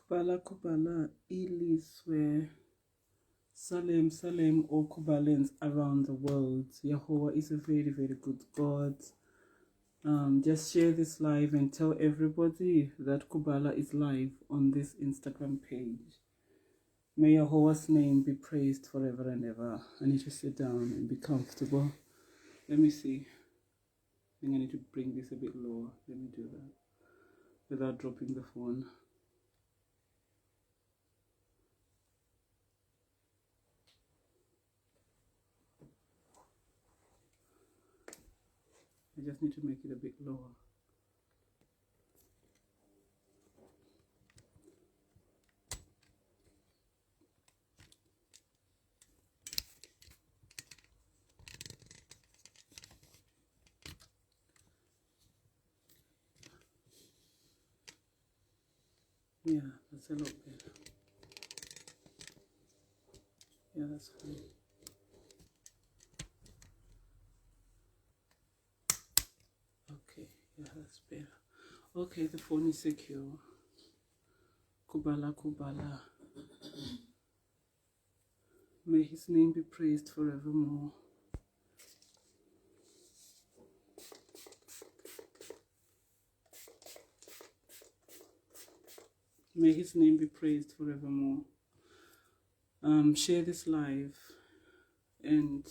Kubala Kubala Iliswe Salem Salem or Kubalans around the world. Yahweh is a very, very good God. Just share this live and tell everybody that Kubala is live on this Instagram page. May Yahweh's name be praised forever and ever. I need to sit down and be comfortable. Let me see. I think I need to bring this a bit lower. Let me do that without dropping the phone. I just need to make it a bit lower. Yeah, that's a lot better. Yeah, that's fine. Okay, yeah, that's better. Okay, the phone is secure. Kubala Kubala. May his name be praised forevermore. May his name be praised forevermore. Share this live, and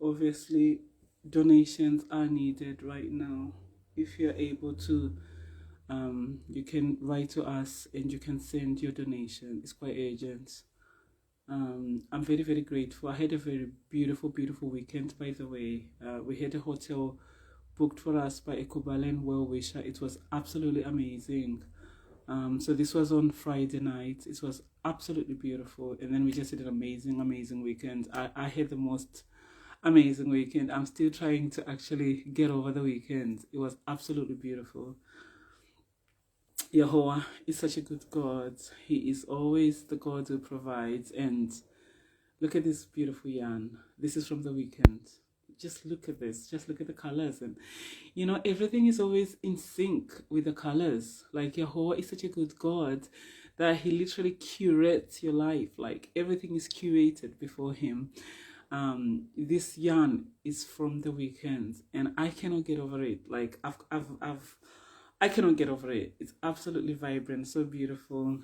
obviously donations are needed right now. If you're able to, you can write to us and you can send your donation. It's quite urgent. I'm very, very grateful. I had a very beautiful, beautiful weekend, by the way. We had a hotel booked for us by a Kubalan well-wisher. It was absolutely amazing. So this was on Friday night. It was absolutely beautiful. And then we just had an amazing, amazing weekend. I had the most amazing weekend. I'm still trying to actually get over the weekend. It was absolutely beautiful. Yahweh is such a good God. He is always the God who provides. And look at this beautiful yarn. This is from the weekend. Just look at this. Just look at the colors. And, you know, everything is always in sync with the colors. Like, Yahweh is such a good God that he literally curates your life. Like, everything is curated before him. This yarn is from the weekend, and I cannot get over it. Like, I cannot get over it. It's absolutely vibrant, so beautiful.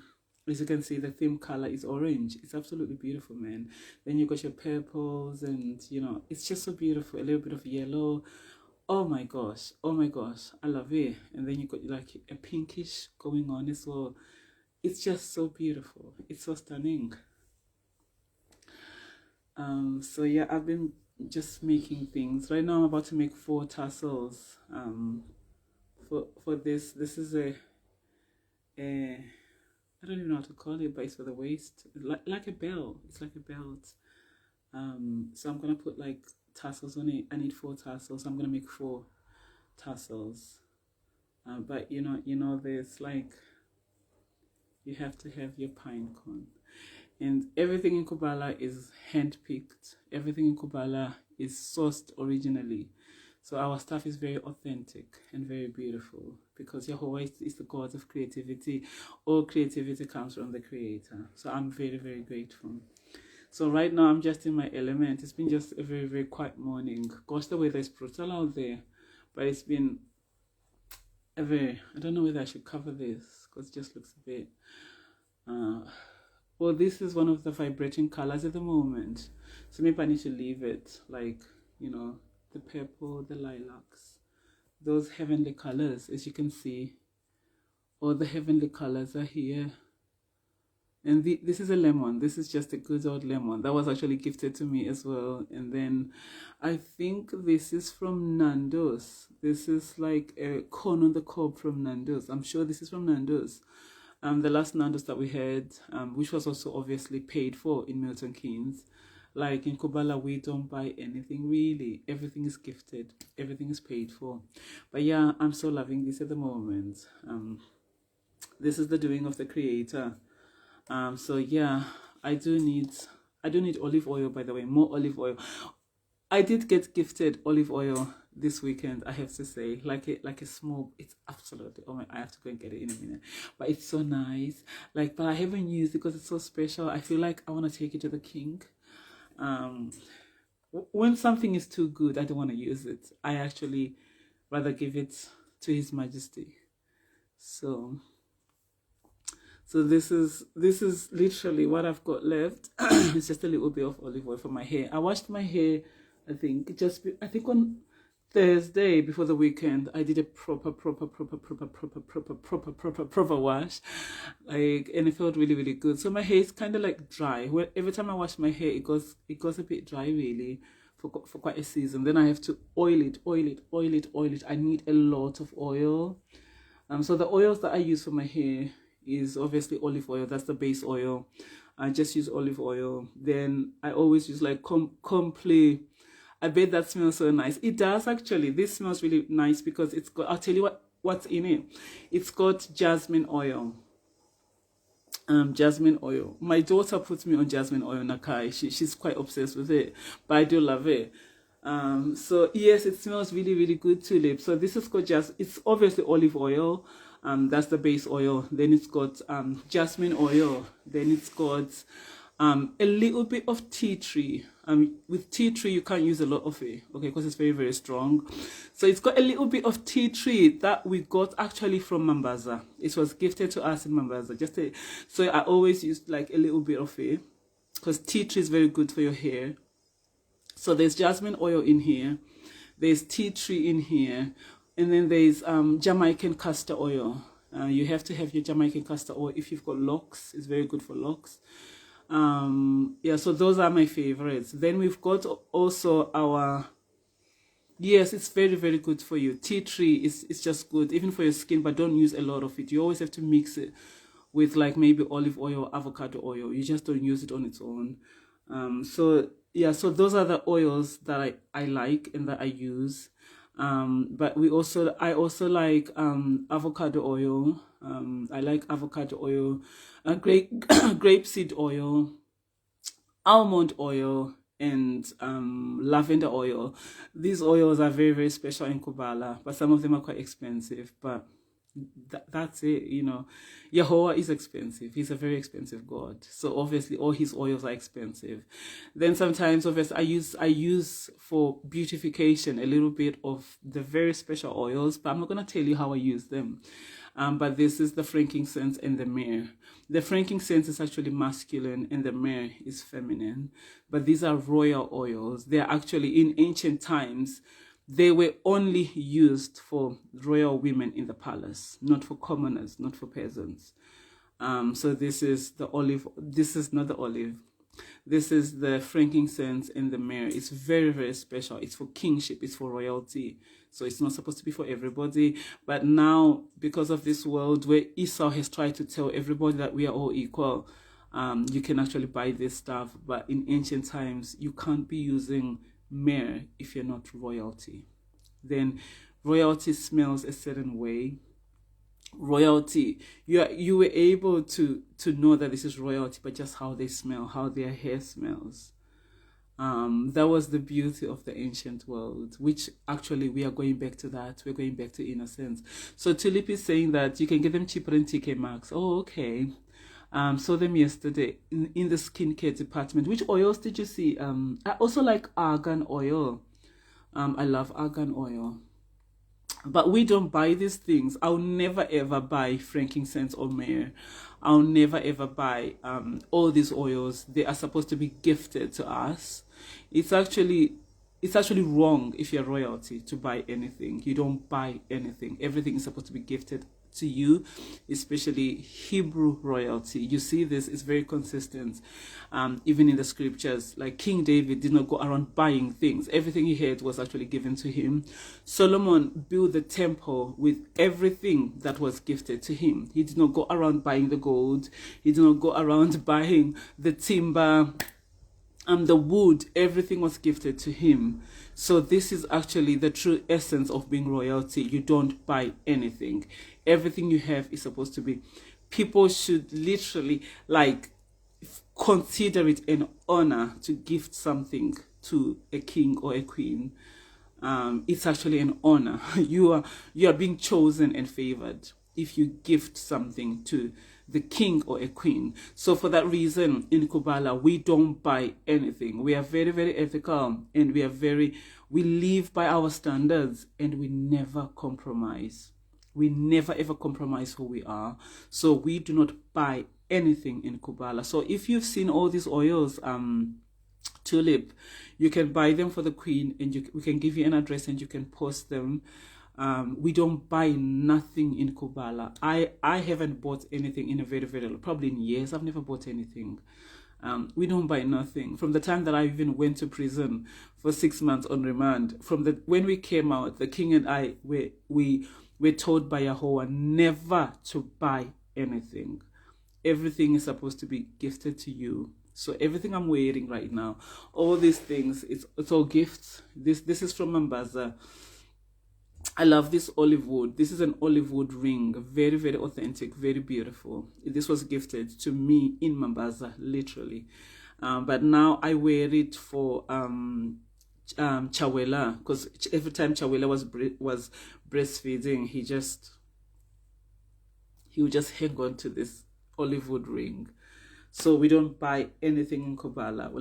As you can see, the theme color is orange. It's absolutely beautiful, man. Then you got your purples, and you know, it's just so beautiful. A little bit of yellow. Oh my gosh, I love it. And then you got like a pinkish going on as well. It's just so beautiful. It's so stunning. So yeah, I've been just making things. Right now I'm about to make 4 tassels. For this is a I don't even know how to call it, but it's for the waist, like a belt. It's like a belt. So I'm gonna put like tassels on it. I need 4 tassels. I'm gonna make 4 tassels. But you know, there's like, you have to have your pine cone, and everything in Kubala is hand-picked. Everything in Kubala is sourced originally. So our stuff is very authentic and very beautiful, because Yahweh is the God of creativity. All creativity comes from the Creator. So I'm very, very grateful. So right now I'm just in my element. It's been just a very, very quiet morning. Gosh, the weather is brutal out there, but it's been a very, I don't know whether I should cover this because it just looks a bit, well, this is one of the vibrating colors at the moment. So maybe I need to leave it, like, you know, the purple, the lilacs, those heavenly colors. As you can see, all the heavenly colors are here. And this is a lemon. This is just a good old lemon that was actually gifted to me as well. And then I think this is from Nando's. This is like a corn on the cob from Nando's. I'm sure this is from Nando's. The last Nando's that we had, which was also obviously paid for in Milton Keynes. Like in Kubala, we don't buy anything really. Everything is gifted. Everything is paid for. But yeah, I'm so loving this at the moment. This is the doing of the Creator. So yeah, I do need olive oil, by the way, more olive oil. I did get gifted olive oil this weekend, I have to say. Like a small, it's absolutely, oh my, I have to go and get it in a minute, but it's so nice. Like, but I haven't used it because it's so special. I feel like I want to take it to the king. When something is too good, I don't want to use it. I actually rather give it to His Majesty. So this is literally what I've got left. It's just a little bit of olive oil for my hair. I washed my hair, I think on Thursday before the weekend. I did a proper wash, like, and it felt really, really good. So my hair is kind of like dry. Every time I wash my hair, it goes a bit dry, really, for quite a season. Then I have to oil it. I need a lot of oil. So the oils that I use for my hair is obviously olive oil. That's the base oil. I just use olive oil. Then I always use like Complete. I bet that smells so nice. It does, actually. This smells really nice because it's got, I'll tell you what's in it. It's got jasmine oil. Jasmine oil. My daughter puts me on jasmine oil, Nakai. She's quite obsessed with it, but I do love it. So yes, it smells really, really good, Tulip. So this has got it's obviously olive oil. That's the base oil. Then it's got jasmine oil. Then it's got a little bit of tea tree. With tea tree, you can't use a lot of it, okay, because it's very, very strong. So it's got a little bit of tea tree that we got actually from Mombasa. It was gifted to us in Mombasa. So I always use like a little bit of it because tea tree is very good for your hair. So there's jasmine oil in here. There's tea tree in here. And then there's Jamaican castor oil. You have to have your Jamaican castor oil if you've got locks. It's very good for locks. Yeah, so those are my favorites. Then we've got also our, yes, it's very, very good for you. Tea tree is just good even for your skin, but don't use a lot of it. You always have to mix it with like maybe olive oil or avocado oil. You just don't use it on its own. So yeah, so those are the oils that I like and that I use. But I also like avocado oil. I like avocado oil, grapeseed oil, almond oil, and lavender oil. These oils are very, very special in Kubala, but some of them are quite expensive. But that's it, you know. Yahweh is expensive. He's a very expensive God. So obviously all his oils are expensive. Then sometimes obviously I use for beautification a little bit of the very special oils, but I'm not going to tell you how I use them. But this is the frankincense and the myrrh. The frankincense is actually masculine and the myrrh is feminine. But these are royal oils. They're actually, in ancient times, they were only used for royal women in the palace, not for commoners, not for peasants. So this is the olive. This is not the olive. This is the frankincense and the myrrh. It's very, very special. It's for kingship. It's for royalty. So it's not supposed to be for everybody. But now, because of this world where Esau has tried to tell everybody that we are all equal, you can actually buy this stuff. But in ancient times, you can't be using myrrh if you're not royalty. Then royalty smells a certain way. Royalty, you were able to know that this is royalty, but just how they smell, how their hair smells. That was the beauty of the ancient world, which actually we are going back to that. We're going back to innocence. So Tulip is saying that you can get them cheaper in TK Maxx. Oh, okay. Saw them yesterday in the skincare department. Which oils did you see? I also like argan oil. I love argan oil. But we don't buy these things. I'll never ever buy frankincense or myrrh. I'll never ever buy all these oils. They are supposed to be gifted to us. It's actually wrong if you're royalty to buy anything. You don't buy anything. Everything is supposed to be gifted to you, especially Hebrew royalty. You see this is very consistent, even in the scriptures. Like King David did not go around buying things. Everything he had was actually given to him. Solomon built the temple with everything that was gifted to him. He did not go around buying the gold. He did not go around buying the timber, the wood. Everything was gifted to him. So this is actually the true essence of being royalty. You don't buy anything. Everything you have is supposed to be. People should literally consider it an honor to gift something to a king or a queen. It's actually an honor. You are being chosen and favored if you gift something to the king or a queen. So for that reason, in Kubala, we don't buy anything. We are very, very ethical, and we live by our standards, and we never compromise. We never ever compromise who we are. So we do not buy anything in Kubala. So if you've seen all these oils, tulip, you can buy them for the queen, and we can give you an address and you can post them. We don't buy nothing in Kubala. I haven't bought anything in a very, very, probably in years. I've never bought anything. We don't buy nothing. From the time that I even went to prison for 6 months on remand, when we came out, the king and I were told by Yahweh never to buy anything. Everything is supposed to be gifted to you. So everything I'm wearing right now, all these things, it's all gifts. This is from Mombasa. I love this olive wood. This is an olive wood ring. Very, very authentic, very beautiful. This was gifted to me in Mombasa, literally. But now I wear it for Chawela, because every time Chawela was breastfeeding, he would just hang on to this olive wood ring. So we don't buy anything in Kubala.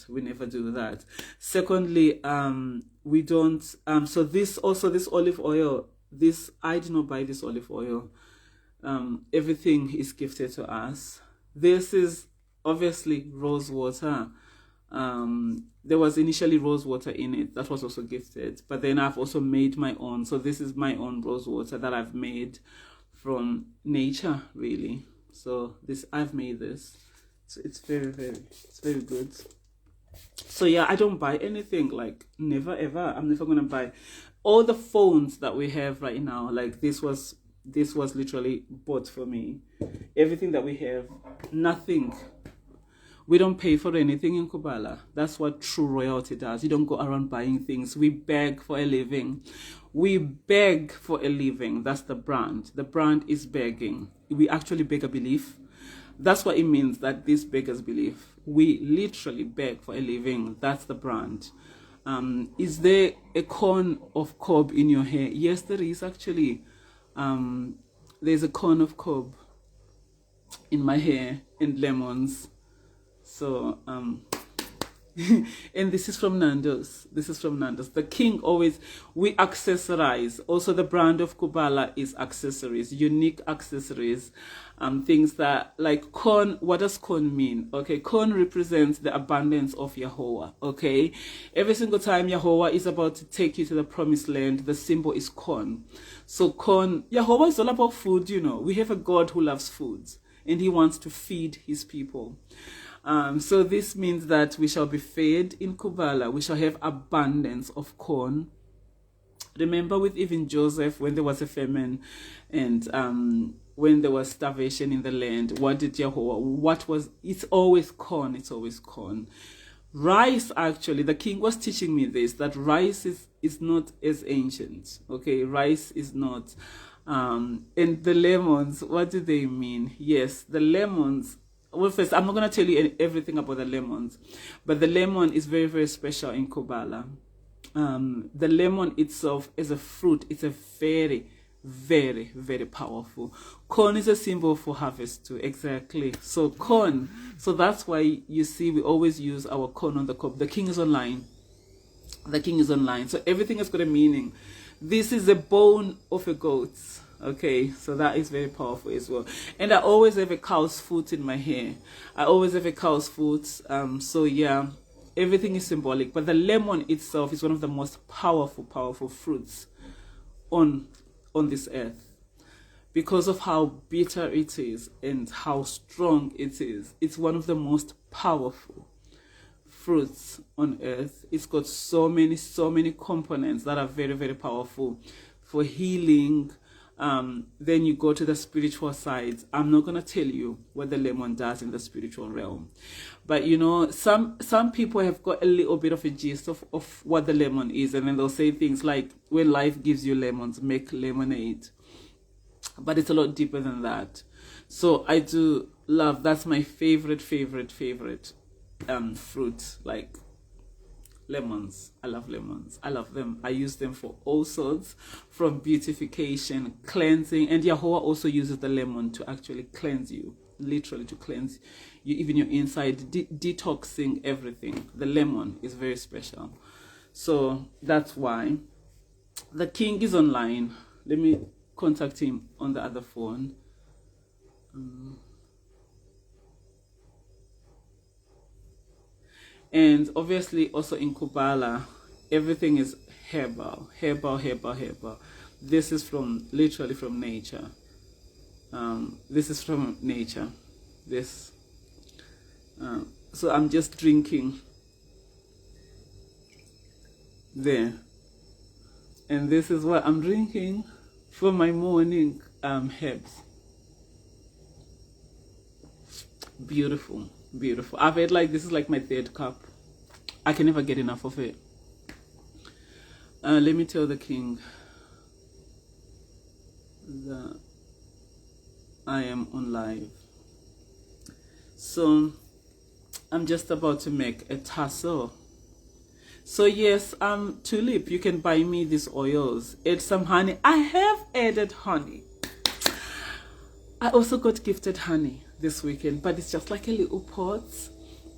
We never do that. Secondly, we don't, so this olive oil, I did not buy this olive oil. Everything is gifted to us. This is obviously rose water. There was initially rose water in it that was also gifted, but then I've also made my own. So this is my own rose water that I've made from nature, really. So I've made this. So it's very, very good. So yeah, I don't buy anything, like never ever. I'm never gonna buy all the phones that we have right now. Like this was literally bought for me. Everything that we have, nothing. We don't pay for anything in Kubala. That's what true royalty does. You don't go around buying things. We beg for a living. We beg for a living. That's the brand. The brand is begging. We actually beg a belief. That's what it means, that this beggars belief. We literally beg for a living. That's the brand. Is there a cone of cob in your hair? Yes, there is actually. There's a cone of cob in my hair and lemons. So, and this is from Nando's. The king always, we accessorize. Also, the brand of Kubala is accessories, unique accessories. Things that, like corn, what does corn mean? Okay, corn represents the abundance of Yahweh. Okay, every single time Yahweh is about to take you to the promised land, the symbol is corn. So corn, Yahweh is all about food, you know. We have a God who loves food, and he wants to feed his people. So this means that we shall be fed in Kubala. We shall have abundance of corn. Remember with even Joseph, when there was a famine and when there was starvation in the land, what did Yahweh, it's always corn, Rice, actually, the king was teaching me this, that rice is not as ancient, okay? Rice is not. And the lemons, what do they mean? Yes, the lemons. Well, first, I'm not going to tell you everything about the lemons, but the lemon is very, very special in Kubala. The lemon itself as a fruit, it's a very, very, very powerful. Corn is a symbol for harvest too, exactly. So corn, so that's why you see we always use our corn on the cob. The king is online. So everything has got a meaning. This is a bone of a goat. Okay, so that is very powerful as well. And I always have a cow's foot in my hair. So yeah, everything is symbolic. But the lemon itself is one of the most powerful fruits on this earth. Because of how bitter it is and how strong it is. It's one of the most powerful fruits on earth. It's got so many components that are very, very powerful for healing. Then you go to the spiritual side. I'm not going to tell you what the lemon does in the spiritual realm. But you know, some people have got a little bit of a gist of what the lemon is. And then they'll say things like, when life gives you lemons, make lemonade. But it's a lot deeper than that. So I do love, that's my favorite fruit. Like, lemons. I love lemons. I love them. I use them for all sorts, from beautification, cleansing, and Yahweh also uses the lemon to actually cleanse you, literally to cleanse you, even your inside, detoxing everything. The lemon is very special. So that's why the king is online. Let me contact him on the other phone. And obviously also in Kubala, everything is herbal. This is literally from nature. This is from nature. This. So I'm just drinking there. And this is what I'm drinking for my morning herbs. Beautiful. Beautiful. I've had this is like my 3rd cup. I can never get enough of it. Let me tell the king that I am on live. So I'm just about to make a tassle. So yes, Tulip, you can buy me these oils. Add some honey. I have added honey. I also got gifted honey this weekend, but it's just like a little pot.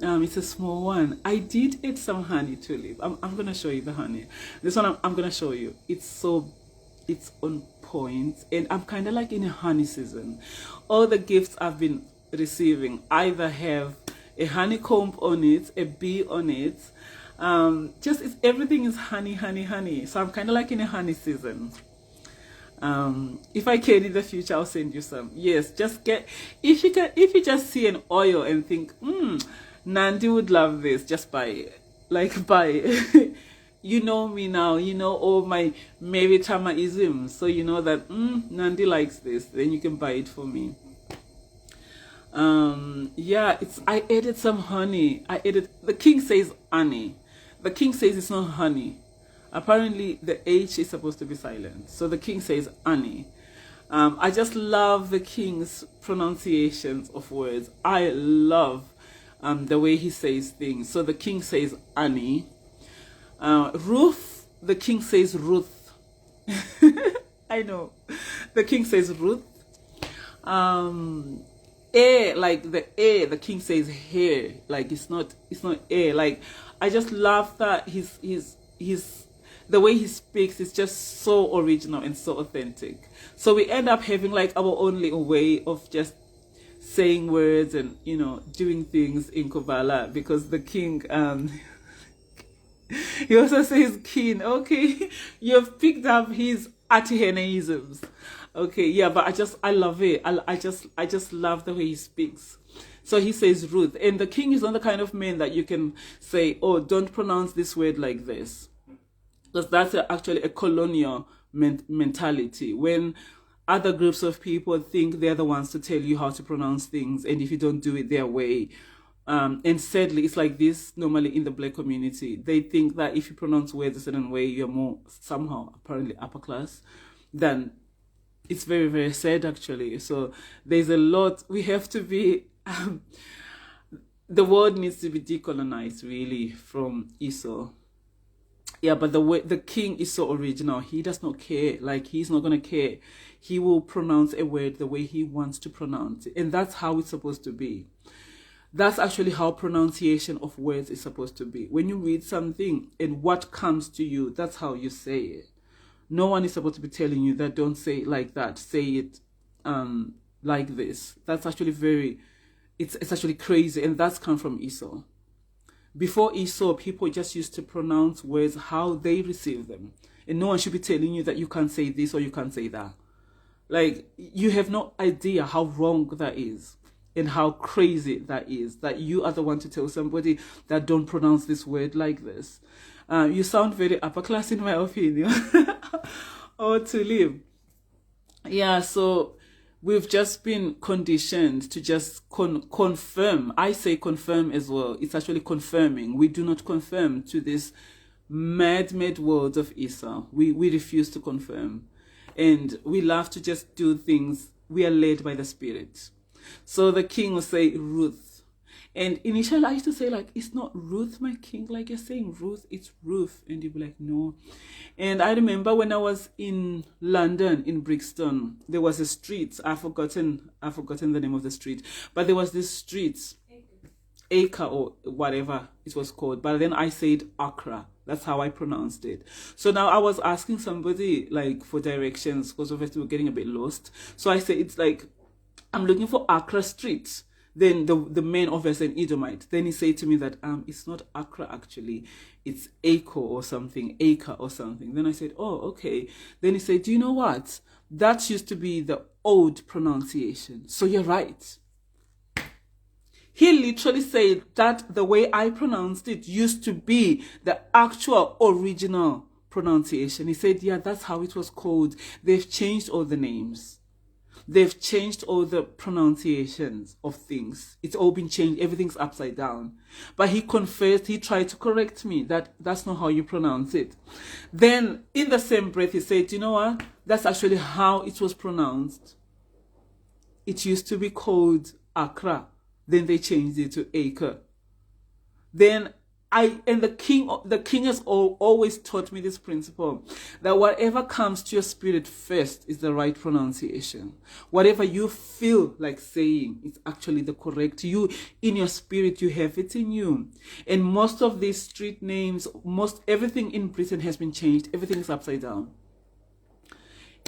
It's a small one. I did add some honey, Tulip. I'm gonna show you the honey. This one I'm gonna show you. It's on point, and I'm kind of like in a honey season. All the gifts I've been receiving either have a honeycomb on it, a bee on it. Everything is honey. So I'm kind of like in a honey season. If I can in the future, I'll send you some. Yes, if you just see an oil and think, Nandi would love this, just buy it. Buy it. You know me now, you know all my Meritamaisms, so you know that Nandi likes this, then you can buy it for me. I added some honey. The king says honey. The king says it's not honey. Apparently the H is supposed to be silent. So the king says honey. I just love the king's pronunciations of words. I love the way he says things. So the king says honey. Ruth, the king says Ruth. I know. The king says Ruth. The king says hair. It's not air. I just love that he's the way he speaks is just so original and so authentic. So we end up having our own little way of just saying words and doing things in Kubala, because the king he also says king. Okay, you've picked up his Atiheneisms. Okay, yeah, but I love it. I just love the way he speaks. So he says Ruth, and the king is not the kind of man that you can say, oh, don't pronounce this word like this, because that's actually a colonial mentality, when other groups of people think they're the ones to tell you how to pronounce things, and if you don't do it their way, and sadly it's like this normally in the black community. They think that if you pronounce words a certain way, you're more somehow apparently upper class. Then it's very, very sad actually. So there's a lot we have to be the world needs to be decolonized really from Esau. Yeah, but the king is so original. He does not care. He's not going to care. He will pronounce a word the way he wants to pronounce it. And that's how it's supposed to be. That's actually how pronunciation of words is supposed to be. When you read something and what comes to you, that's how you say it. No one is supposed to be telling you that don't say it like that. Say it like this. That's actually it's actually crazy. And that's come from Esau. Before Esau, people just used to pronounce words how they receive them. And no one should be telling you that you can't say this or you can't say that. You have no idea how wrong that is and how crazy that is, that you are the one to tell somebody that don't pronounce this word like this. You sound very upper class in my opinion. Or to live. Yeah, so we've just been conditioned to just confirm. I say confirm as well. It's actually confirming. We do not confirm to this mad words of Esau. We refuse to confirm. And we love to just do things. We are led by the Spirit. So the king will say Ruth. And initially I used to say like, it's not Ruth, my king, like you're saying Ruth, it's Ruth. And you'd be like, no. And I remember when I was in London, in Brixton, there was a street, I've forgotten the name of the street, but there was this street, Acre or whatever it was called, but then I said Accra. That's how I pronounced it. So now I was asking somebody like for directions, because obviously we're getting a bit lost. So I said, it's like, I'm looking for Accra Street. Then the man, obviously an Edomite, then he said to me that it's not Accra actually, it's Acre or something. Then I said, oh, okay. Then he said, do you know what? That used to be the old pronunciation. So you're right. He literally said that the way I pronounced it used to be the actual original pronunciation. He said, yeah, that's how it was called. They've changed all the names. They've changed all the pronunciations of things. It's all been changed. Everything's upside down. But he confessed, he tried to correct me that that's not how you pronounce it. Then in the same breath, he said, you know what? That's actually how it was pronounced. It used to be called Accra. Then they changed it to Acre. Then the king has always taught me this principle, that whatever comes to your spirit first is the right pronunciation. Whatever you feel like saying is actually the correct. You, in your spirit, you have it in you. And most of these street names, everything in Britain has been changed. Everything is upside down.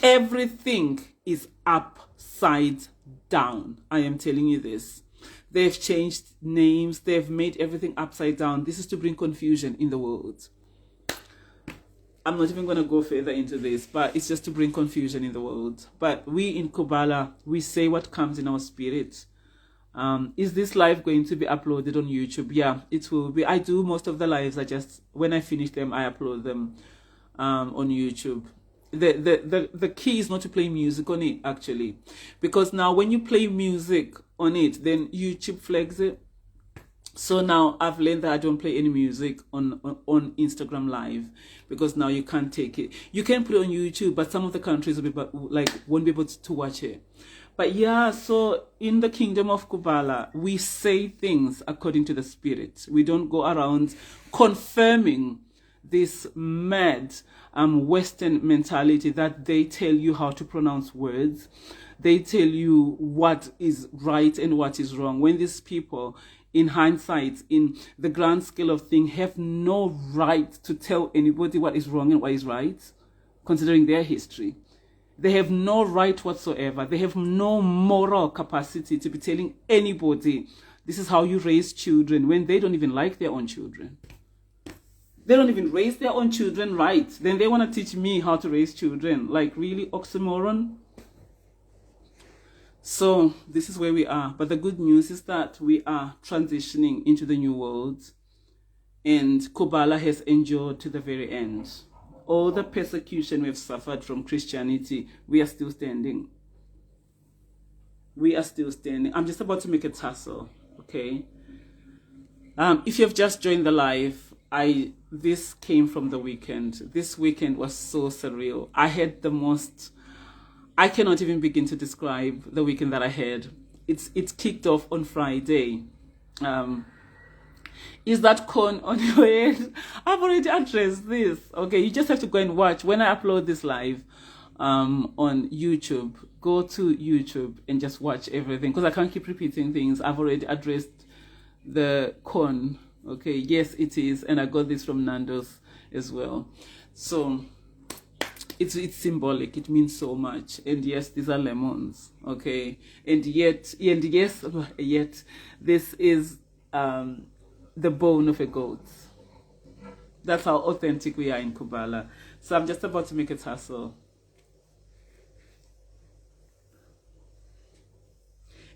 Everything is upside down. I am telling you this. They've changed names. They've made everything upside down. This is to bring confusion in the world. I'm not even going to go further into this, but it's just to bring confusion in the world. But we in Kubala, we say what comes in our spirit. Is this live going to be uploaded on YouTube? Yeah, it will be. I do most of the lives. When I finish them, I upload them on YouTube. The key is not to play music on it, actually, because now when you play music on it, then YouTube flags it. So now I've learned that I don't play any music on Instagram Live, because now you can't take it. You can put it on YouTube, but some of the countries will be won't be able to watch it. But yeah, so in the kingdom of Kubala, we say things according to the spirit. We don't go around confirming this mad Western mentality that they tell you how to pronounce words. They tell you what is right and what is wrong, when these people, in hindsight, in the grand scale of things, have no right to tell anybody what is wrong and what is right, considering their history. They have no right whatsoever. They have no moral capacity to be telling anybody this is how you raise children, when they don't even like their own children. They don't even raise their own children right. Then they want to teach me how to raise children. Like, really, oxymoron? So this is where we are. But the good news is that we are transitioning into the new world. And Kubala has endured to the very end. All the persecution we've suffered from Christianity, we are still standing. We are still standing. I'm just about to make a tassle, okay? If you've just joined the live, this came from the weekend. This weekend was so surreal. I had the most, I cannot even begin to describe the weekend that I had. It's kicked off on Friday. Is that corn on your head? I've already addressed this. Okay, you just have to go and watch. When I upload this live on YouTube, go to YouTube and just watch everything, because I can't keep repeating things. I've already addressed the corn. Okay, yes, it is. And I got this from Nando's as well. So it's symbolic. It means so much. And yes, these are lemons. Okay. And yes, this is the bone of a goat. That's how authentic we are in Kubala. So I'm just about to make a tassel.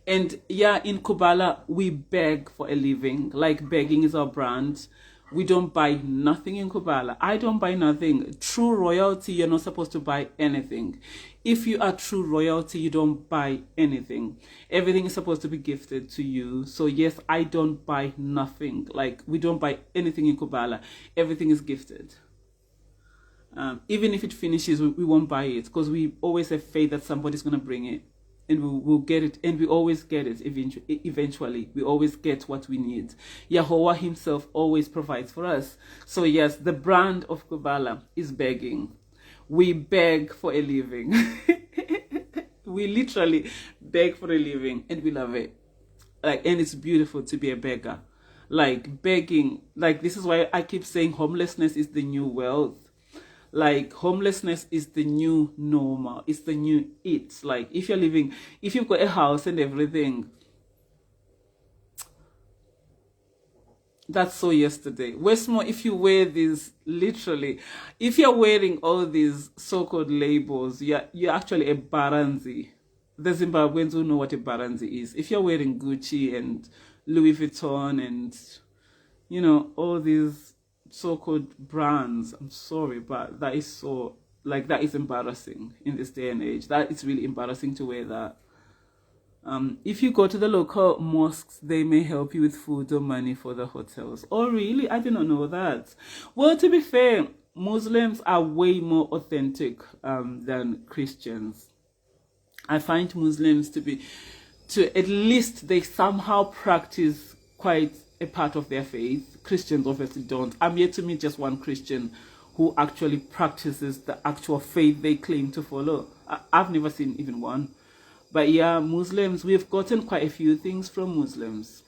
And yeah, in Kubala, we beg for a living. Like, begging is our brand. We don't buy nothing in Kubala. I don't buy nothing. True royalty, you're not supposed to buy anything. If you are true royalty, you don't buy anything. Everything is supposed to be gifted to you. So yes, I don't buy nothing. Like, we don't buy anything in Kubala. Everything is gifted. Even if it finishes, we won't buy it, because we always have faith that somebody's going to bring it. and we will get it, and we always get it eventually. We always get what we need. Yahweh himself always provides for us. So yes, the brand of Kubala is begging. We beg for a living. We literally beg for a living, and we love it. Like, and it's beautiful to be a beggar. Like, begging, like, this is why I keep saying homelessness is the new wealth. Like, homelessness is the new normal. It's the new it. Like, if you're living, if you've got a house and everything, that's so yesterday. Where's more, if you wear these, literally, if you're wearing all these so-called labels, you're actually a Baranzi. The Zimbabweans who know what a Baranzi is. If you're wearing Gucci and Louis Vuitton and, you know, all these so-called brands, I'm sorry, but that is so, like, that is embarrassing in this day and age. That is really embarrassing to wear that. If you go to the local mosques, they may help you with food or money for the hotels. Oh, really? I did not know that. Well, to be fair, Muslims are way more authentic than Christians. I find Muslims to at least they somehow practice quite a part of their faith. Christians obviously don't. I'm yet to meet just one Christian who actually practices the actual faith they claim to follow. I've never seen even one. But yeah, Muslims, we've gotten quite a few things from Muslims.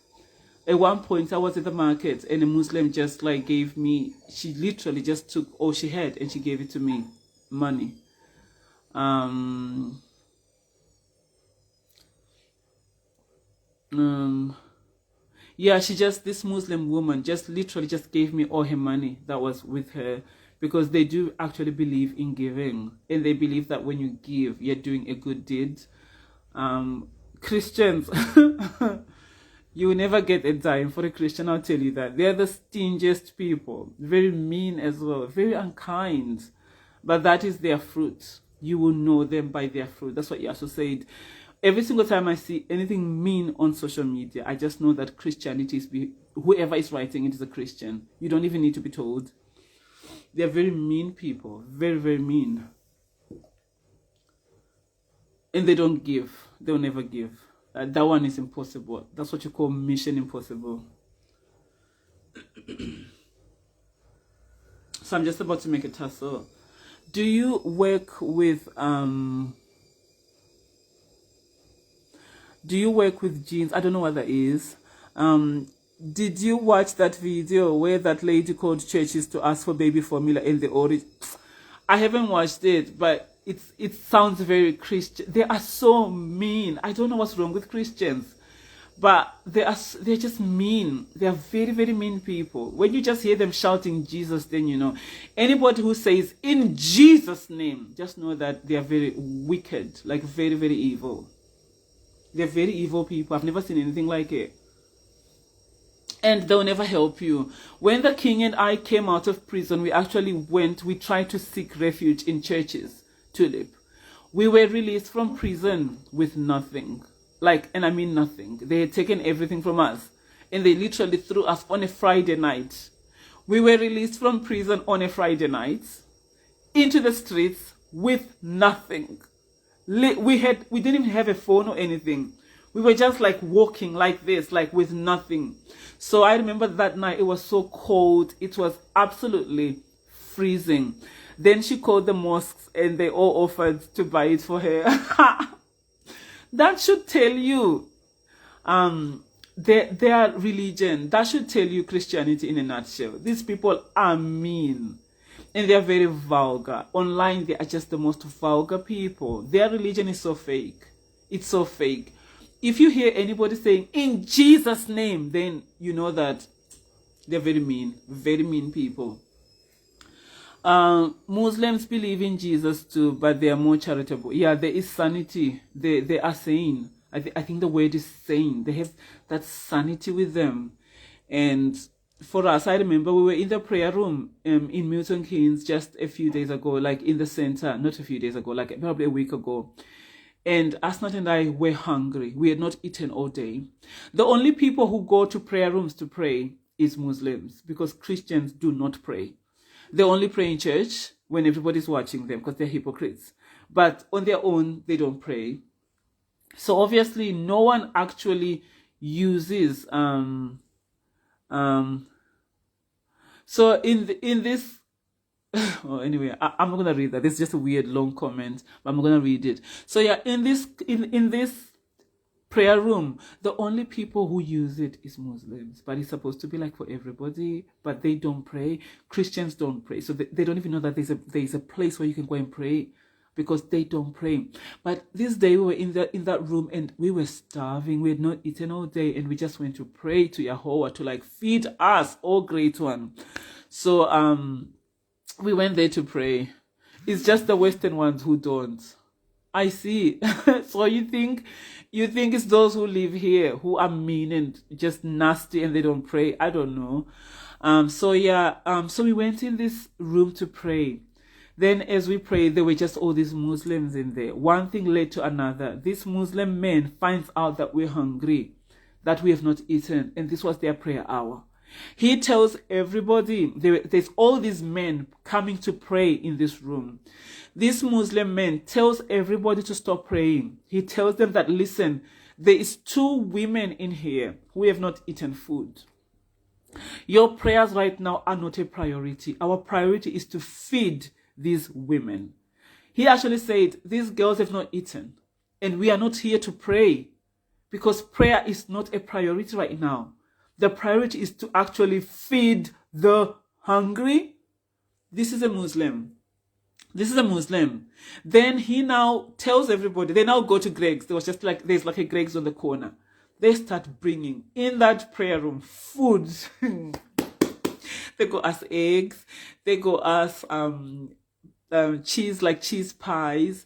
At one point, I was at the market and a Muslim just like gave me, she literally just took all she had and she gave it to me, money. Yeah, this Muslim woman just literally just gave me all her money that was with her, because they do actually believe in giving, and they believe that when you give, you're doing a good deed. Christians, you will never get a dime for a Christian, I'll tell you that. They're the stingiest people, very mean as well, very unkind, but that is their fruit. You will know them by their fruit. That's what Yahshua said. Every single time I see anything mean on social media, I just know that Christianity is, whoever is writing it is a Christian. You don't even need to be told. They're very mean people, very, very mean. And they don't give. They'll never give. That one is impossible. That's what you call mission impossible. So I'm just about to make a tassle. Do you work with jeans? I don't know what that is. Did you watch that video where that lady called churches to ask for baby formula in the origin? I haven't watched it, but it sounds very Christian. They are so mean. I don't know what's wrong with Christians, but they're just mean. They are very, very mean people. When you just hear them shouting Jesus, then you know. Anybody who says in Jesus' name, just know that they are very wicked, like very, very evil. They're very evil people. I've never seen anything like it. And they'll never help you. When the king and I came out of prison, we tried to seek refuge in churches. Tulip. We were released from prison with nothing. And I mean nothing. They had taken everything from us. And they literally threw us on a Friday night. We were released from prison on a Friday night into the streets with nothing. We didn't even have a phone or anything. We were just like walking like this, like with nothing. So I remember that night, it was so cold. It was absolutely freezing. Then she called the mosques and they all offered to buy it for her. That should tell you their religion. That should tell you Christianity in a nutshell. These people are mean. And they are very vulgar. Online, they are just the most vulgar people. Their religion is so fake. It's so fake. If you hear anybody saying, in Jesus' name, then you know that they're very mean people. Muslims believe in Jesus too, but they are more charitable. Yeah, there is sanity. They are sane. I think the word is sane. They have that sanity with them. And for us, I remember we were in the prayer room in Milton Keynes just a few days ago, like in the center, not a few days ago, like probably a week ago. And Asnat and I were hungry. We had not eaten all day. The only people who go to prayer rooms to pray is Muslims, because Christians do not pray. They only pray in church when everybody's watching them, because they're hypocrites. But on their own, they don't pray. So obviously no one actually uses so in this well, anyway, I'm not gonna read that. It's just a weird long comment, but I'm gonna read it. So yeah, in this prayer room, the only people who use it is Muslims, but it's supposed to be like for everybody, but they don't pray. Christians don't pray, so they don't even know that there's a place where you can go and pray, because they don't pray. But this day we were in that room and we were starving. We had not eaten all day, and we just went to pray to Yahweh to like feed us, oh great one. So we went there to pray. It's just the Western ones who don't. I see. So you think it's those who live here who are mean and just nasty and they don't pray? I don't know. So we went in this room to pray. Then as we prayed, there were just all these Muslims in there. One thing led to another. This Muslim man finds out that we're hungry, that we have not eaten, and this was their prayer hour. He tells everybody, there's all these men coming to pray in this room. This Muslim man tells everybody to stop praying. He tells them that, listen, there is 2 women in here who have not eaten food. Your prayers right now are not a priority. Our priority is to feed these women. He actually said, these girls have not eaten, and we are not here to pray, because prayer is not a priority right now. The priority is to actually feed the hungry. This is a Muslim. Then he now tells everybody, they now go to Greg's. There's like a Greg's on the corner. They start bringing in that prayer room food. They go us eggs. They go us cheese, like cheese pies,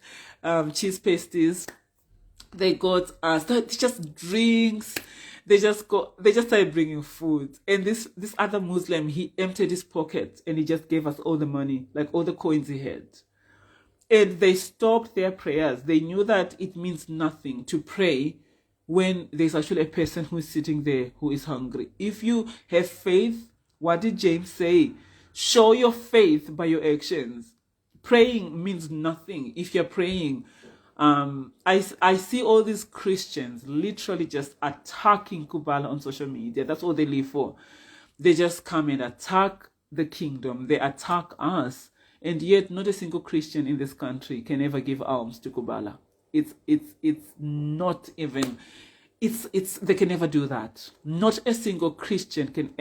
cheese pasties. They got us just drinks. They just started bringing food. And this other Muslim, he emptied his pocket and he just gave us all the money, like all the coins he had. And they stopped their prayers. They knew that it means nothing to pray when there's actually a person who is sitting there who is hungry. If you have faith, what did James say? Show your faith by your actions. Praying means nothing if you're praying. I see all these Christians literally just attacking Kubala on social media. That's all they live for. They just come and attack the kingdom. They attack us. And yet not a single Christian in this country can ever give alms to Kubala. It's not even, they can never do that. Not a single Christian can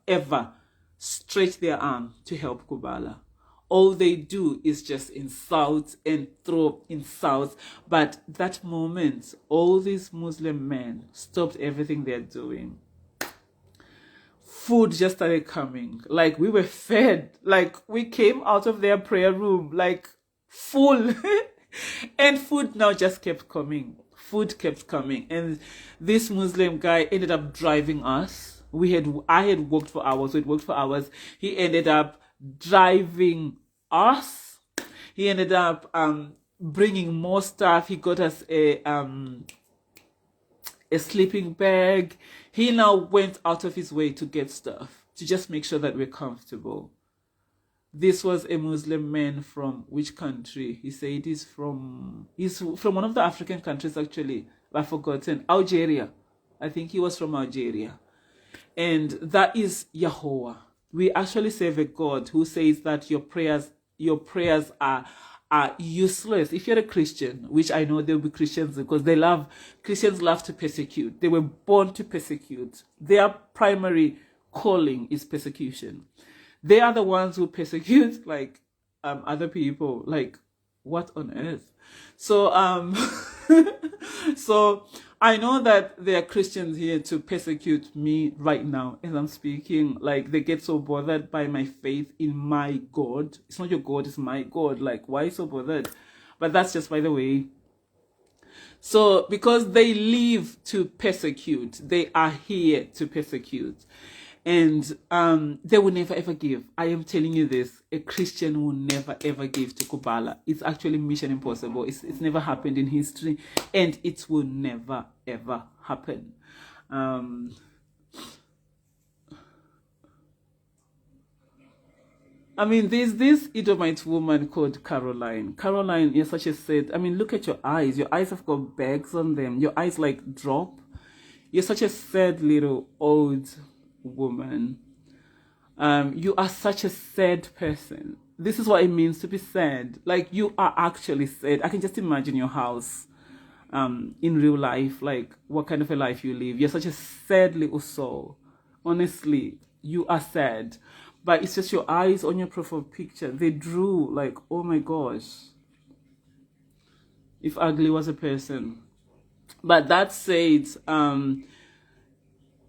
ever stretch their arm to help Kubala. All they do is just insult and throw insults. But that moment, all these Muslim men stopped everything they're doing. Food just started coming. Like, we were fed. Like, we came out of their prayer room, like, full. And food now just kept coming. Food kept coming. And this Muslim guy ended up driving us. I had worked for hours. We'd worked for hours. He ended up driving us. He ended up bringing more stuff. He got us a sleeping bag. He now went out of his way to get stuff to just make sure that we're comfortable. This was a Muslim man from which country? He said he's from one of the African countries, actually. I've forgotten. Algeria. I think he was from Algeria. And that is Yahweh. We actually serve a God who says that your prayers are useless. If you're a Christian, which I know there will be Christians, because Christians love to persecute. They were born to persecute. Their primary calling is persecution. They are the ones who persecute like other people. Like, what on earth? So so I know that there are Christians here to persecute me right now as I'm speaking. Like, they get so bothered by my faith in my God. It's not your God, it's my God. Like, why so bothered? But that's just by the way. So because they live to persecute, they are here to persecute. And they will never ever give. I am telling you this. A Christian will never ever give to Kubala. It's actually mission impossible. It's never happened in history. And it will never ever happen. I mean, there's this Edomite woman called Caroline. Caroline, you're such a sad. I mean, look at your eyes. Your eyes have got bags on them. Your eyes like drop. You're such a sad little old woman. You are such a sad person. This is what it means to be sad. Like, you are actually sad. I can just imagine your house in real life, like what kind of a life you live. You're such a sad little soul. Honestly, you are sad. But it's just your eyes on your profile picture. They drew like, oh my gosh. If ugly was a person. But that said,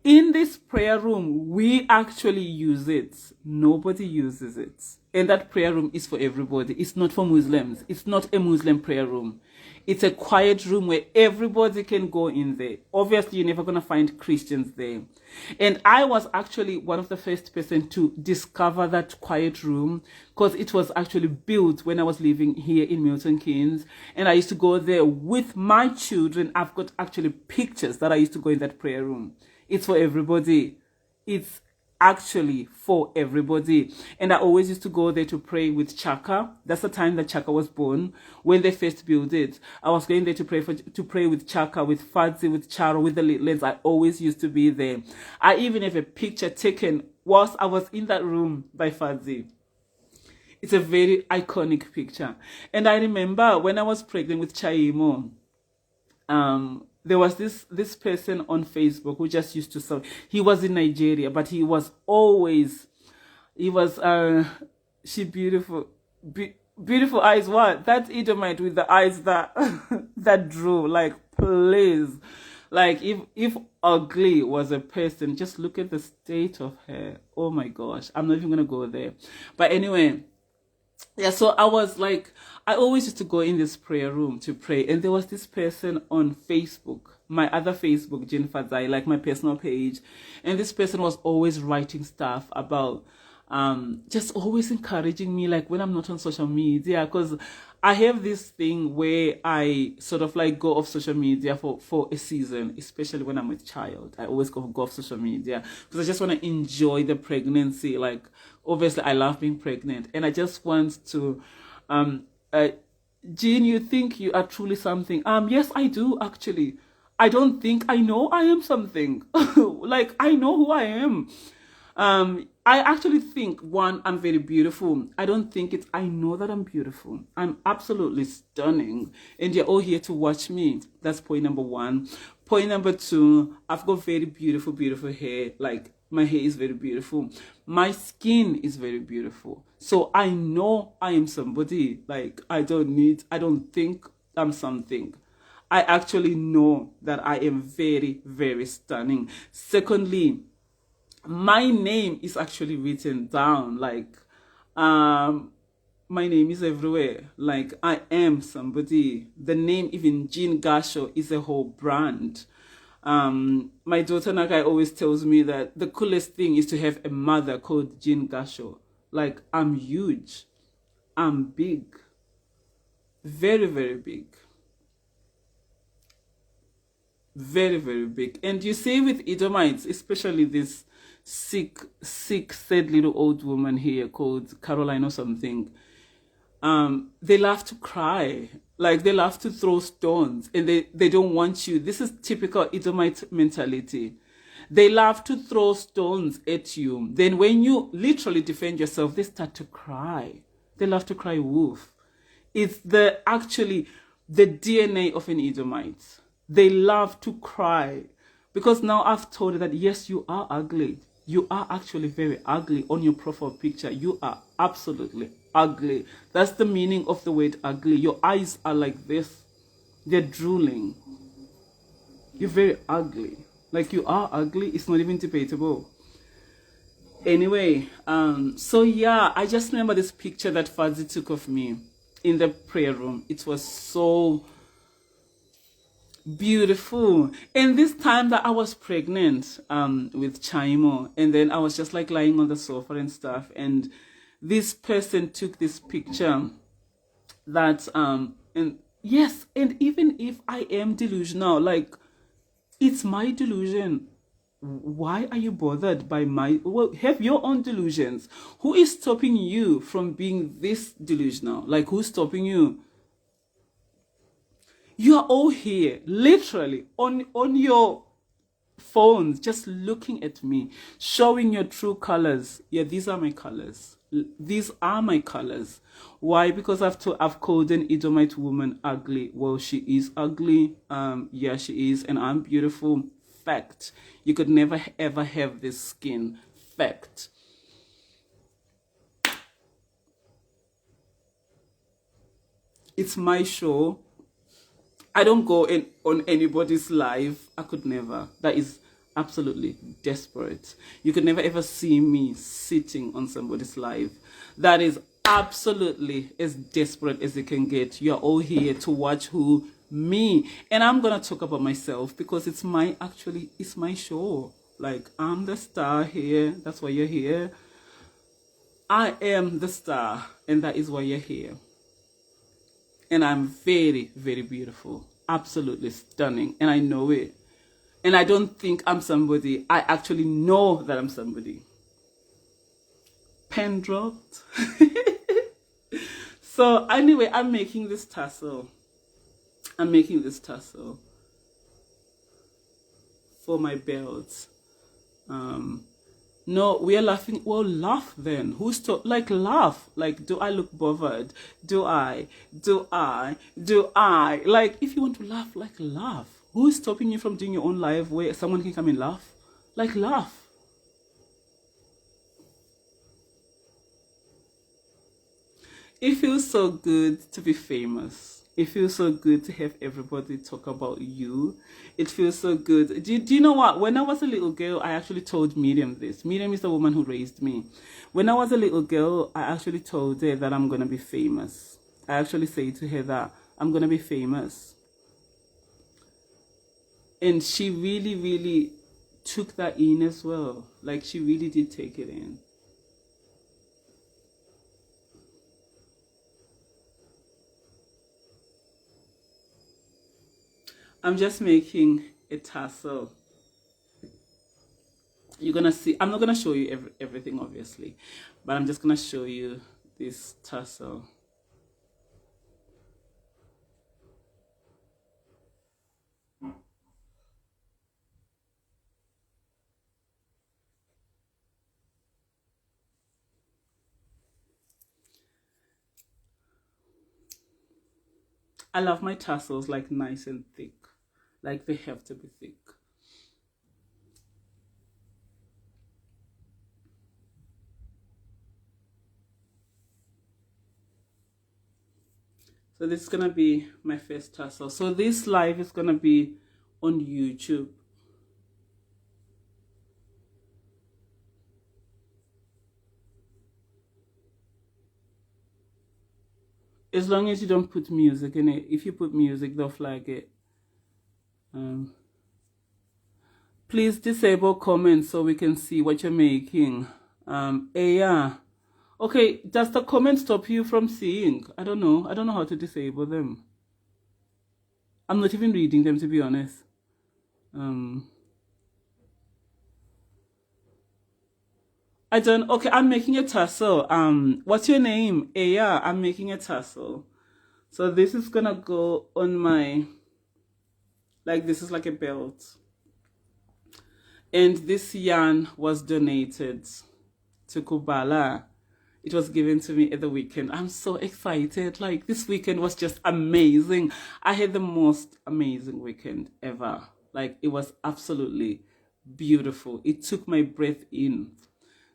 in this prayer room, we actually use it. Nobody uses it. And that prayer room is for everybody. It's not for Muslims. It's not a Muslim prayer room. It's a quiet room where everybody can go in there. Obviously, you're never going to find Christians there. And I was actually one of the first person to discover that quiet room, because it was actually built when I was living here in Milton Keynes. And I used to go there with my children. I've got actually pictures that I used to go in that prayer room. It's for everybody. It's actually for everybody. And I always used to go there to pray with Chaka. That's the time that Chaka was born. When they first built it, I was going there to pray with Chaka, with Fadzi, with Charo, with the littlets. I always used to be there. I even have a picture taken whilst I was in that room by Fadzi. It's a very iconic picture. And I remember when I was pregnant with Chaimo, there was this person on Facebook who just used to sell. He was in Nigeria, but she beautiful, beautiful eyes. What? That Edomite with the eyes that that drew. Like, please, like if ugly was a person, just look at the state of her. Oh my gosh, I'm not even gonna go there. But anyway. Yeah, so I was like, I always used to go in this prayer room to pray. And there was this person on Facebook, my other Facebook, Jin Fadzai, like my personal page. And this person was always writing stuff about, just always encouraging me, like when I'm not on social media. Because I have this thing where I sort of like go off social media for a season, especially when I'm with child. I always go off social media because I just want to enjoy the pregnancy. Like, obviously, I love being pregnant, and I just want to. Jean, you think you are truly something? Yes, I do actually. I don't think I know I am something. Like, I know who I am. I actually think, one, I'm very beautiful. I don't think it's, I know that I'm beautiful. I'm absolutely stunning. And you're all here to watch me. That's point number one. Point number two, I've got very beautiful, beautiful hair. Like, my hair is very beautiful. My skin is very beautiful. So I know I am somebody. Like, I don't think I'm something. I actually know that I am very, very stunning. Secondly, my name is actually written down. Like, my name is everywhere. Like, I am somebody. The name, even Jean Gasho, is a whole brand. My daughter Nakai always tells me that the coolest thing is to have a mother called Jean Gasho. Like, I'm huge. I'm big. Very, very big. Very, very big. And you see with Edomites, especially this sick, sad little old woman here called Caroline or something, they love to cry. Like, they love to throw stones, and they don't want you. This is typical Edomite mentality. They love to throw stones at you. Then when you literally defend yourself, they start to cry. They love to cry wolf. It's actually the DNA of an Edomite. They love to cry. Because now I've told you that, yes, you are ugly. You are actually very ugly on your profile picture. You are absolutely ugly. That's the meaning of the word ugly. Your eyes are like this. They're drooling. You're very ugly. Like, you are ugly. It's not even debatable. Anyway, so yeah, I just remember this picture that Fadzi took of me in the prayer room. It was so beautiful. And this time that I was pregnant with Chaimo, and then I was just like lying on the sofa and stuff, and this person took this picture that and even if I am delusional, like, it's my delusion. why are you bothered by my, well, have your own delusions. Who is stopping you from being this delusional? Like, who's stopping you? You are all here, literally, on your phones, just looking at me, showing your true colors. Yeah, these are my colors. These are my colors. Why? Because I've called an Edomite woman ugly. Well, she is ugly. Yeah, she is, and I'm beautiful. Fact. You could never ever have this skin. Fact. It's my show. I don't go on anybody's live. I could never. That is absolutely desperate. You could never ever see me sitting on somebody's live. That is absolutely as desperate as it can get. You're all here to watch who? Me. And I'm gonna talk about myself because it's my show. Like, I'm the star here. That's why you're here. I am the star, and that is why you're here. And I'm very, very beautiful. Absolutely stunning. And I know it. And I don't think I'm somebody. I actually know that I'm somebody. Pen dropped. So anyway, I'm making this tassel. I'm making this tassel for my belt. No, we are laughing. Well, laugh then. Who's to like laugh? Like, do I look bothered? Do I? Like, if you want to laugh, like, laugh. Who is stopping you from doing your own live where someone can come and laugh? Like, laugh. It feels so good to be famous. It feels so good to have everybody talk about you. It feels so good. Do you know what? When I was a little girl, I actually told Miriam this. Miriam is the woman who raised me. When I was a little girl, I actually told her that I'm going to be famous. I actually said to her that I'm going to be famous. And she really, really took that in as well. Like, she really did take it in. I'm just making a tassel. You're gonna see, I'm not gonna show you everything obviously, but I'm just gonna show you this tassel. I love my tassels like nice and thick. Like, they have to be thick. So this is gonna be my first tassel. So this live is gonna be on YouTube. As long as you don't put music in it. If you put music, they'll flag it. Please disable comments so we can see what you're making. Yeah. Okay, does the comment stop you from seeing? I don't know. I don't know how to disable them. I'm not even reading them, to be honest. I don't. Okay, I'm making a tassel. What's your name? Yeah, I'm making a tassel. So this is gonna go on my, like, this is like a belt. And this yarn was donated to Kubala. It was given to me at the weekend. I'm so excited. Like, this weekend was just amazing. I had the most amazing weekend ever. Like, it was absolutely beautiful. It took my breath in.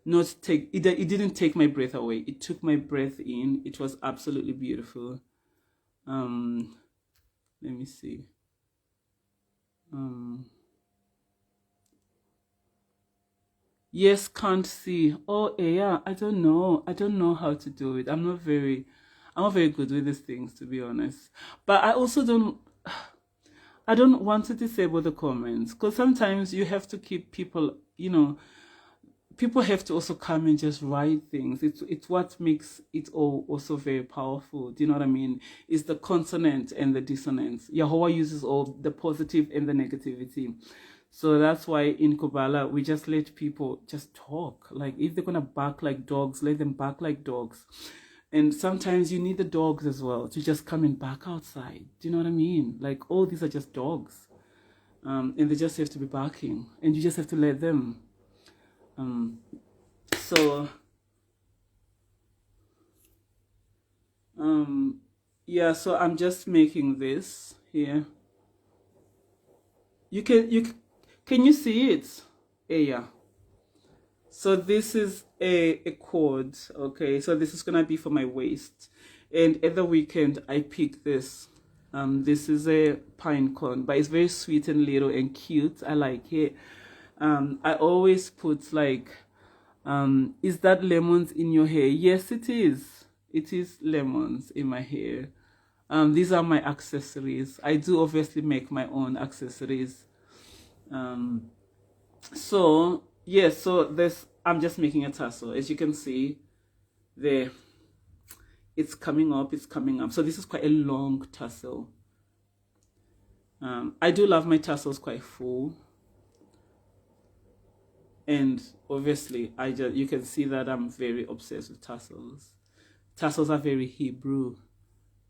It didn't take my breath away. It took my breath in. It was absolutely beautiful. Let me see. Yes, can't see. Oh, yeah, I don't know. I don't know how to do it. I'm not very good with these things, to be honest. But I also I don't want to disable the comments, because sometimes you have to keep people, people have to also come and just write things. It's what makes it all also very powerful. Do you know what I mean? It's the consonant and the dissonance. Yahweh uses all the positive and the negativity. So that's why in Kabbalah, we just let people just talk. Like if they're going to bark like dogs, let them bark like dogs. And sometimes you need the dogs as well to just come and bark outside. Do you know what I mean? Like all these are just dogs. And they just have to be barking. And you just have to let them. Yeah, so I'm just making this here. Can you see it? Yeah. So this is a cord, okay? So this is gonna be for my waist. And at the weekend, I picked this. This is a pine cone, but it's very sweet and little and cute. I like it. I always put like, is that lemons in your hair? Yes, it is. It is lemons in my hair. These are my accessories. I do obviously make my own accessories. So yes, so this, I'm just making a tassel. As you can see there, it's coming up. So this is quite a long tassel. I do love my tassels quite full. And obviously, you can see that I'm very obsessed with tassels. Tassels are very Hebrew.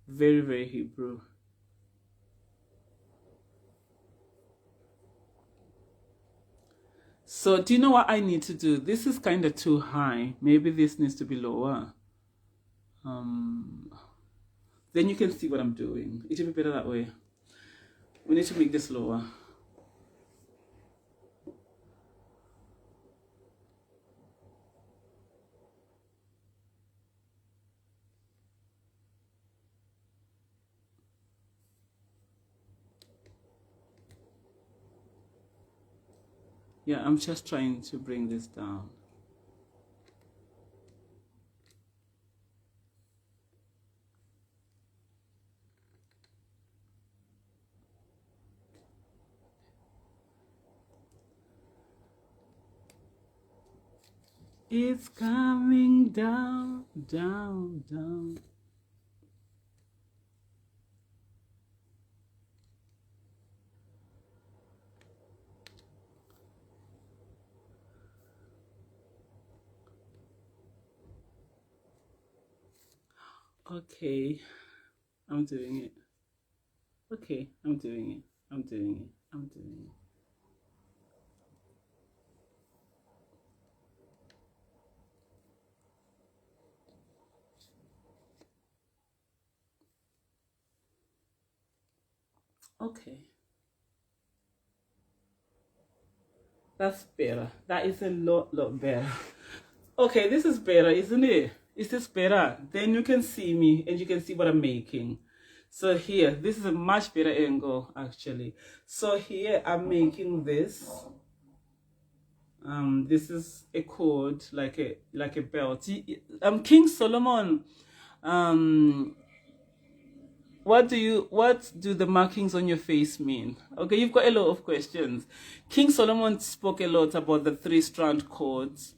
Very, very Hebrew. So do you know what I need to do? This is kind of too high. Maybe this needs to be lower. Then you can see what I'm doing. It will be better that way. We need to make this lower. Yeah, I'm just trying to bring this down. It's coming down, down, down. Okay, I'm doing it. Okay, I'm doing it. I'm doing it. I'm doing it. Okay. That's better. That is a lot better. Okay, this is better, isn't it? Is this better? Then you can see me and you can see what I'm making. So here, this is a much better angle actually. So here I'm making this. This is a cord, like a belt. King Solomon, what do the markings on your face mean? Okay, you've got a lot of questions. King Solomon spoke a lot about the 3-strand cords.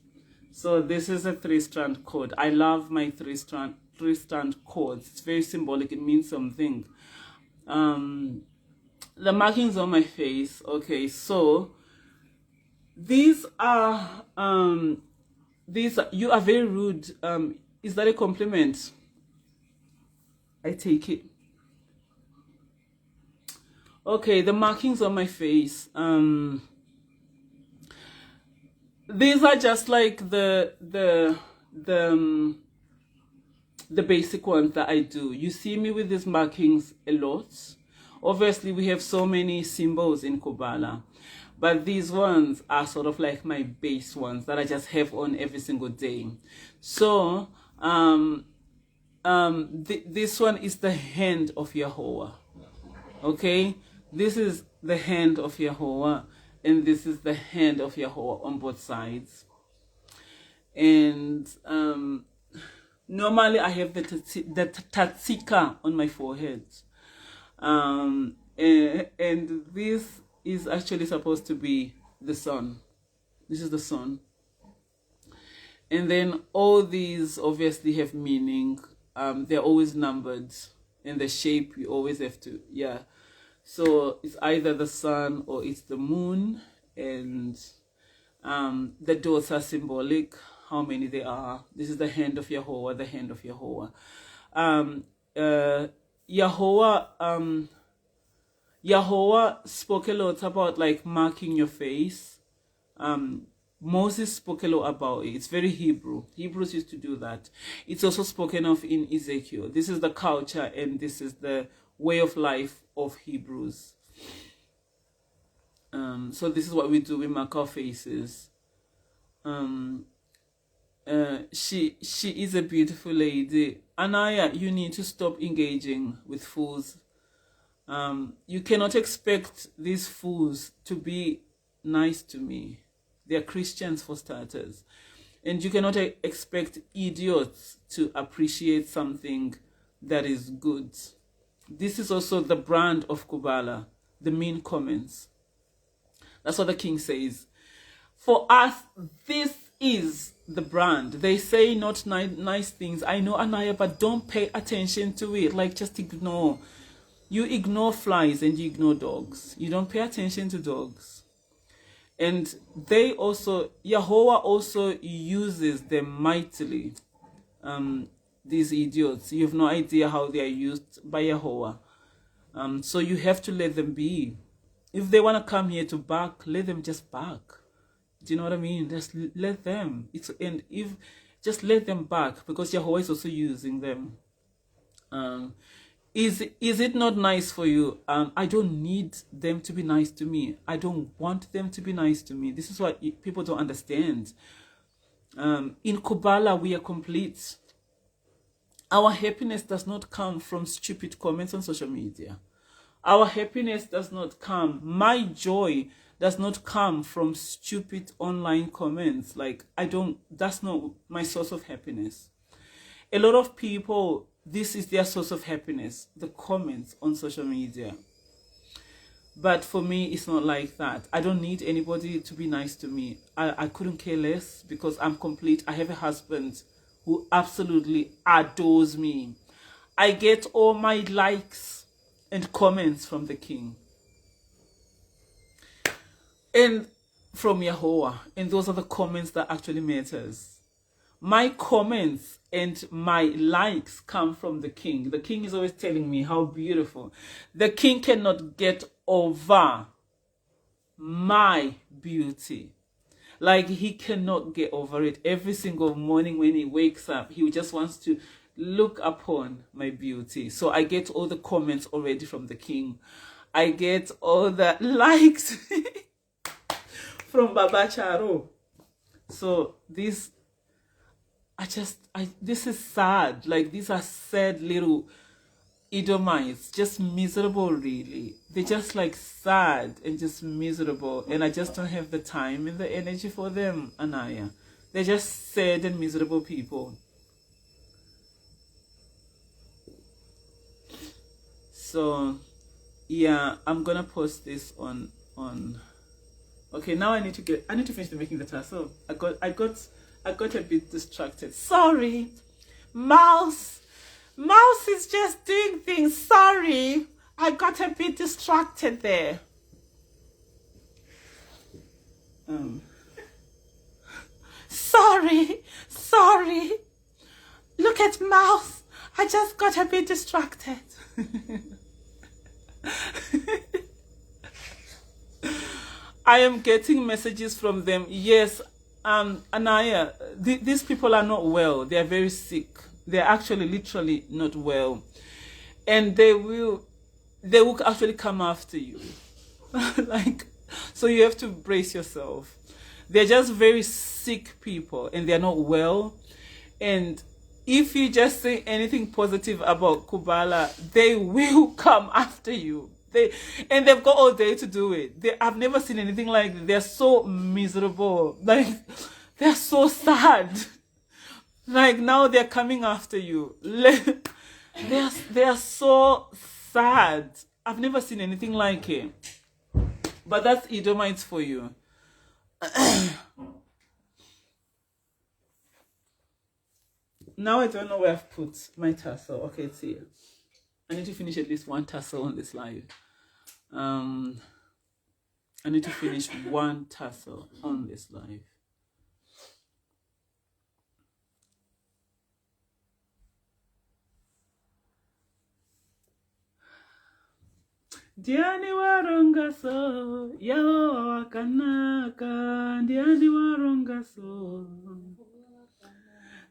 So this is a 3-strand cord. I love my 3-strand cords. It's very symbolic. It means something. The markings on my face. Okay, so these are you are very rude. Is that a compliment? I take it. Okay, the markings on my face. These are just like the basic ones that I do. You see me with these markings a lot. Obviously, we have so many symbols in Kabbalah, but these ones are sort of like my base ones that I just have on every single day. So, this one is the hand of Yahweh. Okay, this is the hand of Yahweh, and this is the hand of Yahweh on both sides. And normally I have the tatsika on my forehead. And this is actually supposed to be the sun. This is the sun. And then all these obviously have meaning. They're always numbered, and the shape you always have to, yeah. So it's either the sun or it's the moon, and the dots are symbolic, how many there are. This is the hand of Yahweh, the hand of Yahweh. Yahweh spoke a lot about like marking your face. Moses spoke a lot about it. It's very Hebrew. Hebrews used to do that. It's also spoken of in Ezekiel. This is the culture and this is the way of life of Hebrews. So this is what we do. We mark our faces. She is a beautiful lady. Anaya, you need to stop engaging with fools. You cannot expect these fools to be nice to me. They are Christians for starters. And you cannot expect idiots to appreciate something that is good. This is also the brand of Kubala, the mean comments. That's what the king says. For us, this is the brand. They say not nice things. I know, Anaya, but don't pay attention to it. Like, just ignore. You ignore flies and you ignore dogs. You don't pay attention to dogs. And they also, Yahweh also uses them mightily. These idiots. You have no idea how they are used by Yahweh. So you have to let them be. If they want to come here to bark, let them just bark. Do you know what I mean? Just let them. Just let them bark, because Yahweh is also using them. Is it not nice for you? I don't need them to be nice to me. I don't want them to be nice to me. This is what people don't understand. In Kubala, we are complete. Our happiness does not come from stupid comments on social media. Our happiness does not come. My joy does not come from stupid online comments. Like, that's not my source of happiness. A lot of people, this is their source of happiness, the comments on social media. But for me, it's not like that. I don't need anybody to be nice to me. I couldn't care less, because I'm complete. I have a husband who absolutely adores me. I get all my likes and comments from the king. And from Yahweh. And those are the comments that actually matters. My comments and my likes come from the king. The king is always telling me how beautiful. The king cannot get over my beauty. Like, he cannot get over it. Every single morning when he wakes up, he just wants to look upon my beauty. So I get all the comments already from the king. I get all the likes from Baba Charo. So this is sad. Like, these are sad little Edomites, just miserable, really. They're just like sad and just miserable, and I just don't have the time and the energy for them, Anaya. They're just sad and miserable people. So yeah, I'm gonna post this on okay, now I need to finish making the tassel. I got a bit distracted. Sorry. Mouse is just doing things. Sorry. I got a bit distracted there. Sorry. Look at Mouse. I just got a bit distracted. I am getting messages from them. Yes, Anaya, these people are not well. They are very sick. They're actually literally not well. And they will actually come after you. Like, so you have to brace yourself. They're just very sick people and they're not well. And if you just say anything positive about Kubala, they will come after you. And they've got all day to do it. I've never seen anything like that. They're so miserable. Like, they're so sad. Like, now they're coming after you. They're so sad. I've never seen anything like it. But that's Edomites for you. Now I don't know where I've put my tassel. Okay, it's here. I need to finish at least one tassel on this live. I need to finish one tassel on this live. Ndiani waronga so, Yahowa wakanaka, ndiani waronga so.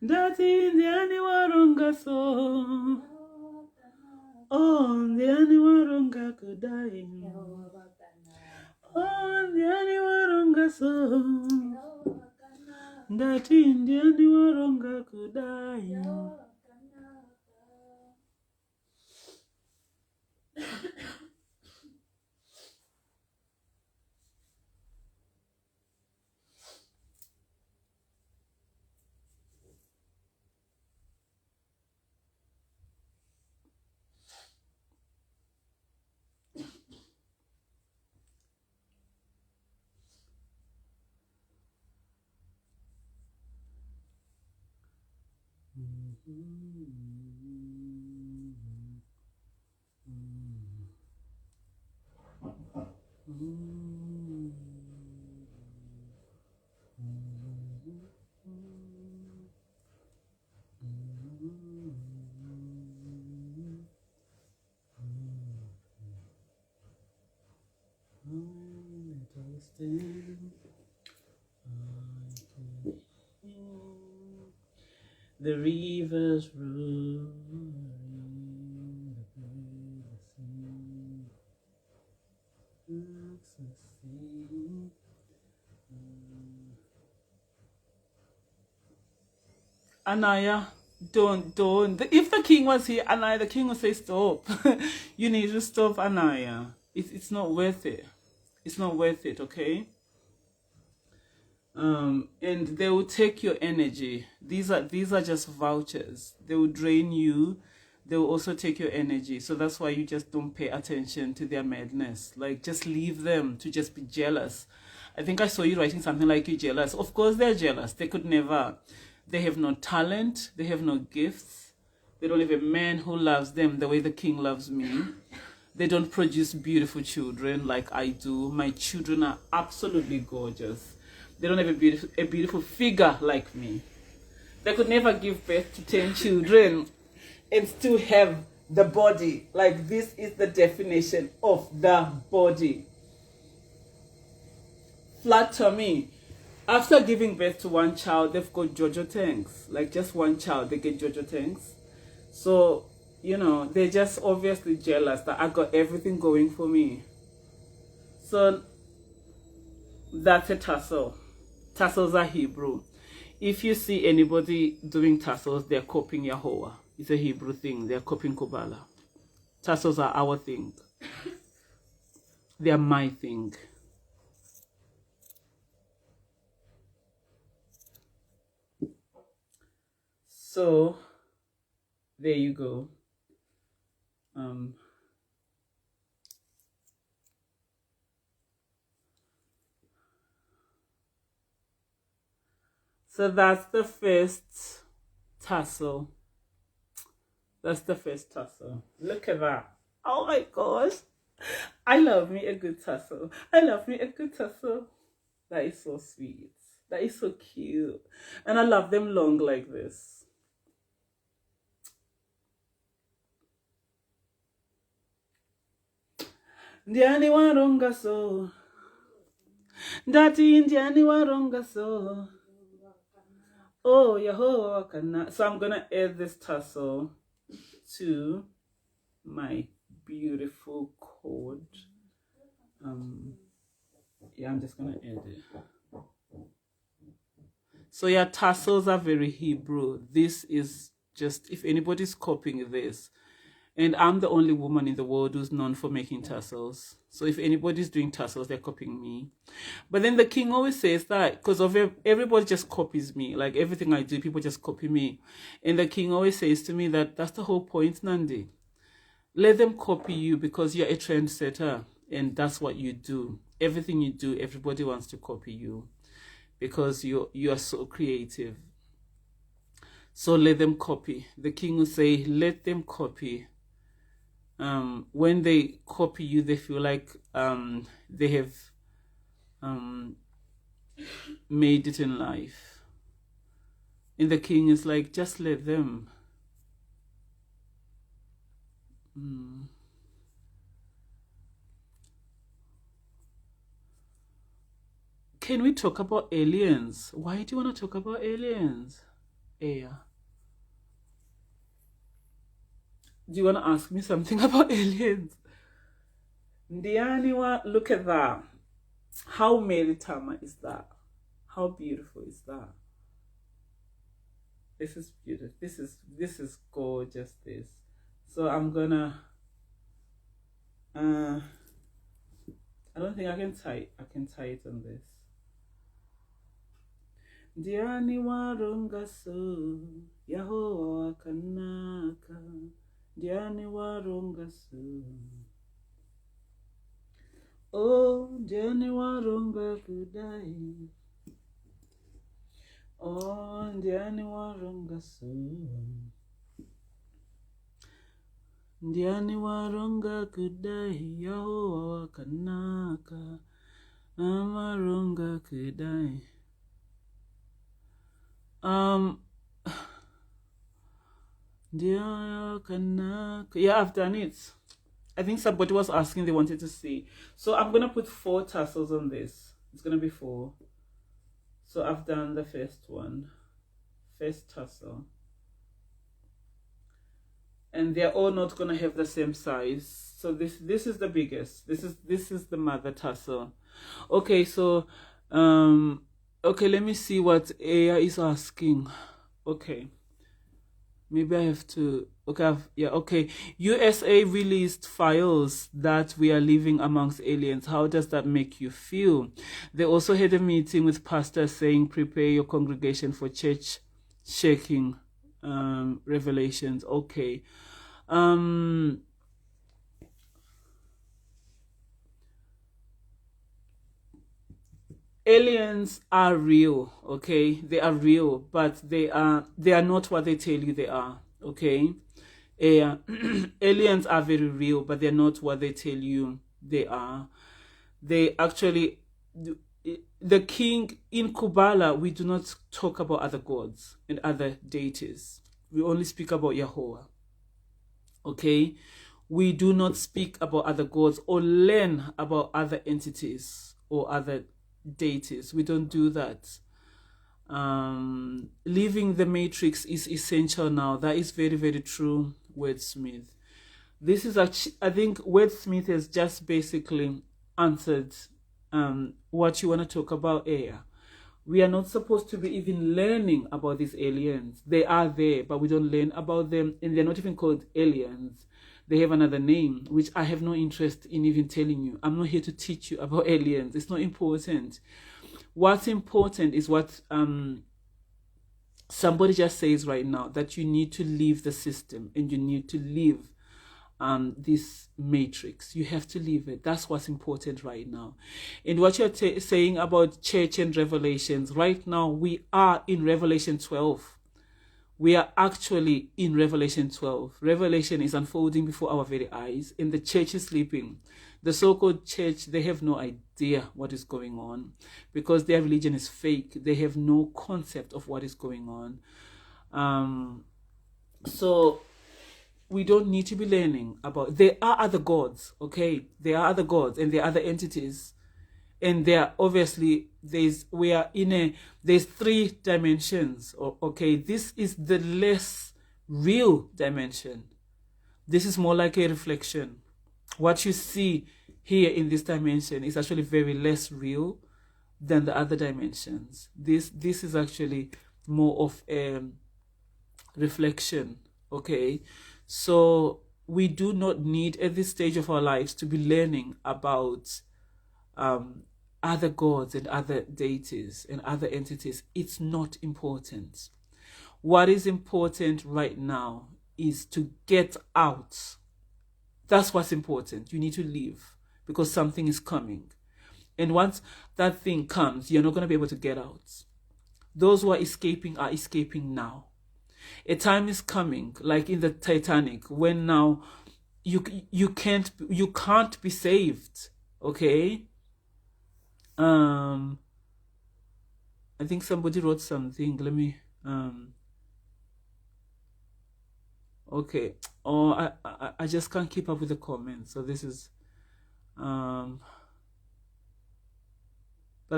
Ndati ndiani waronga so. Oh, ndiani waronga kudai. Oh, ndiani waronga so. Ndati ndiani waronga kudai. The rivers roaring, the birds sing, access sing. Anaya, don't. If the king was here, Anaya, the king would say, stop. You need to stop, Anaya. It's not worth it. It's not worth it, okay? And they will take your energy. These are just vouchers. They will drain you. They will also take your energy. So that's why you just don't pay attention to their madness. Like, just leave them to just be jealous. I think I saw you writing something like you're jealous. Of course they're jealous. They could never. They have no talent. They have no gifts. They don't have a man who loves them the way the king loves me. They don't produce beautiful children like I do. My children are absolutely gorgeous. They don't have a beautiful figure like me. They could never give birth to 10 children and still have the body. Like, this is the definition of the body. Flat tummy. After giving birth to one child, they've got Jojo tanks. Like, just one child, they get Jojo tanks. So, you know, they're just obviously jealous that I got everything going for me. So, that's a tassel. Tassels are Hebrew. If you see anybody doing tassels, they're copying Yahweh. It's a Hebrew thing. They're copying Kabbalah. Tassels are our thing. They are my thing. So, there you go. So that's the first tassel. That's the first tassel. Look at that. Oh my gosh. I love me a good tassel. I love me a good tassel. That is so sweet. That is so cute. And I love them long like this. Ndiani waronga so. Ndati ndiani waronga so. Oh, Yahweh wakana. So I'm going to add this tassel to my beautiful cord. Yeah, I'm just going to add it. So yeah, tassels are very Hebrew. This is just, if anybody's copying this, and I'm the only woman in the world who's known for making tassels. So if anybody's doing tassels, they're copying me. But then the king always says that because of everybody just copies me. Like everything I do, people just copy me. And the king always says to me that that's the whole point, Nandi. Let them copy you because you're a trendsetter. And that's what you do. Everything you do, everybody wants to copy you because you are so creative. So let them copy. The king will say, let them copy. When they copy you, they feel like they have made it in life. And the king is like, just let them. Can we talk about aliens? Why do you want to talk about aliens? Yeah. Do you want to ask me something about aliens? Ndianiwa, look at that. How Meritama is that? How beautiful is that? This is beautiful. This is gorgeous. This. So I'm gonna. I don't think I can tie. I can tie it on this. Ndianiwa rungasu Yahowa kanaka. Ndianiwa rungasu. Oh, Ndianiwa runga kudai. Oh, Ndianiwa rungasu. Ndianiwa runga kudai. Yahowa kanaka. Amarunga kudai. Yeah, I've done it. I think somebody was asking, they wanted to see. So I'm gonna put 4 tassels on this. It's gonna be 4. So I've done the first one, first tassel, and they're all not gonna have the same size. So this is the biggest. This is the mother tassel. Okay, so okay, let me see what Aya is asking. Okay. Maybe I have to, okay, okay. USA released files that we are living amongst aliens. How does that make you feel? They also had a meeting with pastors saying, prepare your congregation for church shaking revelations. Okay. Aliens are real, okay? They are real, but they are not what they tell you they are, okay? Aliens are very real, but they're not what they tell you they are. They actually, the king in Kubala, we do not talk about other gods and other deities. We only speak about Yahweh, okay? We do not speak about other gods or learn about other entities or other deities. We don't do that. Leaving the matrix is essential now. That is very, very true, Wordsmith. This is actually, I think Wordsmith has just basically answered what you want to talk about here. We are not supposed to be even learning about these aliens. They are there, but we don't learn about them, and they're not even called aliens. They have another name, which I have no interest in even telling you. I'm not here to teach you about aliens. It's not important. What's important is what somebody just says right now, that you need to leave the system and you need to leave this matrix. You have to leave it. That's what's important right now. And what you're saying about church and revelations, right now we are in Revelation 12. We are actually in Revelation 12. Revelation is unfolding before our very eyes, and the church is sleeping. The so-called church, they have no idea what is going on because their religion is fake. They have no concept of what is going on. So we don't need to be learning about... There are other gods, okay? There are other gods and there are other entities. And there obviously there's 3 dimensions. Okay, this is the less real dimension. This is more like a reflection. What you see here in this dimension is actually very less real than the other dimensions. This is actually more of a reflection. Okay, so we do not need at this stage of our lives to be learning about other gods and other deities and other entities. It's not important. What is important right now is to get out. That's what's important. You need to leave because something is coming. And once that thing comes, you're not going to be able to get out. Those who are escaping now. A time is coming, like in the Titanic, when now you can't be saved. Okay. I think somebody wrote something. Let me okay. Oh, I just can't keep up with the comments. So this is but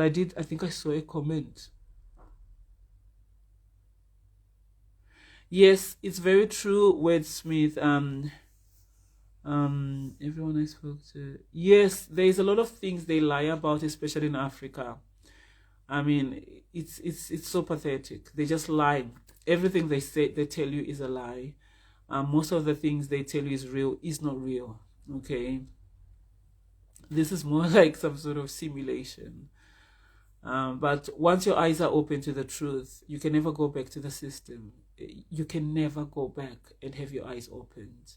I think I saw a comment. Yes, it's very true, Wordsmith. Everyone I spoke to. Yes, there's a lot of things they lie about, especially in Africa. I mean, it's so pathetic. They just lie. Everything they tell you is a lie. Most of the things they tell you is not real. Okay, this is more like some sort of simulation. But once your eyes are open to the truth, you can never go back to the system. You can never go back and have your eyes opened.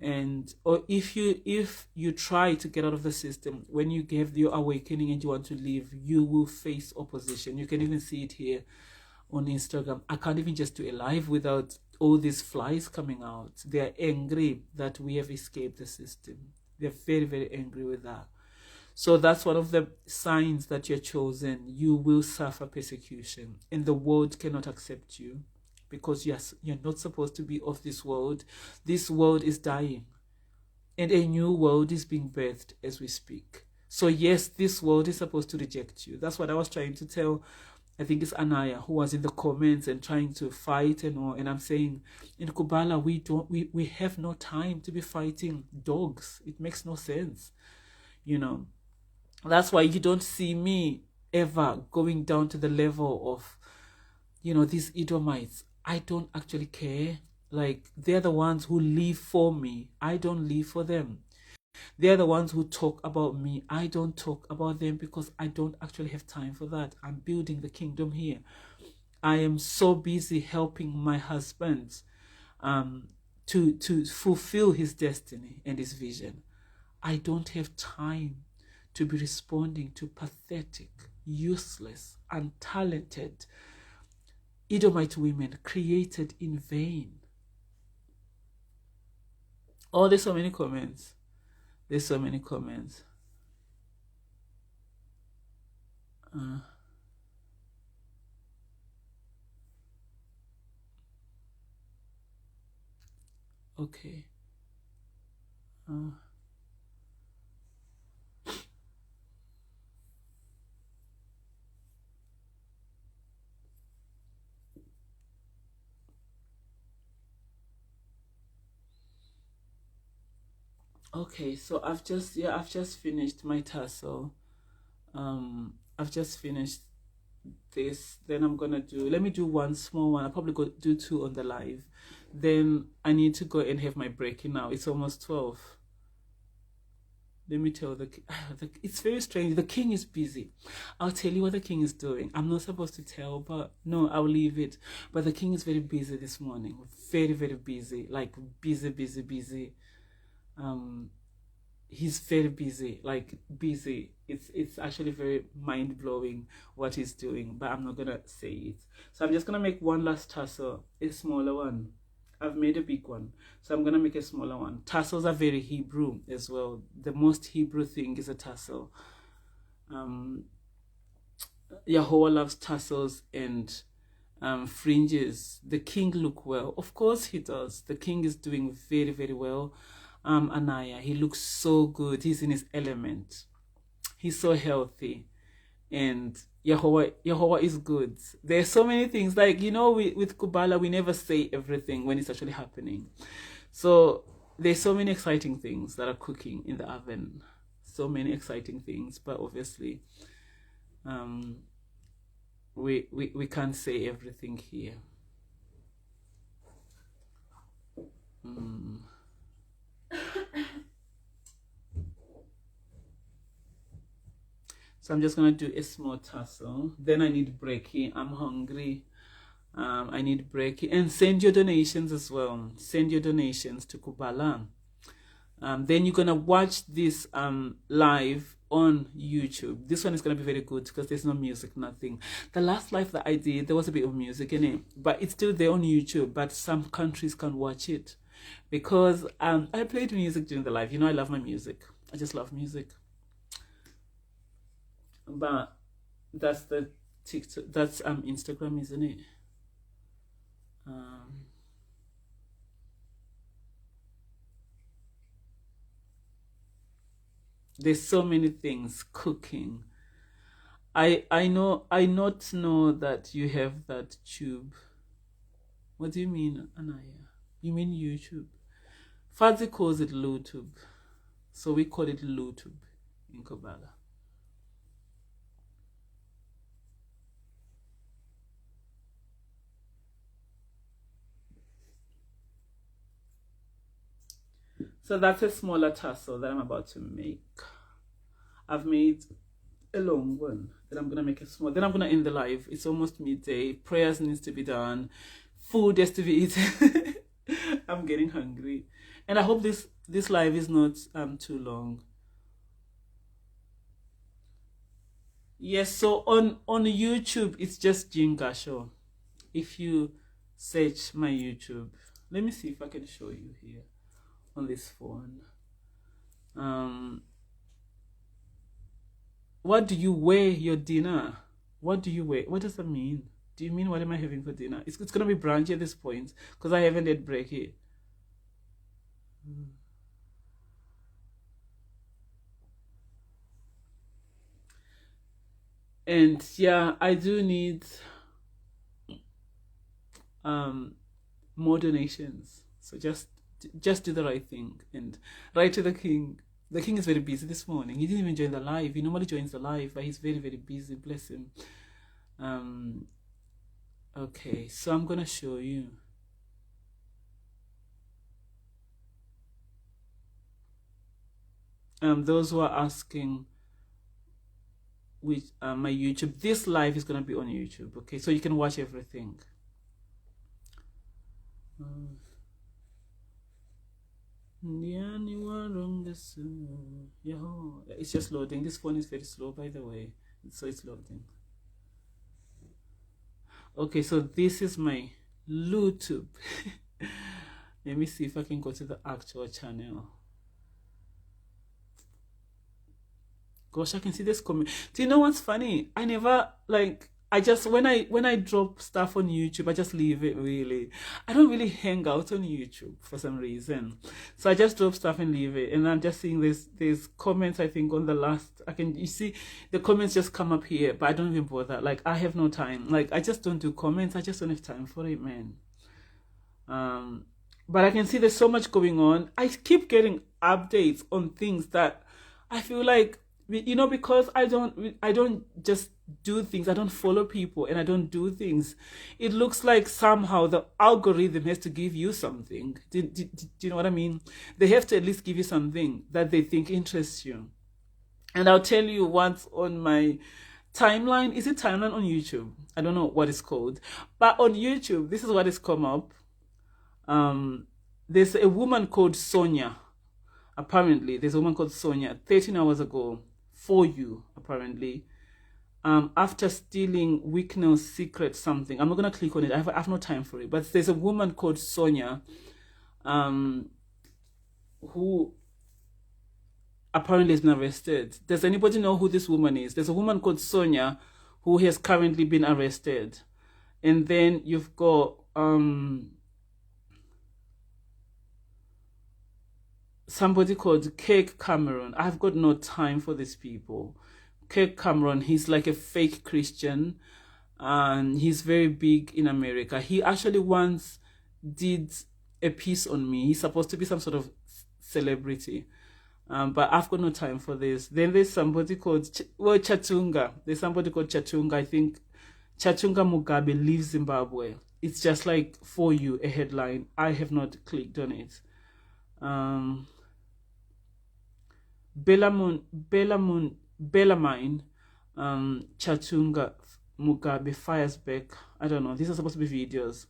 And or if you try to get out of the system, when you have your awakening and you want to leave, you will face opposition. You can even see it here on Instagram. I can't even just do a live without all these flies coming out. They are angry that we have escaped the system. They're very, very angry with that. So that's one of the signs that you're chosen. You will suffer persecution, and the world cannot accept you, because yes, you're not supposed to be of this world. This world is dying, and a new world is being birthed as we speak. So yes, this world is supposed to reject you. That's what I was trying to tell, I think it's Anaya, who was in the comments and trying to fight and all. And I'm saying, in Kubala, we have no time to be fighting dogs. It makes no sense, you know. That's why you don't see me ever going down to the level of, you know, these Edomites. I don't actually care. Like, they're the ones who live for me. I don't live for them. They're the ones who talk about me. I don't talk about them, because I don't actually have time for that. I'm building the kingdom here. I am so busy helping my husband to fulfill his destiny and his vision. I don't have time to be responding to pathetic, useless, untalented Edomite women created in vain. Oh, there's so many comments. There's so many comments. Okay. Okay, so I've just finished my tassel. I've just finished this. Then I'm gonna let me do one small one. I'll probably go do two on the live. Then I need to go and have my breaking now. It's almost 12. Let me tell it's very strange. The king is busy. I'll tell you what the king is doing. I'm not supposed to tell, but no, I'll leave it. But the king is very busy this morning. Very, very busy. Like busy, busy, busy. He's very busy, like busy. It's actually very mind-blowing what he's doing, but I'm not gonna say it. So I'm just gonna make one last tassel, a smaller one. I've made a big one, so I'm gonna make a smaller one. Tassels are very Hebrew as well. The most Hebrew thing is a tassel. Yahweh loves tassels and fringes. The king look well. Of course he does. The king is doing very, very well. Anaya, he looks so good. He's in his element. He's so healthy, and Yahweh is good. There's so many things, like, you know, with Kubala, we never say everything when it's actually happening. So there's so many exciting things that are cooking in the oven. So many exciting things, but obviously, we can't say everything here. So I'm just gonna do a small tassel. Then I need brekkie. I'm hungry. I need brekkie. And send your donations as well. Send your donations to Kubala. Then you're gonna watch this live on YouTube. This one is going to be very good because there's no music, nothing. The last live that I did, there was a bit of music in it, but it's still there on YouTube, but some countries can't watch it because I played music during the live. You know, I love my music. I just love music. But that's the TikTok, that's Instagram, isn't it? There's so many things. Cooking. I not know that you have that tube. What do you mean, Anaya? You mean YouTube? Fadzi calls it LuTube, so we call it LuTube in Kobala. So that's a smaller tassel that I'm about to make. I've made a long one. Then I'm gonna make it small. Then I'm gonna end the live. It's almost midday. Prayers needs to be done. Food has to be eaten. I'm getting hungry, and I hope this live is not too long. Yes. So on YouTube, it's just Jinga Show. If you search my YouTube, let me see if I can show you here on this phone. What do you wear your dinner? What do you wear? What does that mean? Do you mean what am I having for dinner? It's gonna be brunch at this point because I haven't had break here. And yeah, I do need more donations. So just do the right thing and write to the king. The king is very busy this morning. He didn't even join the live. He normally joins the live, but he's very, very busy. Bless him. Okay, so I'm gonna show you. Those who are asking which my YouTube, this live is gonna be on YouTube. Okay, so you can watch everything. It's just loading. This phone is very slow, by the way, so it's loading. Okay, so this is my LuTube. Let me see if I can go to the actual channel. Gosh, I can see this comment. Do you know what's funny? I never I just when I drop stuff on YouTube, I just leave it really. I don't really hang out on YouTube for some reason. So I just drop stuff and leave it. And I'm just seeing there's comments, I think, on the last you see the comments just come up here, but I don't even bother. Like I have no time. Like I just don't do comments. I just don't have time for it, man. But I can see there's so much going on. I keep getting updates on things that I feel like, you know, because I don't just do things. I don't follow people and I don't do things. It looks like somehow the algorithm has to give you something. Do you know what I mean? They have to at least give you something that they think interests you. And I'll tell you what's on my timeline. Is it timeline on YouTube? I don't know what it's called. But on YouTube, this is what has come up. There's a woman called Sonia. Apparently, there's a woman called Sonia 13 hours ago. For you, apparently, after stealing Wicknell's secret something. I'm not going to click on it. I have no time for it. But there's a woman called Sonia who apparently has been arrested. Does anybody know who this woman is? There's a woman called Sonia who has currently been arrested. And then you've got somebody called Cake Cameron. I've got no time for these people. Cake Cameron, he's like a fake Christian and he's very big in America. He actually once did a piece on me. He's supposed to be some sort of celebrity. But I've got no time for this. Then there's somebody called Chatunga. There's somebody called Chatunga. I think Chatunga Mugabe leaves Zimbabwe. It's just like for you, a headline. I have not clicked on it. Bellarmine, Chatunga Mugabe fires back. I don't know. These are supposed to be videos.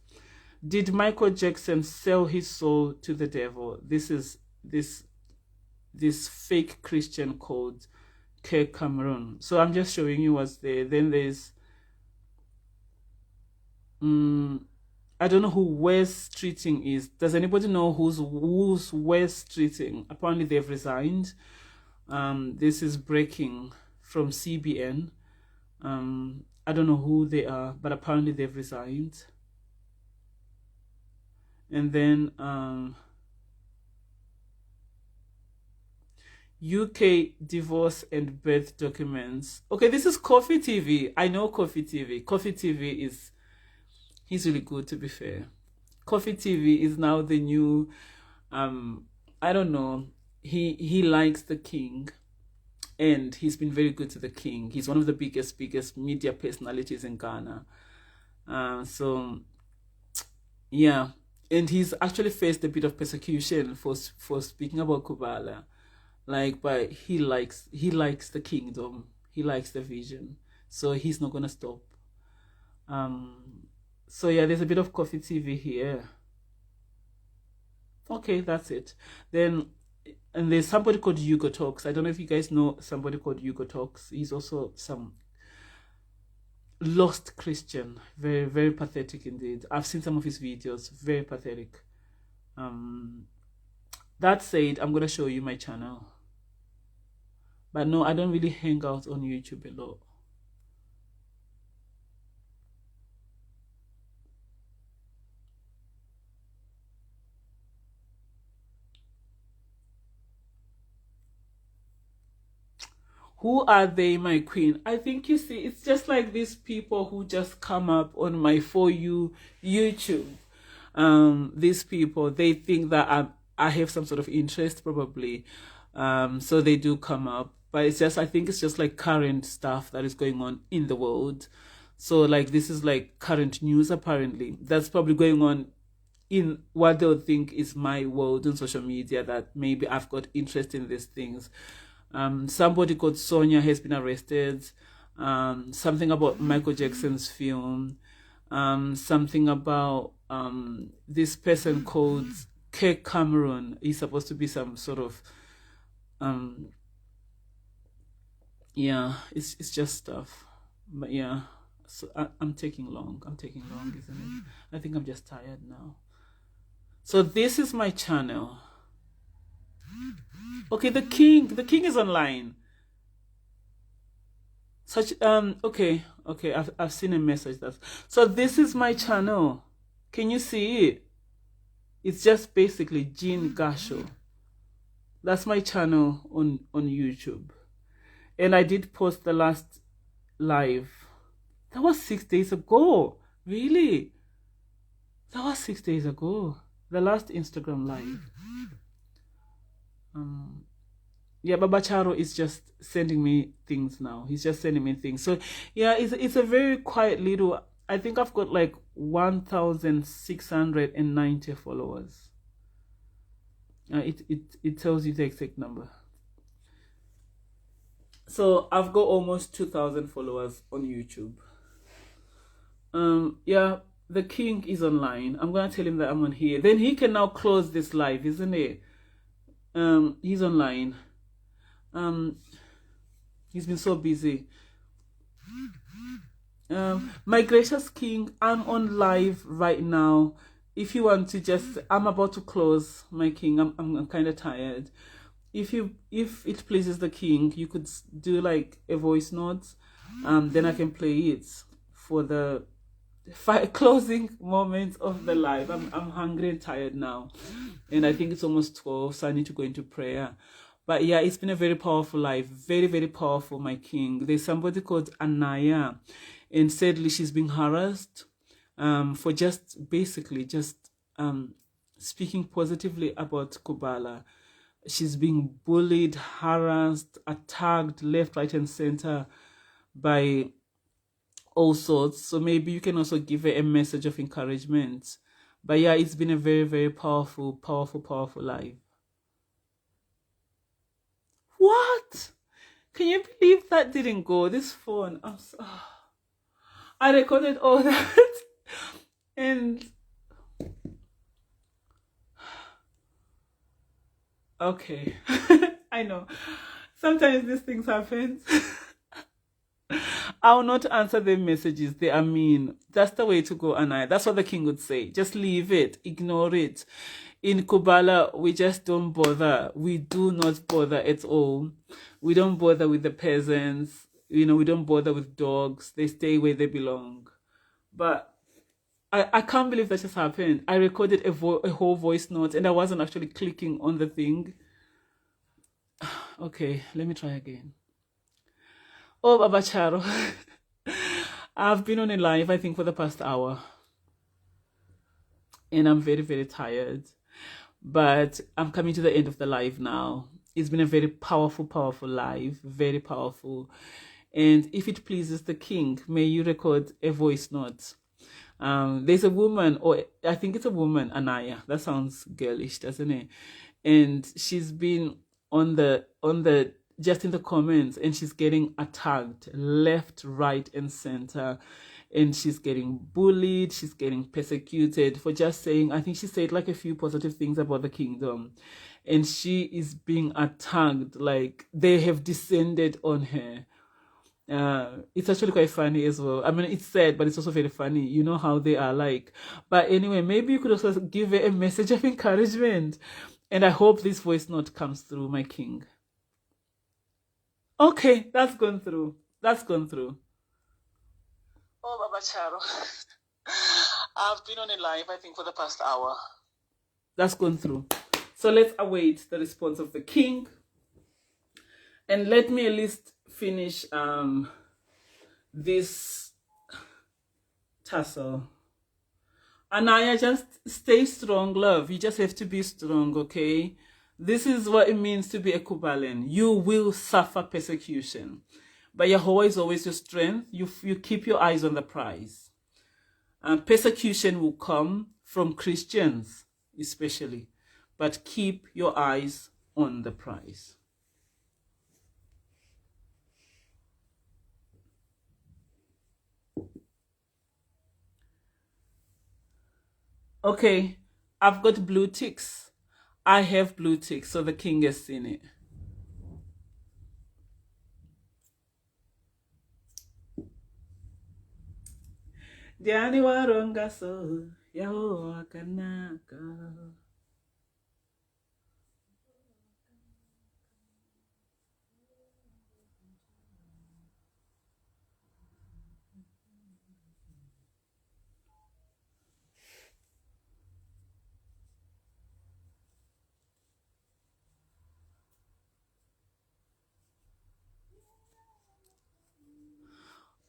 Did Michael Jackson sell his soul to the devil? This is this fake Christian called Cape Cameroon. So I'm just showing you what's there. Then there's I don't know who West Streeting is. Does anybody know who's West Streeting? Apparently they've resigned. This is breaking from CBN. I don't know who they are, but apparently they've resigned. And then UK divorce and birth documents. Okay, this is Coffee TV. I know Coffee TV. Coffee TV is, he's really good, to be fair. Coffee TV is now the new, I don't know, he likes the king, and he's been very good to the king. He's one of the biggest media personalities in Ghana. So yeah, and he's actually faced a bit of persecution for speaking about Kubala, like, but he likes the kingdom, he likes the vision, so he's not gonna stop. So yeah, there's a bit of Coffee TV here. Okay, that's it. Then, and there's somebody called Hugo Talks. I don't know if you guys know somebody called Hugo Talks. He's also some lost Christian. Very, very pathetic indeed. I've seen some of his videos. Very pathetic. That said, I'm going to show you my channel. But no, I don't really hang out on YouTube a lot. Who are they, my queen? I think, you see, it's just like these people who just come up on my For You YouTube. These people, they think that I have some sort of interest, probably. So they do come up. But it's just, I think it's just like current stuff that is going on in the world. So like, this is like current news, apparently. That's probably going on in what they'll think is my world on social media, that maybe I've got interest in these things. Somebody called Sonia has been arrested. Something about Michael Jackson's film. Something about this person called Cape Cameroon. He's supposed to be some sort of yeah, it's just stuff. But yeah, so I'm taking long, isn't it? I think I'm just tired now. So this is my channel. Okay, the king is online. Such okay, I've seen a message. That's so this is my channel. Can you see it? It's just basically Jean Gasho. That's my channel on YouTube. And I did post the last live. That was 6 days ago. Really? That was 6 days ago. The last Instagram live. Yeah, Baba Charo is just sending me things now. He's just sending me things. So yeah, it's a very quiet little. I think I've got like 1,690 followers. It tells you the exact number. So I've got almost 2,000 followers on YouTube. Yeah, the king is online. I'm gonna tell him that I'm on here. Then he can now close this live, isn't it? He's online. He's been so busy. My gracious king, I'm on live right now. If you want to just, I'm about to close, my king. I'm kind of tired. If it pleases the king, you could do like a voice note. Then I can play it for the closing moment of the live. I'm hungry and tired now, and I think it's almost 12, so I need to go into prayer. But yeah, it's been a very powerful live, very, very powerful, my king. There's somebody called Anaya, and sadly she's being harassed for just basically just speaking positively about Kubala. She's being bullied, harassed, attacked left, right, and center by all sorts. So maybe you can also give her a message of encouragement. But yeah, it's been a very, very powerful live. What? Can you believe that didn't go? This phone, I recorded all that and okay. I know. Sometimes these things happen. I'll not answer their messages. They are mean. That's the way to go, Anaya. That's what the king would say. Just leave it. Ignore it. In Kubala, we just don't bother. We do not bother at all. We don't bother with the peasants. We don't bother with dogs. They stay where they belong. But I can't believe that just happened. I recorded a whole voice note and I wasn't actually clicking on the thing. Okay, let me try again. Oh, Baba Charo. I've been on a live, I think, for the past hour. And I'm very, very tired. But I'm coming to the end of the live now. It's been a very powerful, powerful live. Very powerful. And if it pleases the king, may you record a voice note. There's a woman, or I think it's a woman, Anaya. That sounds girlish, doesn't it? And she's been on the just in the comments, and she's getting attacked left, right, and center. And she's getting bullied, she's getting persecuted for just saying, I think she said like a few positive things about the kingdom. And she is being attacked, like they have descended on her. It's actually quite funny as well. I mean, it's sad, but it's also very funny. You know how they are like. But anyway, maybe you could also give her a message of encouragement. And I hope this voice note comes through, my king. Okay, that's gone through. That's gone through. Oh, Baba Charo. I've been on a live, I think, for the past hour. That's gone through. So let's await the response of the king. And let me at least finish this tassel. Anaya, just stay strong, love. You just have to be strong, okay? This is what it means to be a Kubalan. You will suffer persecution. But Yahweh is always your strength. You keep your eyes on the prize. Persecution will come from Christians, especially. But keep your eyes on the prize. Okay, I've got blue ticks. I have blue ticks, so the king has seen it. Diani waronga so Yahweh kanaka.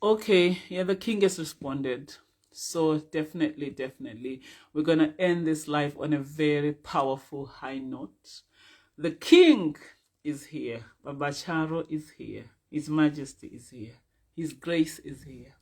Okay, yeah, the king has responded. So definitely, we're going to end this live on a very powerful high note. The king is here. Baba Charo is here. His Majesty is here. His grace is here.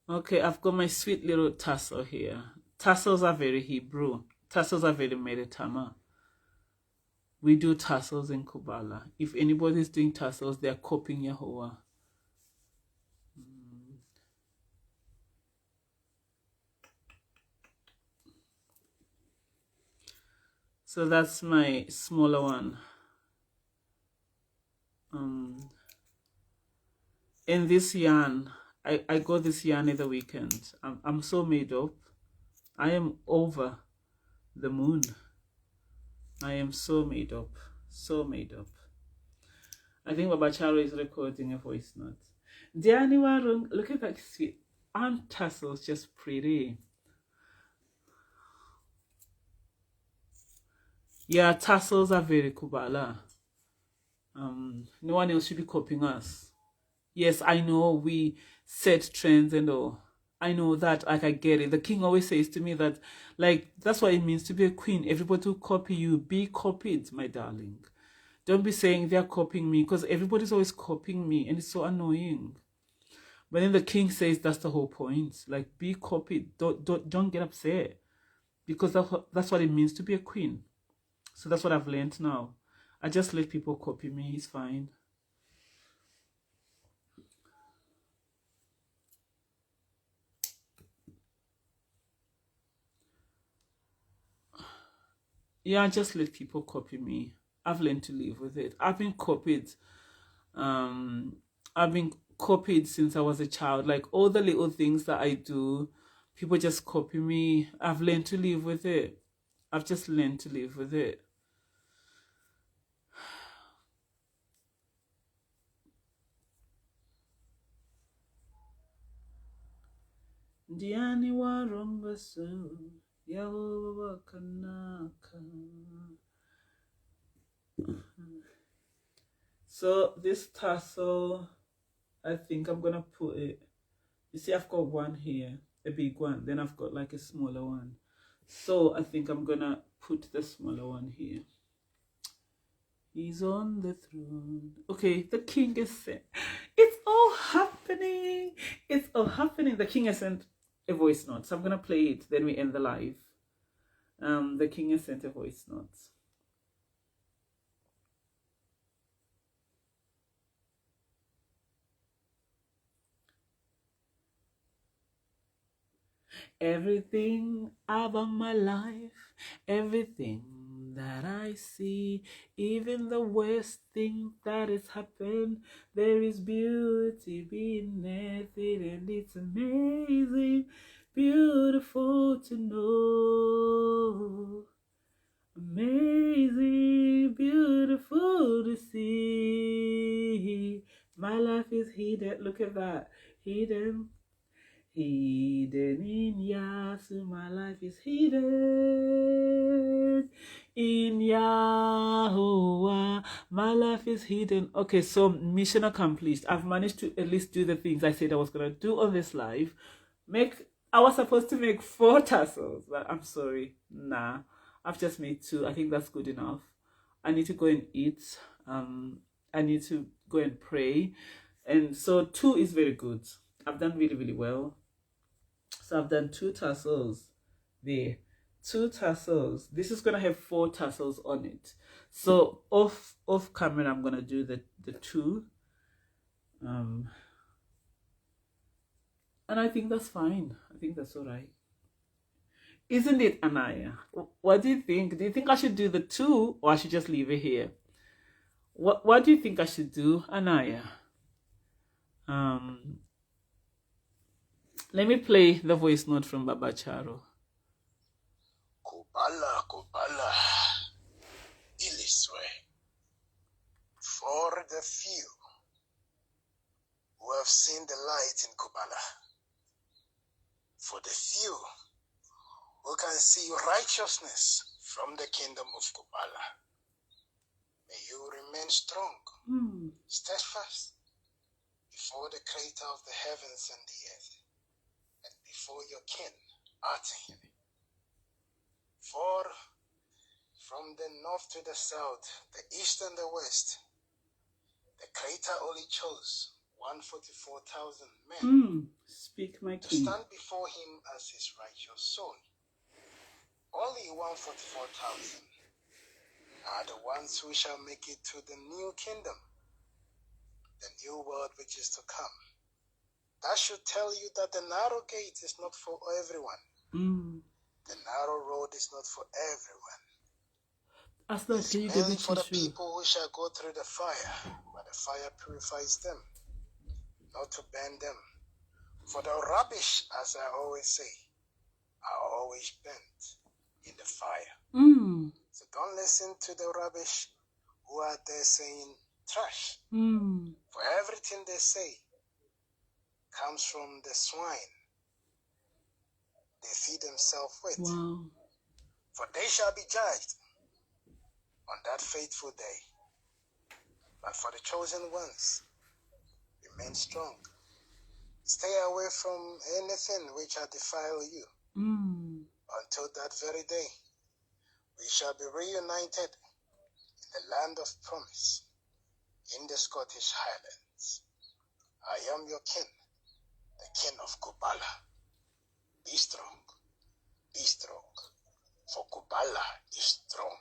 Okay, I've got my sweet little tassel here. Tassels are very Hebrew. Tassels are very Meritama. We do tassels in Kubala. If anybody's doing tassels, they're copying Yahweh. So that's my smaller one. In this yarn, I got this yarn in the weekend. I'm so made up. I am over the moon. I am so made up. So made up. I think Baba Charo is recording a voice note. Diani Warung, look at that sweet. Aren't tassels just pretty? Yeah, tassels are very Kubala. No one else should be copying us. Yes, I know we set trends and all. I know that, like, I get it. The king always says to me that, like, that's what it means to be a queen. Everybody will copy you. Be copied, my darling. Don't be saying they're copying me, because everybody's always copying me, and it's so annoying. But then the king says that's the whole point. Like, be copied. Don't get upset, because that's what it means to be a queen. So that's what I've learned now. I just let people copy me. It's fine. Yeah, just let people copy me. I've learned to live with it. I've been copied. Um, I've been copied since I was a child. Like all the little things that I do, people just copy me. I've learned to live with it. I've just learned to live with it. Diani waronga so Yahweh kanaka. So this tassel, I think I'm gonna put it. You see, I've got one here, a big one. Then I've got like a smaller one. So I think I'm gonna put the smaller one here. He's on the throne. Okay, the king is sent. It's all happening. It's all happening. The king has sent a voice note. So I'm gonna play it. Then we end the live. The king has sent a voice note. Everything about my life, everything that I see, even the worst thing that has happened, there is beauty beneath it, and it's amazing, beautiful to know, amazing, beautiful to see. My life is hidden. Look at that, hidden. Hidden in Yasu, my life is hidden in Yahuwah, my life is hidden. Okay, so mission accomplished. I've managed to at least do the things I said I was gonna do on this live. I was supposed to make 4 tassels, but I'm sorry, nah. I've just made 2. I think that's good enough. I need to go and eat. I need to go and pray, and so 2 is very good. I've done really, really well. So I've done 2 tassels there. 2 tassels. This is gonna have 4 tassels on it. So off camera, I'm gonna do the 2. And I think that's fine. I think that's all right. Isn't it, Anaya? What do you think? Do you think I should do the 2 or I should just leave it here? What do you think I should do, Anaya? Let me play the voice note from Baba Charo. Kubala, Kubala, Iliswe. For the few who have seen the light in Kubala, for the few who can see righteousness from the kingdom of Kubala, may you remain strong, steadfast before the creator of the heavens and the earth, and before your king, Ati. For from the north to the south, the east and the west, the creator only chose 144,000 men Speak, my to king. stand before him as his righteous soul. Only 144,000 are the ones who shall make it to the new kingdom, the new world which is to come. That should tell you that the narrow gate is not for everyone. The narrow road is not for everyone. It's merely for the people who shall go through the fire, but the fire purifies them, not to burn them. For the rubbish, as I always say, are always burnt in the fire. So don't listen to the rubbish who are there saying trash. For everything they say comes from the swine they feed themselves with. Wow. For they shall be judged on that faithful day. But for the chosen ones, remain strong. Stay away from anything which shall defile you. Until that very day, we shall be reunited in the land of promise, in the Scottish Highlands. I am your king, the king of Kubala. Be strong, for Kubala is strong.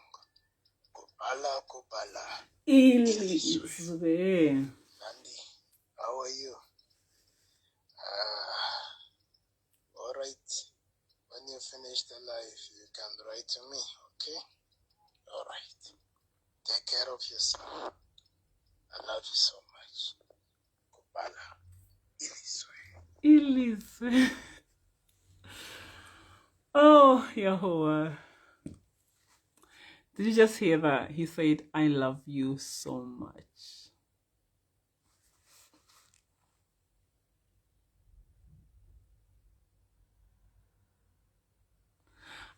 Kubala, Kubala. Iliswe. Nandi, how are you? All right. When you finish the live, you can write to me, okay? Take care of yourself. I love you so much. Kubala. Iliswe. Oh, Yahweh. Did you just hear that? He said, I love you so much.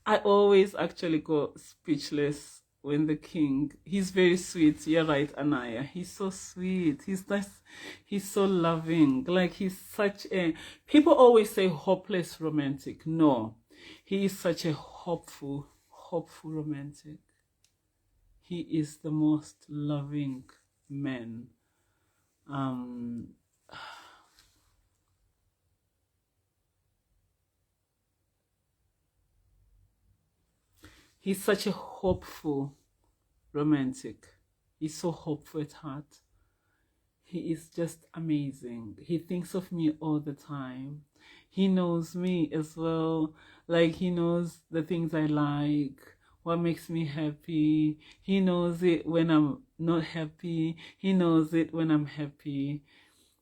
I always actually go speechless when the king, he's very sweet. You're right, Anaya. He's so sweet. He's nice. He's so loving. Like he's such a, people always say hopeless romantic. No, he is such a hopeful romantic. He is the most loving man. He's such a hopeful romantic. He's so hopeful at heart. He is just amazing. He thinks of me all the time. He knows me as well. Like he knows the things I like, what makes me happy. He knows it when I'm not happy. He knows it when I'm happy.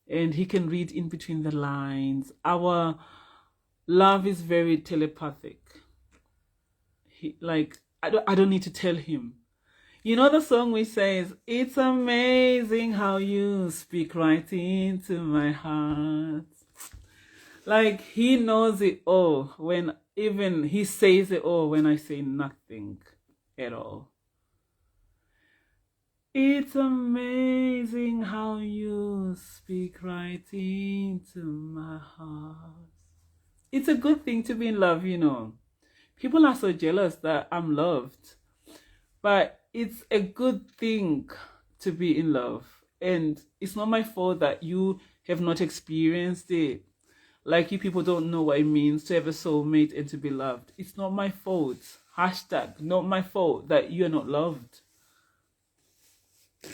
And he can read in between the lines. Our love is very telepathic. I don't need to tell him. You know the song which says, it's amazing how you speak right into my heart. Like he knows it all when even he says it all when I say nothing at all. It's amazing how you speak right into my heart. It's a good thing to be in love, you know. People are so jealous that I'm loved. But it's a good thing to be in love. And it's not my fault that you have not experienced it. Like you people don't know what it means to have a soulmate and to be loved. It's not my fault. Hashtag, not my fault that you're not loved.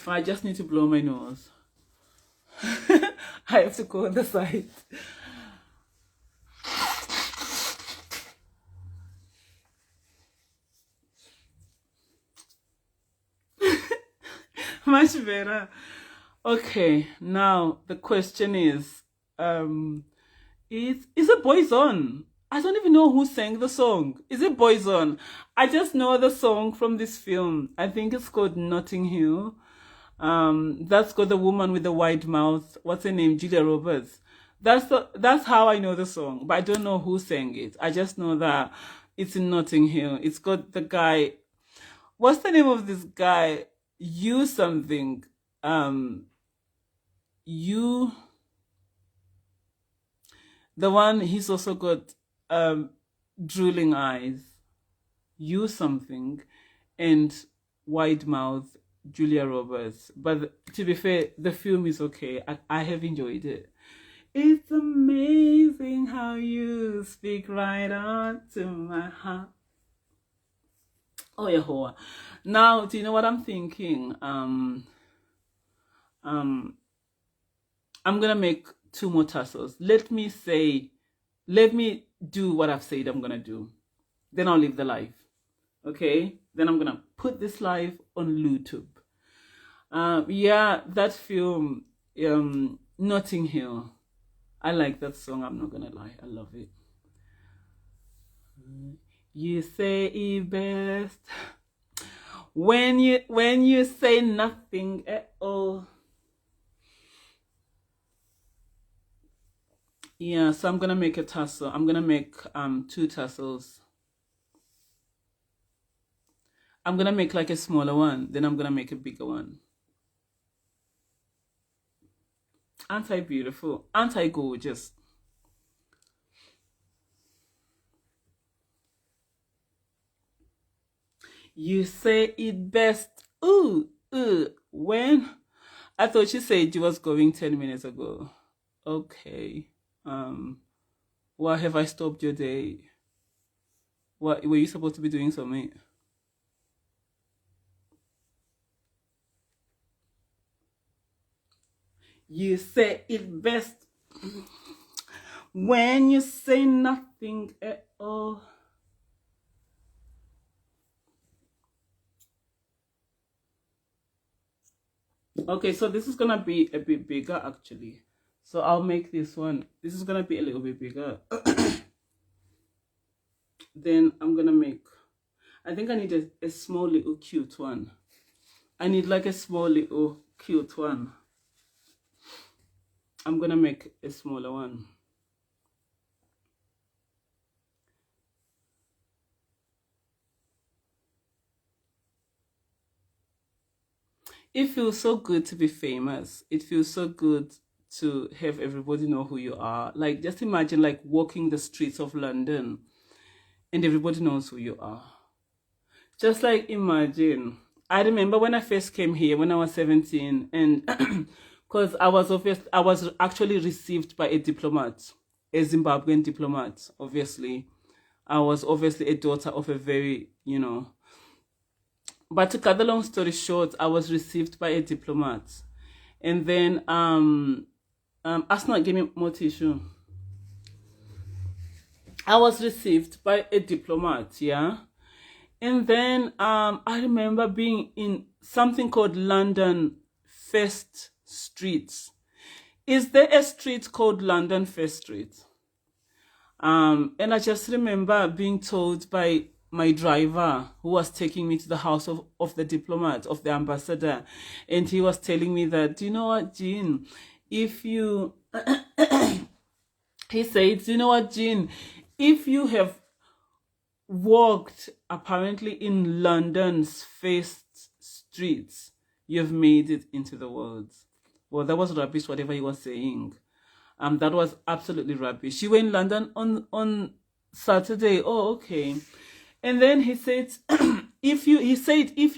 I just need to blow my nose. I have to go on the side. Much better. Okay, now the question is it Boyzone? I don't even know who sang the song. Is it Boyzone? I just know the song from this film. I think it's called Notting Hill. That's got the woman with the wide mouth. What's her name? Julia Roberts. That's how I know the song, but I don't know who sang it. I just know that it's in Notting Hill. It's got the guy. What's the name of this guy? You something. You. The one, he's also got drooling eyes. You something, and wide mouth. Julia Roberts. But to be fair, the film is okay. I have enjoyed it. It's amazing how you speak right on to my heart. Oh, Yahweh. Now, do you know what I'm thinking? I'm gonna make 2 more tassels. Let me do what I've said I'm gonna do. Then I'll leave the live. Okay? Then I'm gonna put this live on YouTube. Yeah, that film, Notting Hill. I like that song, I'm not gonna lie. I love it. You say it best when you say nothing at all. Yeah, so I'm gonna make a tassel. I'm gonna make 2 tassels. I'm gonna make like a smaller one, then I'm gonna make a bigger one. Aren't I beautiful? Aren't I gorgeous? You say it best. Ooh, when? I thought you said you was going 10 minutes ago. Okay. Why have I stopped your day? What were you supposed to be doing something? You say it best when you say nothing at all. Okay, so this is gonna be a bit bigger actually. So I'll make this one. This is gonna be a little bit bigger. Then I'm gonna make, I think I need a small little cute one. I need like a small little cute one. I'm gonna make a smaller one. It feels so good to be famous. It feels so good to have everybody know who you are. Like, just imagine like walking the streets of London and everybody knows who you are. Just like imagine, I remember when I first came here when I was 17, and because I was actually received by a diplomat, a Zimbabwean diplomat. Obviously, I was obviously a daughter of a very, you know. But to cut the long story short, I was received by a diplomat, and then Asna gave me more tissue. I was received by a diplomat, yeah. And then I remember being in something called London First Street. Is there a street called London First Street? And I just remember being told by my driver who was taking me to the house of the diplomat, of the ambassador. And he was telling me that, do you know what, Jean? If you... he said, do you know what, Jean? If you have walked apparently in London's first streets, you've made it into the world. Well, that was rubbish, whatever he was saying. That was absolutely rubbish. You were in London on Saturday. Oh, okay. And then he said, if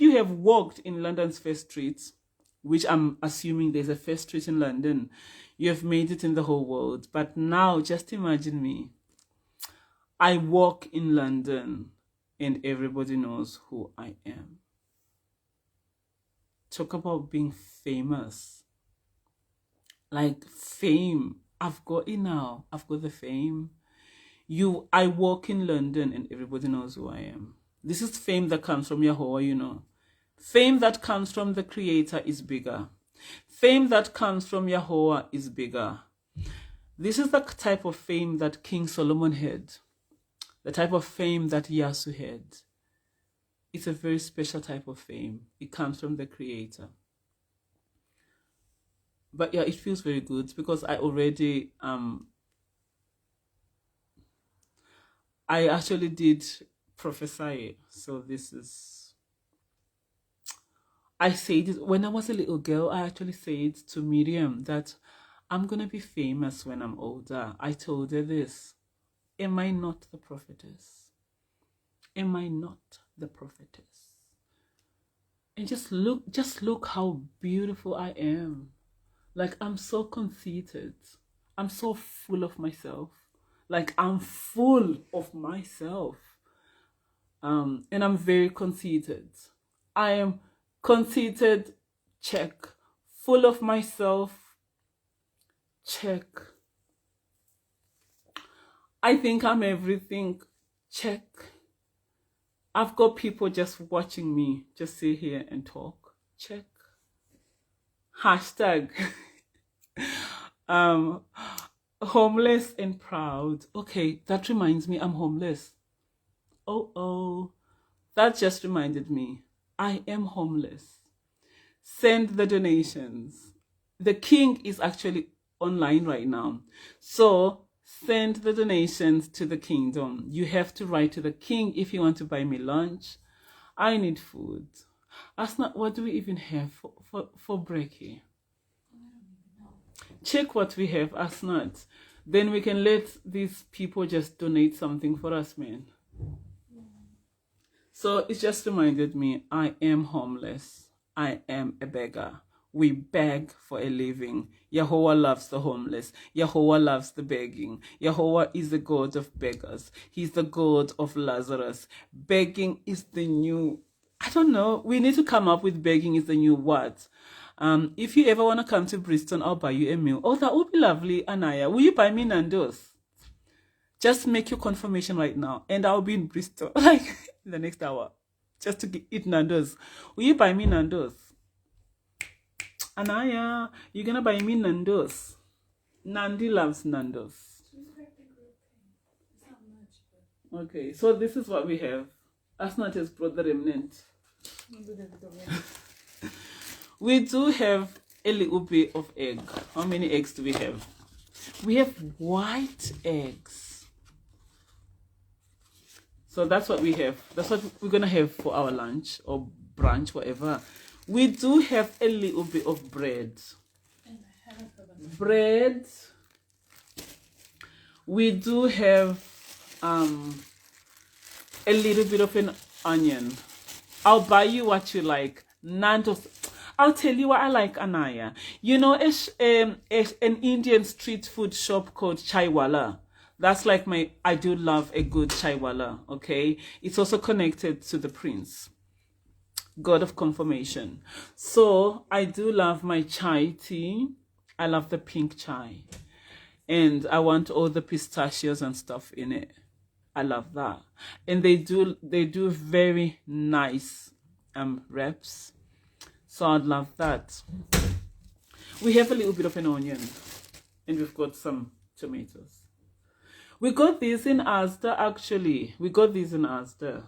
you have walked in London's first streets, which I'm assuming there's a first street in London, you have made it in the whole world. But now, just imagine me. I walk in London and everybody knows who I am. Talk about being famous. Like fame. I've got it now. I've got the fame. I walk in London and everybody knows who I am. This is fame that comes from Yahweh, you know. Fame that comes from the Creator is bigger. Fame that comes from Yahweh is bigger. This is the type of fame that King Solomon had. The type of fame that Yasu had. It's a very special type of fame. It comes from the Creator. But yeah, it feels very good because I already I actually did prophesy. So this is, I said it when I was a little girl. I actually said to Miriam that I'm gonna be famous when I'm older. I told her this. Am I not the prophetess? Am I not the prophetess? And just look how beautiful I am. Like, I'm so conceited. I'm so full of myself. Like, I'm full of myself. And I'm very conceited. I am conceited, check. Full of myself, check. I think I'm everything, check. I've got people just watching me just sit here and talk, check. Hashtag homeless and proud. Okay, that reminds me I'm homeless. Oh, that just reminded me I am homeless. Send the donations. The king is actually online right now, so send the donations to the kingdom. You have to write to the king if you want to buy me lunch. I need food. Asna, what do we even have for break here? Check what we have, Asnat. Then we can let these people just donate something for us, man. So it just reminded me, I am homeless. I am a beggar. We beg for a living. Yahweh loves the homeless. Yahweh loves the begging. Yahweh is the God of beggars. He's the God of Lazarus. Begging is the new, I don't know. We need to come up with begging is the new what. If you ever want to come to Bristol, I'll buy you a meal. Oh, that would be lovely, Anaya. Will you buy me Nando's? Just make your confirmation right now, and I'll be in Bristol like in the next hour, just to eat Nando's. Will you buy me Nando's? Anaya, you're gonna buy me Nando's. Nandi loves Nando's. Okay, so this is what we have. Asna just brought the remnant. We do have a little bit of egg. How many eggs do we have? We have white eggs. So that's what we have. That's what we're gonna have for our lunch or brunch, whatever. We do have a little bit of bread. Bread. We do have a little bit of an onion. I'll buy you what you like. Nando's. I'll tell you what I like, Anaya. You know, an Indian street food shop called Chaiwala. That's like I do love a good Chaiwala, okay? It's also connected to the prince, god of confirmation. So I do love my chai tea. I love the pink chai. And I want all the pistachios and stuff in it. I love that. And they do very nice wraps. So I'd love that. We have a little bit of an onion. And we've got some tomatoes. We got these in Asda, actually. We got these in Asda.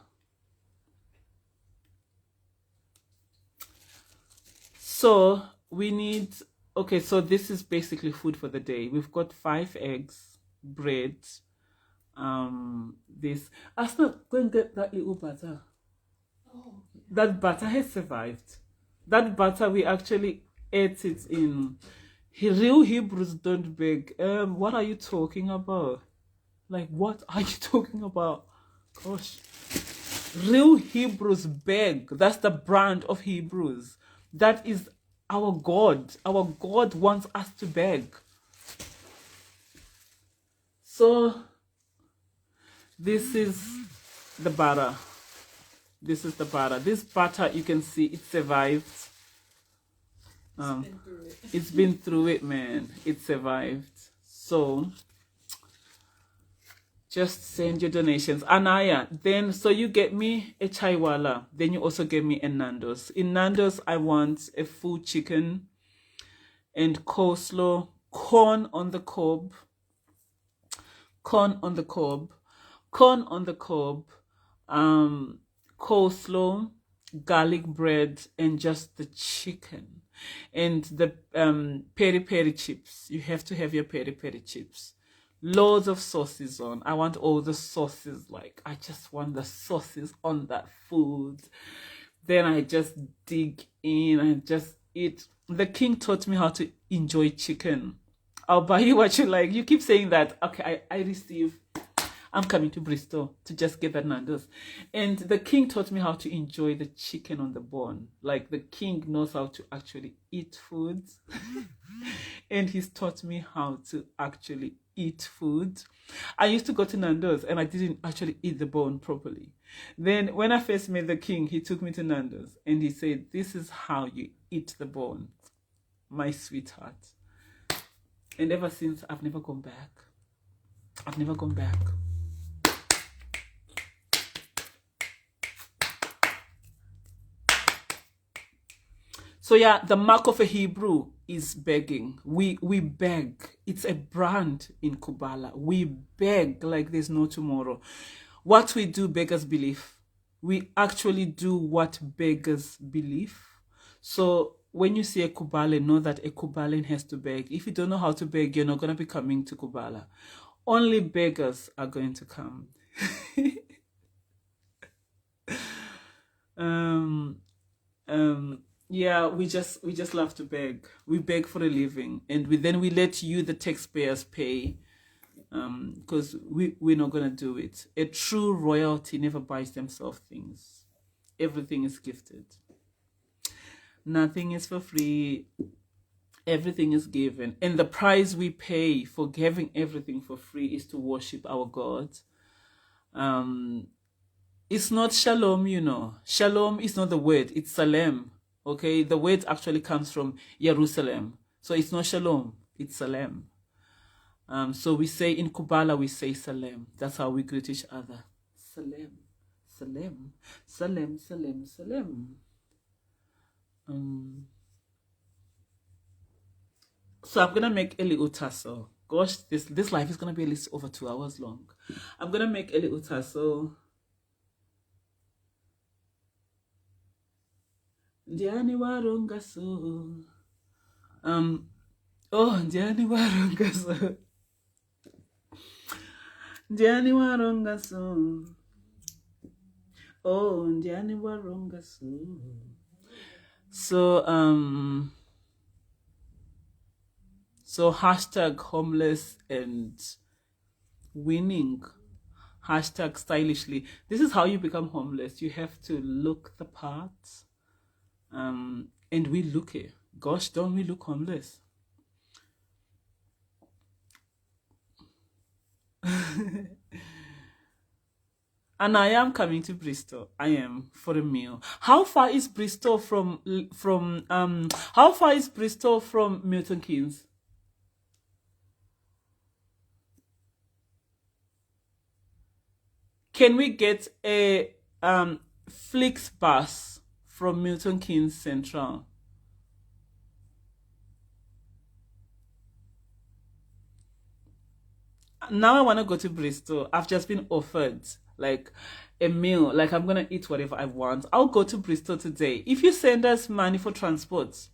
So we need... Okay, so this is basically food for the day. We've got 5 eggs, bread, this. Asna, go and get that little butter. Oh, yeah. That butter has survived. That butter, we actually ate it in... Real Hebrews don't beg. What are you talking about? Like, what are you talking about? Gosh. Real Hebrews beg. That's the brand of Hebrews. That is our God. Our God wants us to beg. So, this is the butter. This is the butter. This butter, you can see, it survived. It's been through it, man. It survived. So, just send your donations. Anaya, then, so you get me a chaiwala. Then you also get me a Nando's. In Nando's, I want a full chicken and coleslaw, corn on the cob, coleslaw, garlic bread, and just the chicken. And the peri-peri chips. You have to have your peri-peri chips. Loads of sauces on. I want all the sauces. Like, I just want the sauces on that food. Then I just dig in and just eat. The king taught me how to enjoy chicken. I'll buy you what you like. You keep saying that. Okay, I receive. I'm coming to Bristol to just get that Nando's. And the king taught me how to enjoy the chicken on the bone. Like, the king knows how to actually eat foods. And he's taught me how to actually eat food. I used to go to Nando's and I didn't actually eat the bone properly. Then when I first met the king, he took me to Nando's and he said, this is how you eat the bone, my sweetheart. And ever since, I've never gone back. I've never gone back. So yeah, the mark of a Hebrew is begging. We beg. It's a brand in Kubala. We beg like there's no tomorrow. What we do, beggars believe. We actually do what beggars believe. So when you see a Kubala, know that a Kubalan has to beg. If you don't know how to beg, you're not going to be coming to Kubala. Only beggars are going to come. Yeah, we just love to beg. We beg for a living, and then we let you, the taxpayers, pay, because we're not gonna do it. A true royalty never buys themselves things. Everything is gifted. Nothing is for free. Everything is given, and the price we pay for having everything for free is to worship our God. It's not shalom, you know. Shalom is not the word; it's salem. Okay, the word actually comes from Jerusalem. So it's not shalom, it's salem. So we say in Kubala, we say salem. That's how we greet each other. Salem, salem, salem, salem, salem. So I'm gonna make a little tassel. Gosh, this life is gonna be at least over 2 hours long. I'm gonna make a little tassel. Ndiani waronga so. Oh, ndiani waronga so. Ndiani waronga so. Oh, ndiani waronga so. So hashtag homeless and winning. Hashtag stylishly. This is how you become homeless. You have to look the part. And we look it. Gosh, don't we look homeless? And I am coming to Bristol. I am for a meal. How far is Bristol from how far is Bristol from Milton Keynes? Can we get a Flix bus from Milton Keynes Central? Now I want to go to Bristol. I've just been offered like a meal. Like I'm gonna eat whatever I want. I'll go to Bristol today. If you send us money for transport,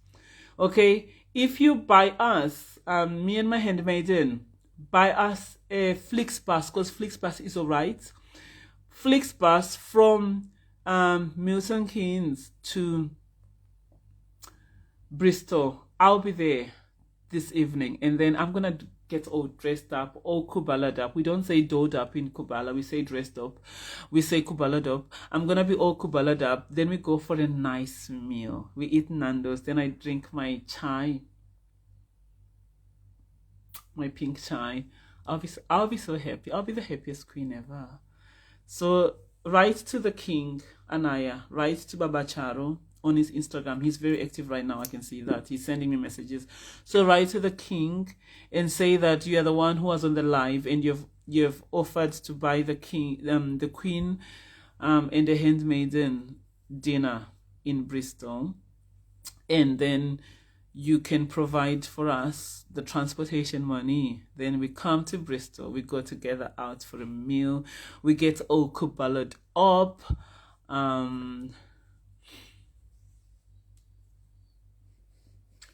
okay. If you buy us, me and my handmaiden, buy us a Flix bus because Flix bus is alright. Flix bus from Milton Keynes to Bristol. I'll be there this evening, and then I'm gonna get all dressed up, all kubalad up. We don't say doed up in Kubala, we say dressed up. We say kubalad up. I'm gonna be all kubalad up. Then we go for a nice meal. We eat Nando's. Then I drink my chai, my pink chai. I'll be so happy. I'll be the happiest queen ever. So write to the king, Anaya. Write to Baba Charo on his Instagram. He's very active right now. I can see that. He's sending me messages. So write to the king and say that you are the one who was on the live and you've offered to buy the king, the queen, and the handmaiden dinner in Bristol. And then you can provide for us the transportation money. Then we come to Bristol. We go together out for a meal. We get all kubalad up.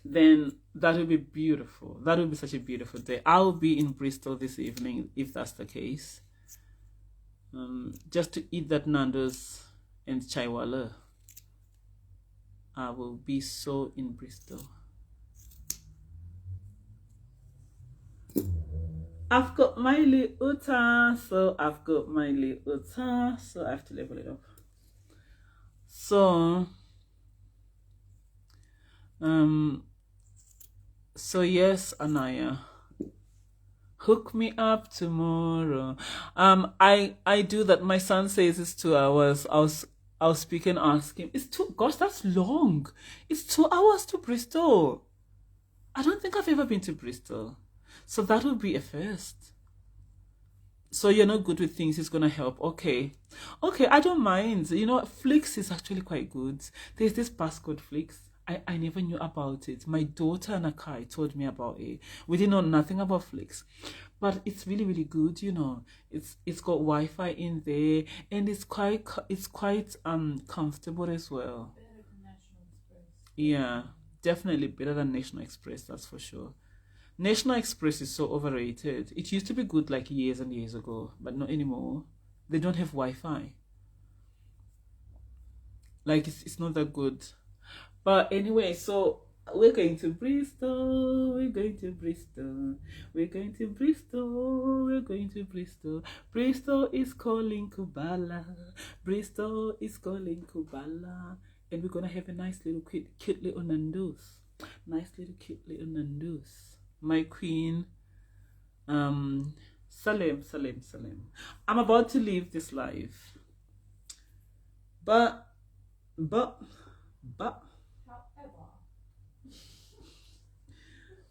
Then that would be beautiful. That would be such a beautiful day. I'll be in Bristol this evening if that's the case. Just to eat that Nando's and chaiwala. I will be so in Bristol. I've got my little tassel. I've got my little tassel. I have to level it up. So yes, Anaya, hook me up tomorrow. I do that. My son says it's 2 hours. I'll speak and ask him. It's two. Gosh, that's long. It's 2 hours to Bristol. I don't think I've ever been to Bristol, so that would be a first. So you're not good with things. It's gonna help. Okay, I don't mind. You know, Flix is actually quite good. There's this passcode Flix. I never knew about it. My daughter Nakai told me about it. We didn't know nothing about Flix, but it's really really good. You know, it's got Wi-Fi in there, and it's quite comfortable as well. Better than National Express. Yeah, definitely better than National Express. That's for sure. National Express is so overrated. It used to be good like years and years ago, but not anymore. They don't have Wi-Fi. Like it's not that good. But anyway, so we're going to Bristol. We're going to Bristol. We're going to Bristol. We're going to Bristol. Bristol is calling Kubala. Bristol is calling Kubala. And we're gonna have a nice little cute little Nando's. Nice little cute little Nando's. My queen. Salem. I'm about to leave this live. But However,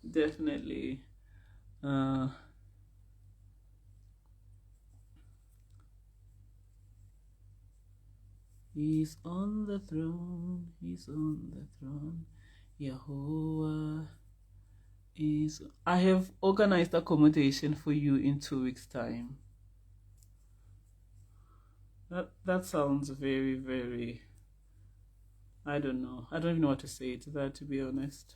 definitely he's on the throne, Yahuwah is I have organized accommodation for you in 2 weeks' time. That sounds very, very, I don't know. I don't even know what to say to that, to be honest.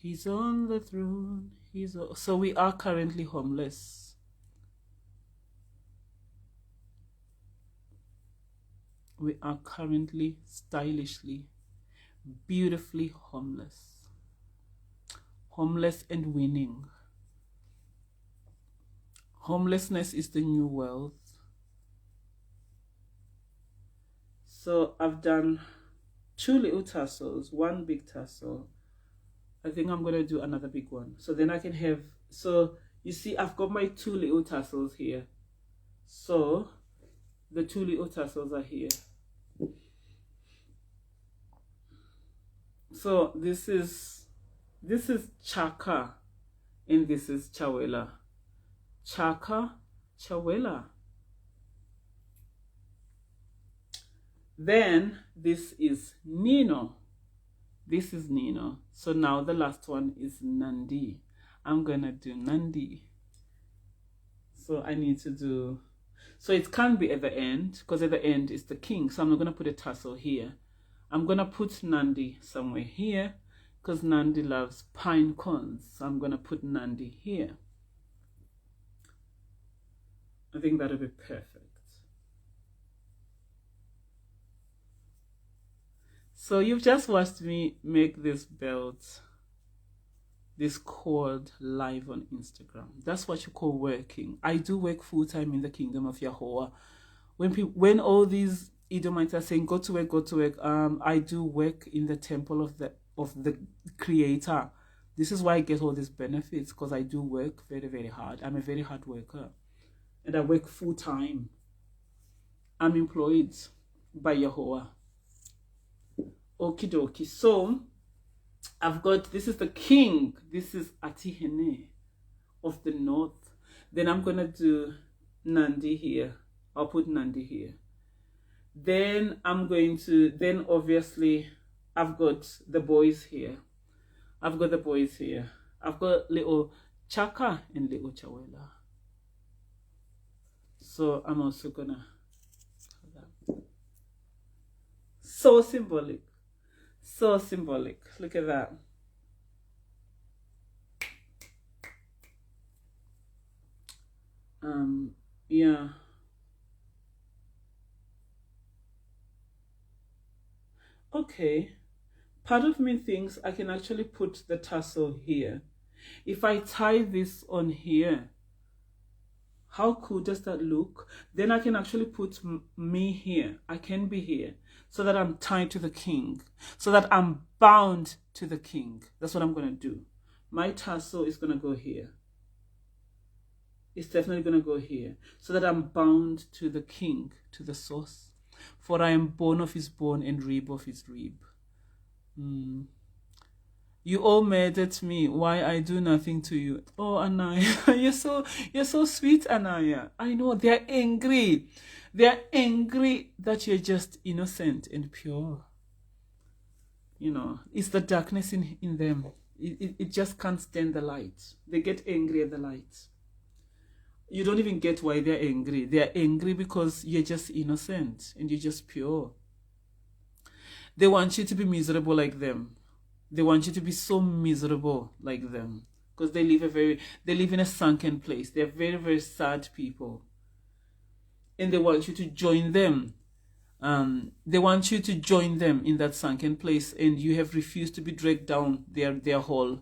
He's on the throne. So we are currently homeless. We are currently stylishly, beautifully homeless. Homeless and winning. Homelessness is the new wealth. So I've done 2 little tassels, 1 big tassel. I think I'm going to do another big one. So then I can have, so you see, I've got my 2 little tassels here. So the 2 little tassels are here. So this is Chaka and this is Chawela. Chaka, Chawela. Then this is Nino. This is Nino. So now the last one is Nandi. I'm gonna do Nandi. So I need to do, so it can't be at the end because at the end is the king. So I'm not gonna put a tassel here. I'm gonna put Nandi somewhere here because Nandi loves pine cones. So I'm gonna put Nandi here. I think that'll be perfect. So you've just watched me make this belt, this cord live on Instagram. That's what you call working. I do work full-time in the kingdom of Yahweh. When all these Edomites are saying go to work, I do work in the temple of the Creator. This is why I get all these benefits, because I do work very, very hard. I'm a very hard worker, and I work full-time. I'm employed by Yahweh. Okie dokie. So I've got, this is the king. This is Atihene of the north. Then I'm gonna do Nandi here. I'll put Nandi here. Then I'm going to, then obviously I've got the boys here. I've got the boys here. I've got little Chaka and little Chawela. So I'm also gonna, so symbolic. So symbolic. Look at that. Yeah. Okay. Part of me thinks I can actually put the tassel here. If I tie this on here, how cool does that look? Then I can actually put me here. I can be here, so that I'm tied to the king, so that I'm bound to the king. That's what I'm going to do. My tassel is going to go here. It's definitely going to go here, so that I'm bound to the king, to the source. For I am bone of his bone and rib of his rib. You all mad at me. Why I do nothing to you? Oh, Anaya, you're so sweet, Anaya. I know they're angry. They're angry that you're just innocent and pure. You know, it's the darkness in them. It just can't stand the light. They get angry at the light. You don't even get why they're angry. They're angry because you're just innocent and you're just pure. They want you to be miserable like them. They want you to be so miserable like them, because they live in a sunken place. They're very, very sad people, and they want you to join them. They want you to join them in that sunken place, and you have refused to be dragged down their hole.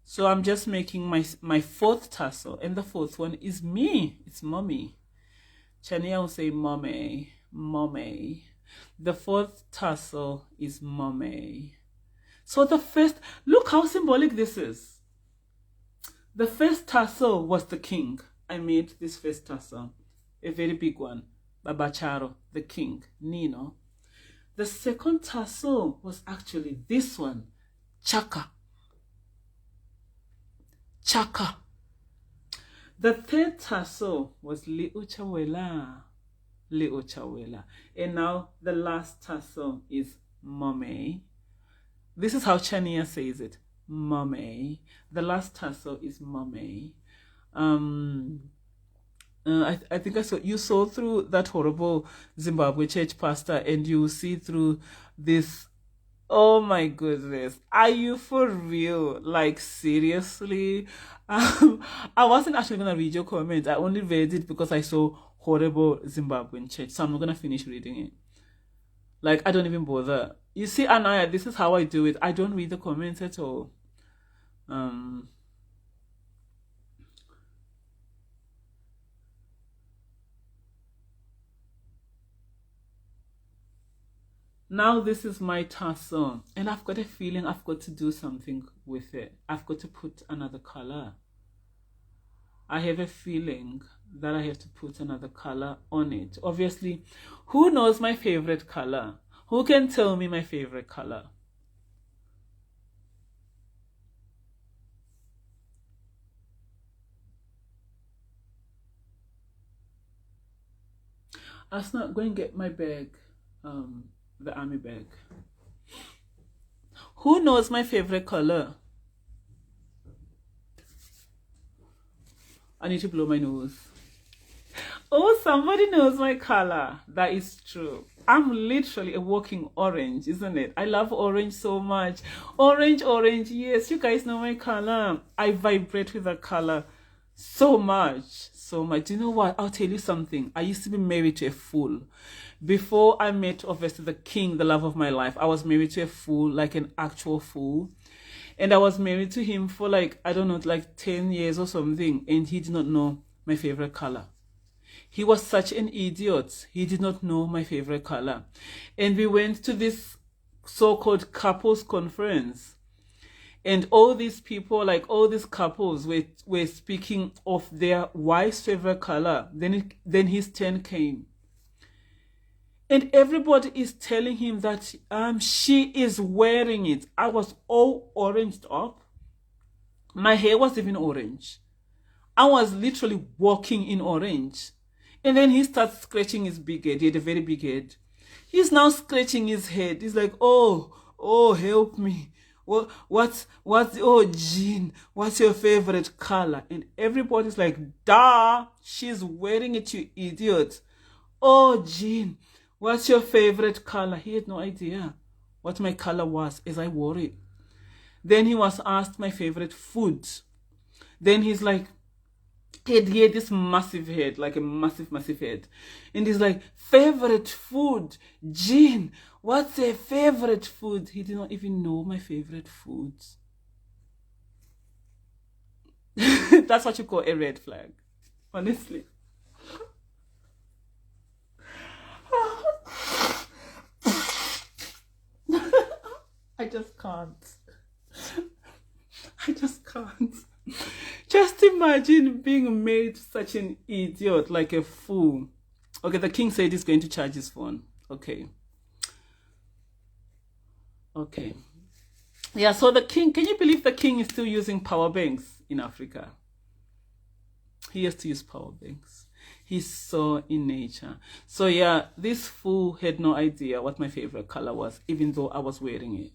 So I'm just making my 4th tassel, and the 4th one is me. It's mommy. Chania will say mommy, mommy. The 4th tassel is mommy. So the first, look how symbolic this is. The first tassel was the king. I made this first tassel, a very big one. Babacharo, the king, Nino. The 2nd tassel was actually this one, Chaka. Chaka. The third tassel was Liuchawela. Liuchawela. And now the last tassel is Mame. This is how Chania says it. Mame. The last tassel is Mame. I think you saw through that horrible Zimbabwe church pastor, and you see through this. Oh my goodness, are you for real? Like, seriously? I wasn't actually gonna read your comment. I only read it because I saw horrible Zimbabwean church, so I'm not gonna finish reading it. Like, I don't even bother. You see, Anaya, this is how I do it. I don't read the comments at all. Now this is my tassel, and I've got a feeling I've got to do something with it. I've got to put another color. I have a feeling that I have to put another color on it. Obviously, who knows my favorite color? Who can tell me my favorite color? I was not going to get my bag, the army bag. Who knows my favorite color? I need to blow my nose. Oh, somebody knows my color. That is true. I'm literally a walking orange, isn't it? I love orange so much. Orange, orange. Yes, you guys know my color. I vibrate with that color so much. So much. Do you know what? I'll tell you something. I used to be married to a fool. Before I met, obviously, the king, the love of my life, I was married to a fool, like an actual fool. And I was married to him for like, I don't know, like 10 years or something. And he did not know my favorite color. He was such an idiot. He did not know my favorite color. And we went to this so-called couples conference. And all these people, like all these couples were speaking of their wife's favorite color. Then his turn came. And everybody is telling him that she is wearing it. I was all oranged up. My hair was even orange. I was literally walking in orange. And then he starts scratching his big head. He had a very big head. He's now scratching his head. He's like, oh, help me. Oh, Jean, what's your favorite color? And everybody's like, duh, she's wearing it, you idiot. Oh, Jean, what's your favorite color? He had no idea what my color was as I wore it. Then he was asked my favorite food. Then he's like, he had this massive head, like a massive head. And he's like, favorite food? Jean, what's your favorite food? He did not even know my favorite foods. That's what you call a red flag, honestly. I just can't. I just can't. Just imagine being made such an idiot, like a fool. Okay, the king said he's going to charge his phone. Okay. Yeah, so the king, can you believe the king is still using power banks in Africa? He has to use power banks. He's so in nature. So yeah, this fool had no idea what my favorite color was, even though I was wearing it.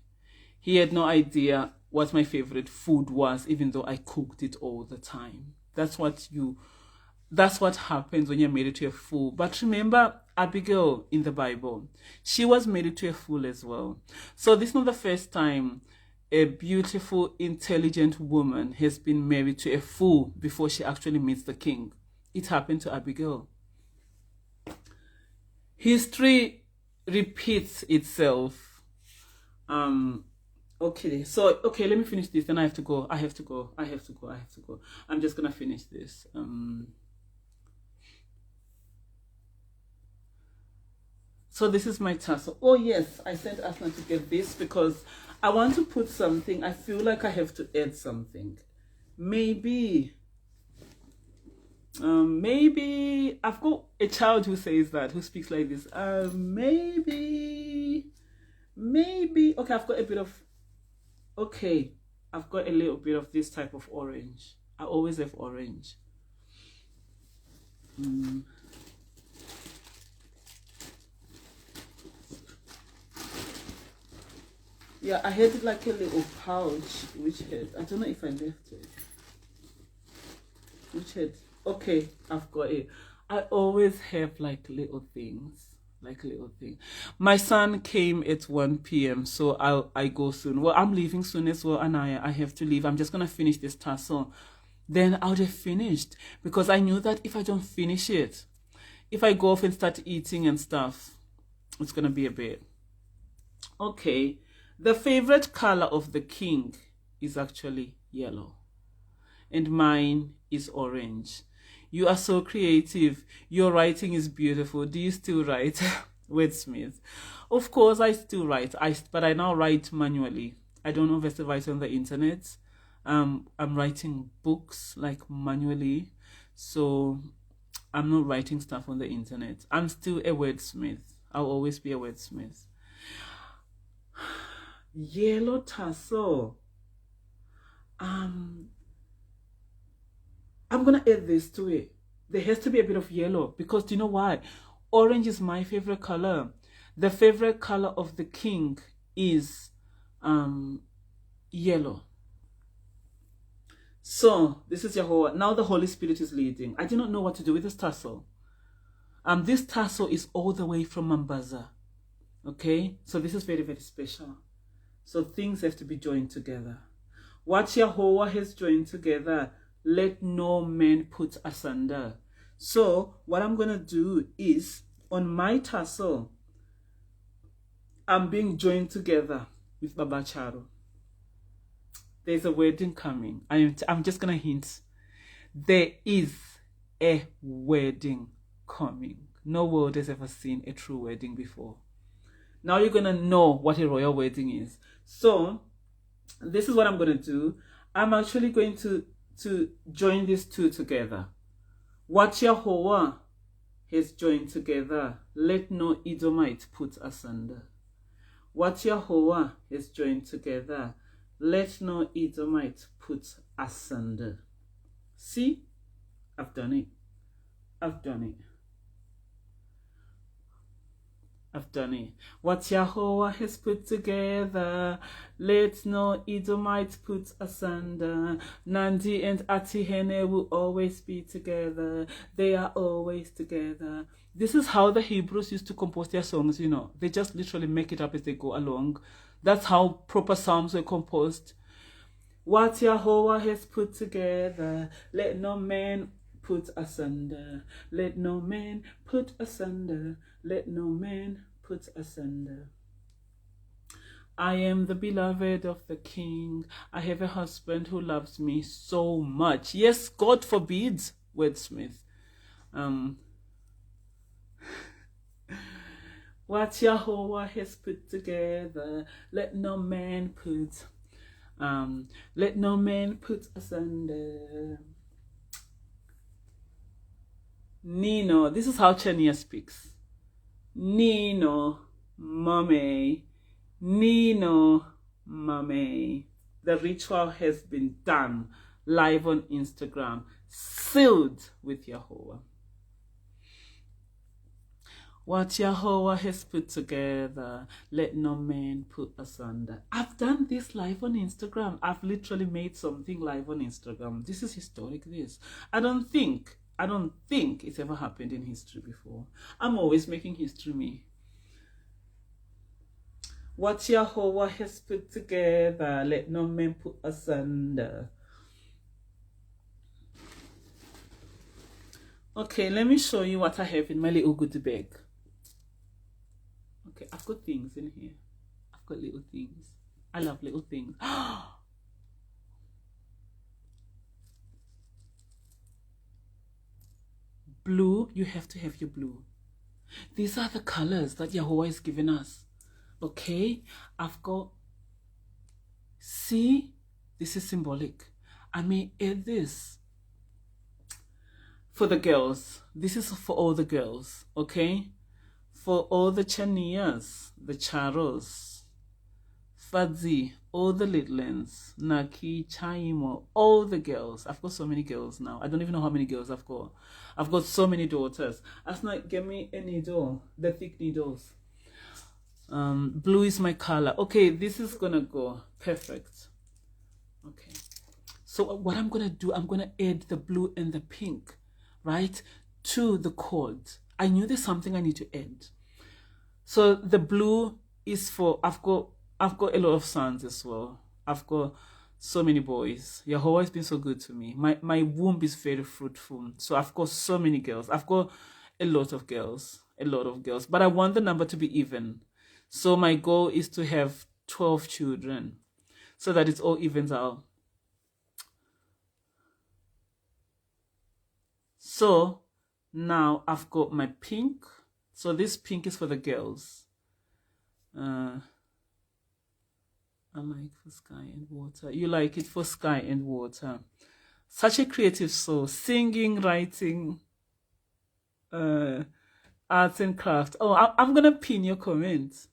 He had no idea what my favorite food was, even though I cooked it all the time. That's what happens when you're married to a fool. But remember Abigail in the Bible. She was married to a fool as well. So this is not the first time a beautiful, intelligent woman has been married to a fool before she actually meets the king. It happened to Abigail. History repeats itself. Okay, let me finish this, then I have to go. I'm just gonna finish this. So this is my tassel. Oh yes, I sent Asna to get this because I want to put something. I feel like I have to add something. Maybe I've got a child who says that, who speaks like this. Maybe. Okay, I've got a little bit of this type of orange. I always have orange. Yeah, I had like a little pouch which had, I don't know if I left it. Which had, okay, I've got it. I always have like little things. My son came at 1 p.m. so I go soon. Well, I'm leaving soon as well, and I have to leave. I'm just gonna finish this tassel. Then I would have finished, because I knew that if I don't finish it, if I go off and start eating and stuff, it's gonna be a bit. Okay, the favorite color of the king is actually yellow, and mine is orange. You are so creative. Your writing is beautiful. Do you still write? Wordsmith. Of course, I still write. But I now write manually. I don't know if I still write on the internet. I'm writing books like manually, so I'm not writing stuff on the internet. I'm still a wordsmith. I'll always be a wordsmith. Yellow tassel. I'm gonna add this to it. There has to be a bit of yellow, because do you know why? Orange is my favorite color. The favorite color of the king is yellow. So this is Jehovah. Now the Holy Spirit is leading. I do not know what to do with this tassel. This tassel is all the way from Mombasa. Okay, so this is very, very special. So things have to be joined together. What Jehovah has joined together, let no man put asunder. So what I'm going to do is, on my tassel, I'm being joined together with Baba Charo. There's a wedding coming. I'm just going to hint. There is a wedding coming. No world has ever seen a true wedding before. Now you're going to know what a royal wedding is. So this is what I'm going to do. I'm actually going to join these two together. What Yahweh has joined together, let no Edomite put asunder. What Yahweh has joined together, let no Edomite put asunder. See? I've done it. I've done it. I've done it. What Yahweh has put together, let no Edomite put asunder. Nandi and Atihene will always be together. They are always together. This is how the Hebrews used to compose their songs, you know. They just literally make it up as they go along. That's how proper psalms were composed. What Yahweh has put together, let no man put asunder. Let no man put asunder. Let no man put asunder. I am the beloved of the King. I have a husband who loves me so much. Yes, God forbids, wordsmith. What Yahweh has put together, let no man put asunder. Nino, this is how Chania speaks. Nino, mommy. Nino, mommy. The ritual has been done live on Instagram, sealed with Yahweh. What Yahweh has put together, let no man put asunder. I've done this live on Instagram. I've literally made something live on Instagram. This is historic, this. I don't think it's ever happened in history before. I'm always making history, me. What Yahweh has put together, let no man put asunder. Okay, let me show you what I have in my little goodie bag. Okay, I've got things in here. I've got little things. I love little things. Blue, you have to have your blue. These are the colors that Yahweh has given us. Okay, I've got, see, this is symbolic. I may add this for the girls. This is for all the girls, okay? For all the Chanias, the Charos, Fadzi, all the littlins, Naki, Chaimo, all the girls. I've got so many girls now. I don't even know how many girls I've got. I've got so many daughters. Asna, give me a needle, the thick needles. Blue is my color. Okay, this is gonna go perfect. Okay. So what I'm gonna do, I'm gonna add the blue and the pink, right, to the cord. I knew there's something I need to add. So the blue is for, I've got a lot of sons as well. I've got so many boys. Yahweh has been so good to me. My womb is very fruitful. So I've got so many girls. I've got a lot of girls. But I want the number to be even. So my goal is to have 12 children so that it all evens out. So now I've got my pink. So this pink is for the girls. I like for sky and water. You like it for sky and water. Such a creative soul. Singing, writing, arts and craft. Oh, I'm going to pin your comment.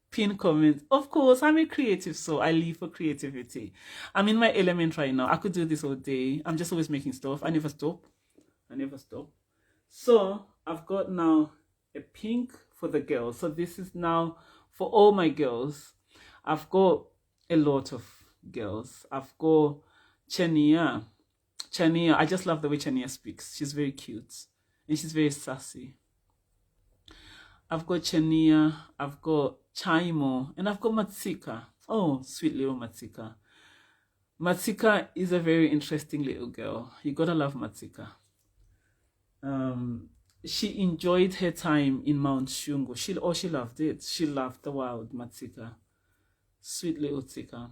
Pin comment. Of course, I'm a creative soul. I live for creativity. I'm in my element right now. I could do this all day. I'm just always making stuff. I never stop. So I've got now a pink for the girls. So this is now for all my girls. I've got a lot of girls. I've got Chania. I just love the way Chania speaks. She's very cute and she's very sassy. I've got Chania, I've got Chaimo, and I've got Matsika. Oh, sweet little Matsika. Matsika is a very interesting little girl. You gotta love Matsika. She enjoyed her time in Mount Shungo. She loved it. She loved the wild Matsika. Sweet little Tsika.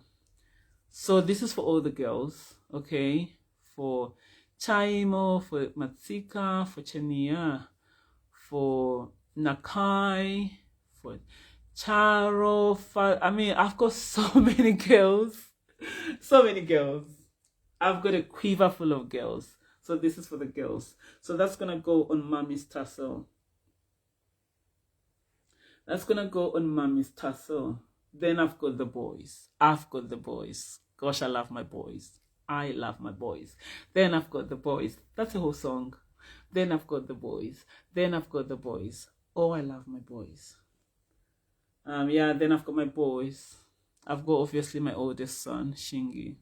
So this is for all the girls, okay? For Chaimo, for Matsika, for Chenia, for Nakai, for Charo. I've got so many girls. So many girls. I've got a quiver full of girls. So this is for the girls. So that's going to go on Mommy's tassel. Then I've got the boys. Gosh, I love my boys. Then I've got the boys. That's a whole song. Then I've got the boys. Oh, I love my boys. Then I've got my boys. I've got obviously my oldest son, Shingi.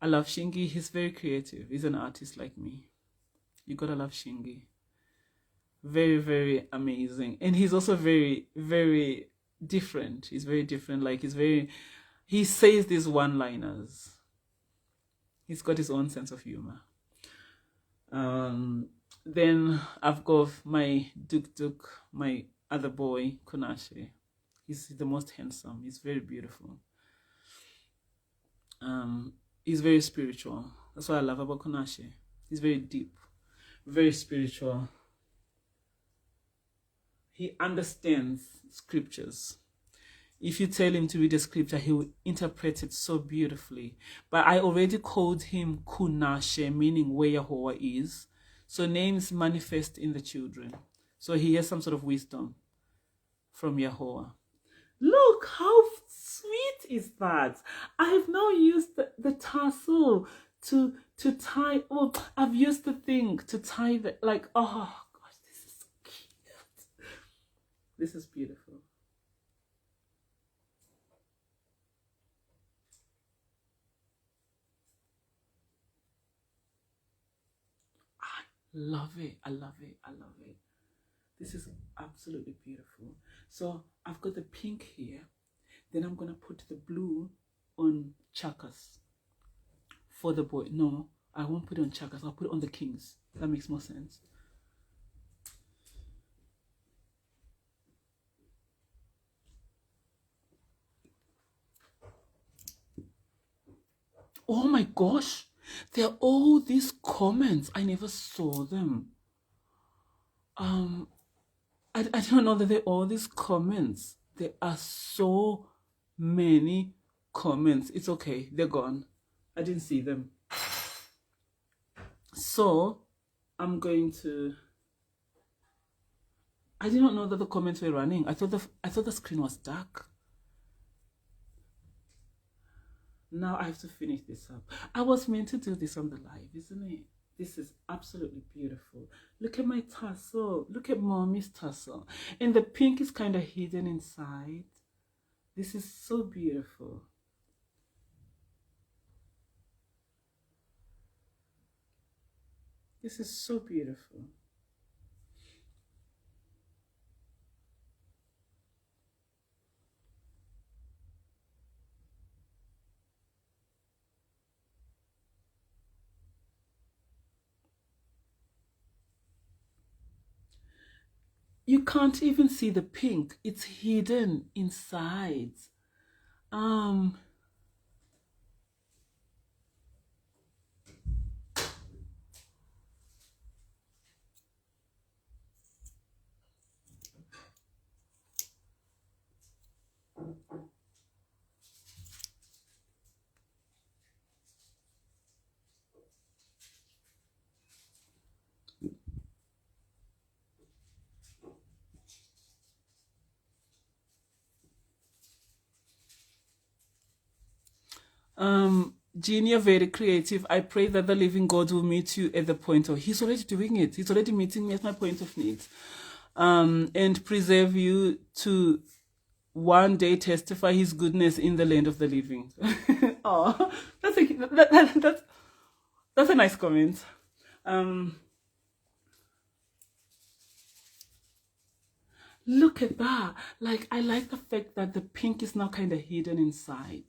I love Shingi. He's very creative. He's an artist like me. You gotta love Shingi. Very, very amazing. And he's also very, very different. He's very different. He says these one-liners. He's got his own sense of humor. Then I've got my Duk, my other boy, Kunashe. He's the most handsome. He's very beautiful. He's very spiritual. That's what I love about Kunashe. He's very deep, very spiritual. He understands scriptures. If you tell him to read a scripture, he will interpret it so beautifully. But I already called him Kunashe, meaning where Yahweh is. So names manifest in the children. So he has some sort of wisdom from Yahweh. Look, how sweet is that? I have now used the tassel to tie. Oh, I've used the thing to tie the, like, oh gosh, this is so cute. This is beautiful. I love it. This is absolutely beautiful. So I've got the pink here. Then I'm going to put the blue on chakas for the boy. No, I won't put it on chakas. I'll put it on the kings. That makes more sense. Oh my gosh. There are all these comments. I never saw them. I don't know that there are all these comments. There are so many comments. It's okay. They're gone. I didn't see them. So I'm going to... I did not know that the comments were running. I thought the screen was dark. Now I have to finish this up. I was meant to do this on the live, isn't it? This is absolutely beautiful. Look at my tassel. Look at mommy's tassel. And the pink is kind of hidden inside. This is so beautiful. This is so beautiful. You can't even see the pink. It's hidden inside. Jean, you're very creative. I pray that the living God will meet you at the point of, he's already doing it. He's already meeting me at my point of need. And preserve you to one day testify his goodness in the land of the living. Oh, that's a nice comment. Look at that. Like, I like the fact that the pink is now kind of hidden inside.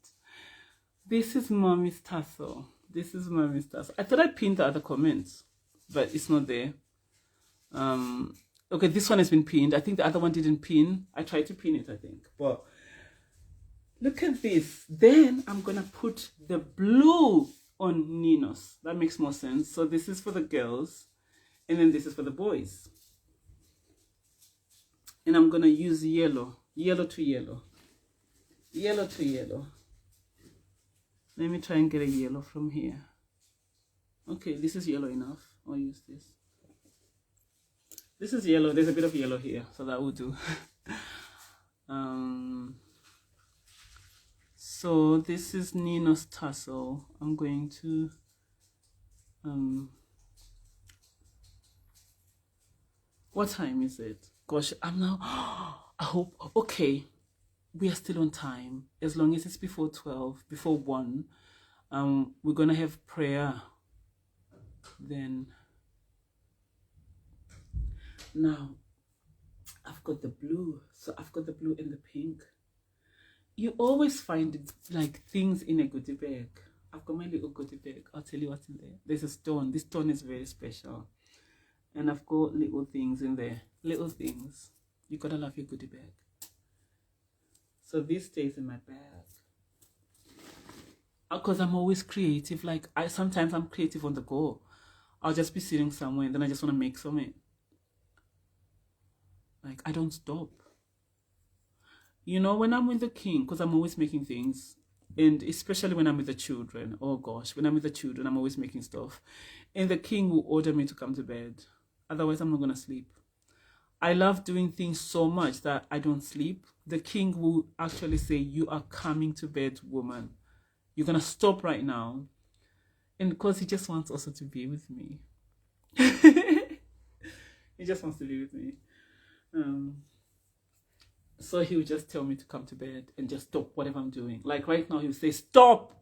This is mommy's tassel. This is mommy's tassel. I thought I pinned the other comments, but it's not there. Okay, this one has been pinned. I think the other one didn't pin. I tried to pin it, I think. But look at this. Then I'm going to put the blue on Nino's. That makes more sense. So this is for the girls. And then this is for the boys. And I'm going to use yellow. Yellow to yellow. Yellow to yellow. Let me try and get a yellow from here. Okay, this is yellow enough. I'll use this. This is yellow. There's a bit of yellow here, so that will do. So this is Nino's tassel. I'm going to what time is it? Gosh, I'm now I hope okay. We are still on time. As long as it's before 12, before 1, we're gonna have prayer. Then now I've got the blue. So I've got the blue and the pink. You always find like things in a goodie bag. I've got my little goodie bag. I'll tell you what's in there. There's a stone. This stone is very special. And I've got little things in there. Little things. You gotta love your goodie bag. So this stays in my bag. Because I'm always creative. Like, sometimes I'm creative on the go. I'll just be sitting somewhere and then I just want to make something. Like, I don't stop. You know, when I'm with the king, because I'm always making things. And especially when I'm with the children. Oh gosh, when I'm with the children, I'm always making stuff. And the king will order me to come to bed. Otherwise, I'm not going to sleep. I love doing things so much that I don't sleep. The king will actually say, you are coming to bed, woman. You're going to stop right now. And because he just wants also to be with me. He just wants to be with me. So he would just tell me to come to bed and just stop whatever I'm doing. Like right now, he would say, stop!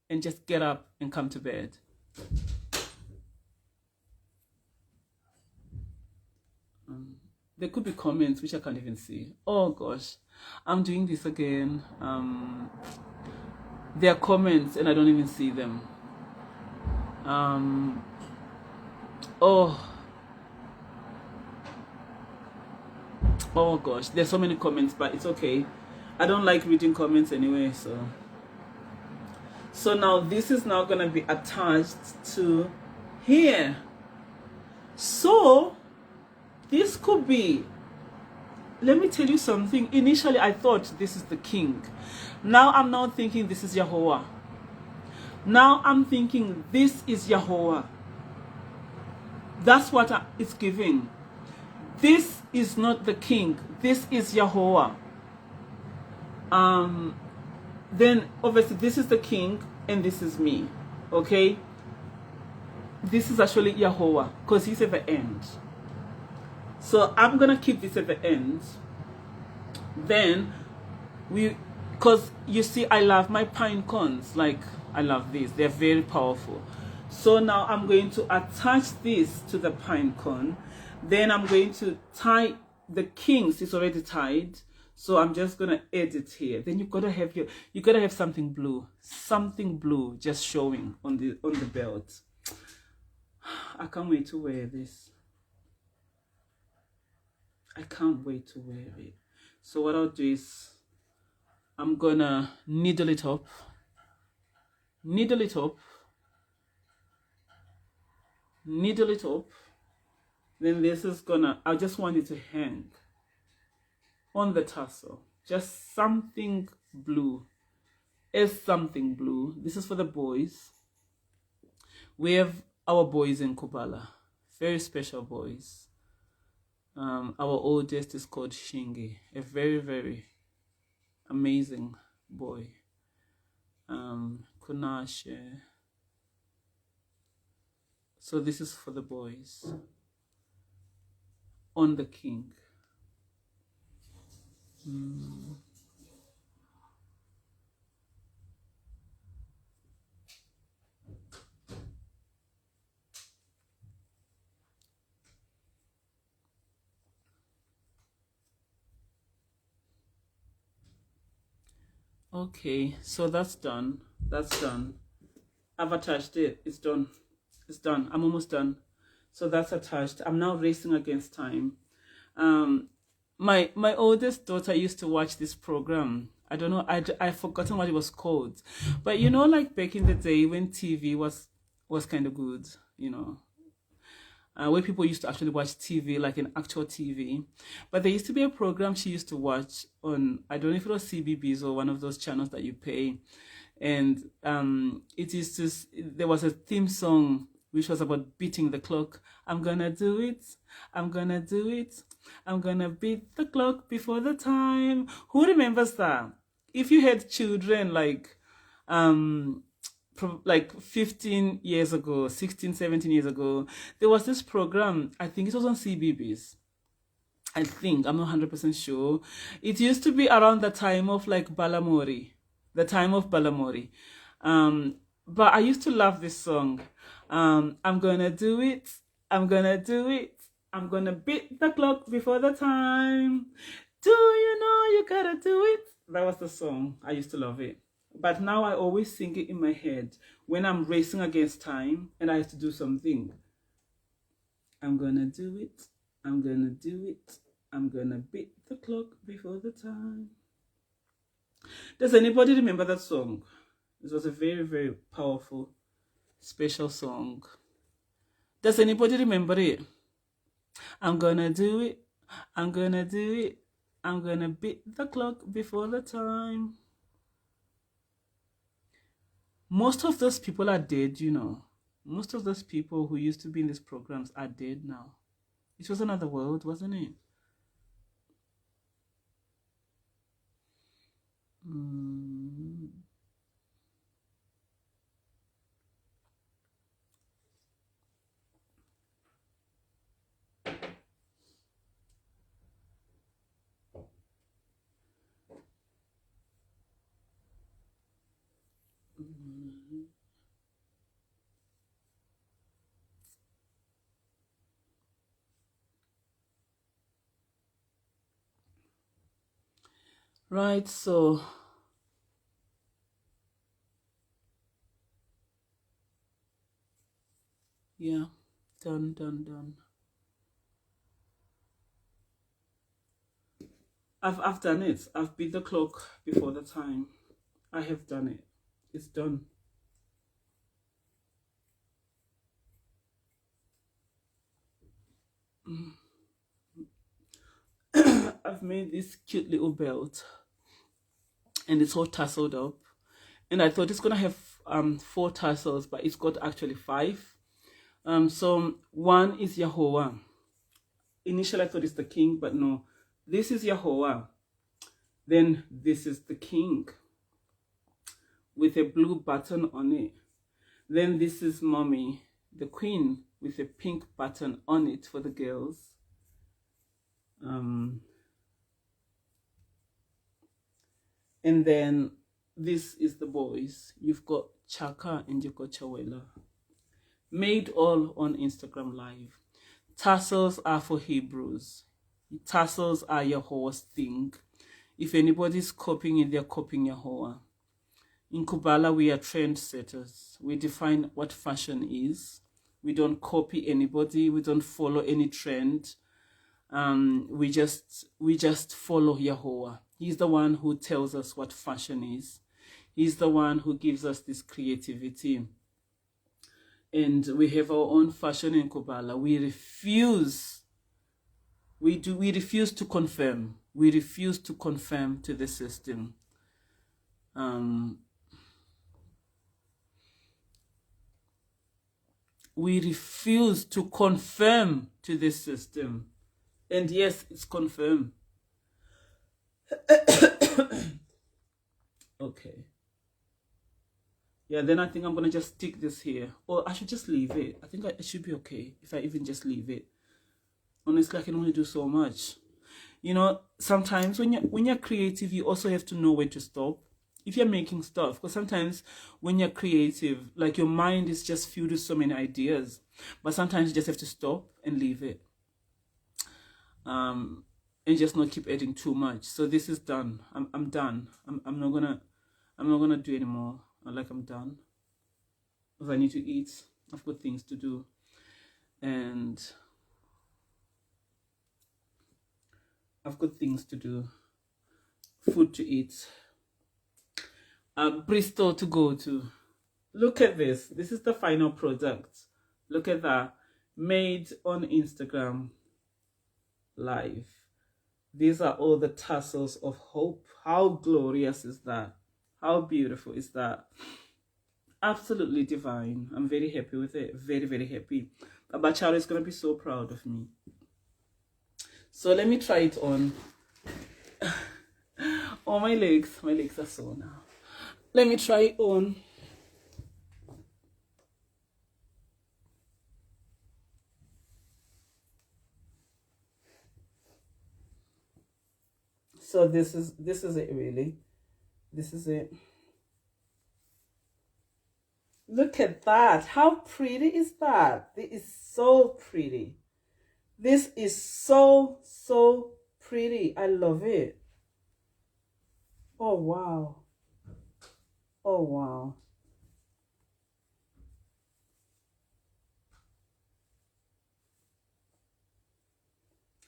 And just get up and come to bed. There could be comments which I can't even see. Oh gosh, I'm doing this again. There are comments and I don't even see them. Oh gosh, there's so many comments, but it's okay. I don't like reading comments anyway, so now this is now gonna be attached to here. So this could be, let me tell you something. Initially, I thought this is the king. Now I'm now thinking this is Yahweh. Now I'm thinking this is Yahweh. That's what it's giving. This is not the king. This is Yahweh. Then obviously this is the king and this is me. Okay? This is actually Yahweh because he's at the end. So I'm gonna keep this at the end. Then because you see, I love my pine cones. Like, I love these. They're very powerful. So now I'm going to attach this to the pine cone. Then I'm going to tie the kings. It's already tied. So I'm just gonna add it here. Then you gotta have something blue just showing on the belt. I can't wait to wear this. I can't wait to wear it. So what I'll do is I'm gonna needle it up. Then this is I just want it to hang on the tassel. Just something blue. Something blue. This is for the boys. We have our boys in Kubala. Very special boys. Our oldest is called Shingi. A very, very amazing boy. Kunashe. So this is for the boys. On the king. Okay, so that's done. I've attached it. It's done. I'm almost done. So that's attached. I'm now racing against time. My oldest daughter used to watch this program. I don't know. I've forgotten what it was called. But you know, like back in the day when TV was kind of good, you know. Where people used to actually watch TV, like an actual TV. But there used to be a program she used to watch on, I don't know if it was CBBS or one of those channels that you pay. And there was a theme song which was about beating the clock. I'm gonna do it. I'm gonna do it. I'm gonna beat the clock before the time. Who remembers that? If you had children like 15 years ago, 16, 17 years ago, there was this program, I think it was on CBBS. I think, I'm not 100% sure. It used to be around the time of like Balamori. The time of Balamori. But I used to love this song. I'm gonna do it. I'm gonna do it. I'm gonna beat the clock before the time. Do you know you gotta do it? That was the song. I used to love it. But now I always sing it in my head when I'm racing against time and I have to do something. I'm gonna do it. I'm gonna do it. I'm gonna beat the clock before the time. Does anybody remember that song? It was a very, very powerful, special song. Does anybody remember it? I'm gonna do it. I'm gonna do it. I'm gonna beat the clock before the time. Most of those people are dead, you know. Most of those people who used to be in these programs are dead now. It was another world, wasn't it? Right, so yeah, done. I've done it. I've beat the clock before the time. I have done it. It's done. I've made this cute little belt and it's all tasseled up, and I thought it's gonna have 4 tassels, but it's got actually 5. So one is Yahweh, initially I thought it's the king, but no, this is Yahweh. Then this is the king with a blue button on it. Then this is mommy, the queen, with a pink button on it for the girls. And then this is the boys. You've got Chaka and you've got Chawela. Made all on Instagram Live. Tassels are for Hebrews. Tassels are Yahweh's thing. If anybody's copying it, they're copying Yahweh. In Kubala, we are trendsetters. We define what fashion is. We don't copy anybody. We don't follow any trend. We just follow Yahweh. He's the one who tells us what fashion is. He's the one who gives us this creativity. And we have our own fashion in Kubala. We refuse to conform. We refuse to conform to the system. We refuse to conform to this system. And yes, it's confirmed. Okay. Yeah, then I think I'm going to just stick this here. Or I should just leave it. I think it should be okay if I even just leave it. Honestly, I can only do so much. You know, sometimes when you're creative, you also have to know when to stop. If you're making stuff, because sometimes when you're creative, like your mind is just filled with so many ideas. But sometimes you just have to stop and leave it. And just not keep adding too much. So this is done. I'm done. I'm not gonna do anymore. Like I'm done. Because I need to eat. I've got things to do. And I've got things to do. Food to eat. Bristol to go to. Look at this. This is the final product. Look at that. Made on Instagram Live. These are all the tassels of hope. How glorious is that? How beautiful is that? Absolutely divine. I'm very happy with it. Very, very happy. Abacharo is going to be so proud of me. So let me try it on. Oh, my legs are sore now. Let me try it on. So this is it really. This is it. Look at that. How pretty is that? This is so pretty. This is so pretty. I love it. Oh wow. Oh wow.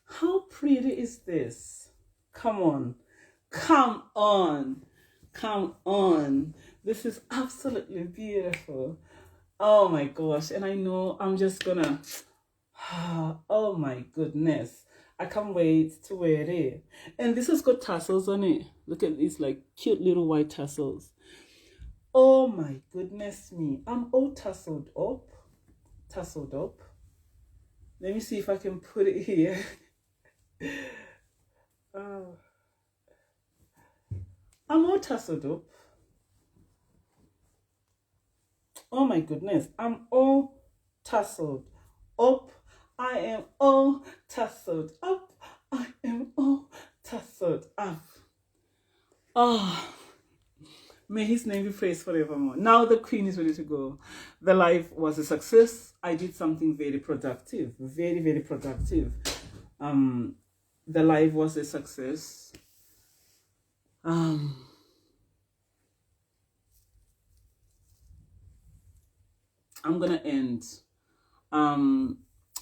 How pretty is this? Come on. Come on. Come on. This is absolutely beautiful. Oh my gosh. And I know I'm just gonna, oh my goodness. I can't wait to wear it. And this has got tassels on it. Look at these like cute little white tassels. Oh my goodness me. I'm all tasseled up. Tasseled up. Let me see if I can put it here. Oh. I'm all tasseled up. Oh my goodness. I'm all tasseled up. I am all tasseled up. I am all tasseled up. Oh, may his name be praised forevermore. Now the queen is ready to go. The live was a success. I did something very productive. Very, very productive. The live was a success. I'm gonna end.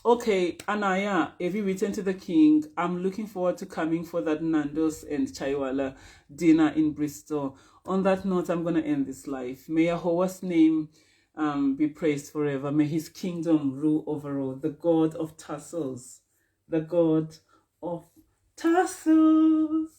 Okay, Anaya, have you written to the king? I'm looking forward to coming for that Nando's and Chaiwala dinner in Bristol. On that note, I'm gonna end this life. May Yahweh's name be praised forever. May his kingdom rule over all. The God of tassels. The God of tassels.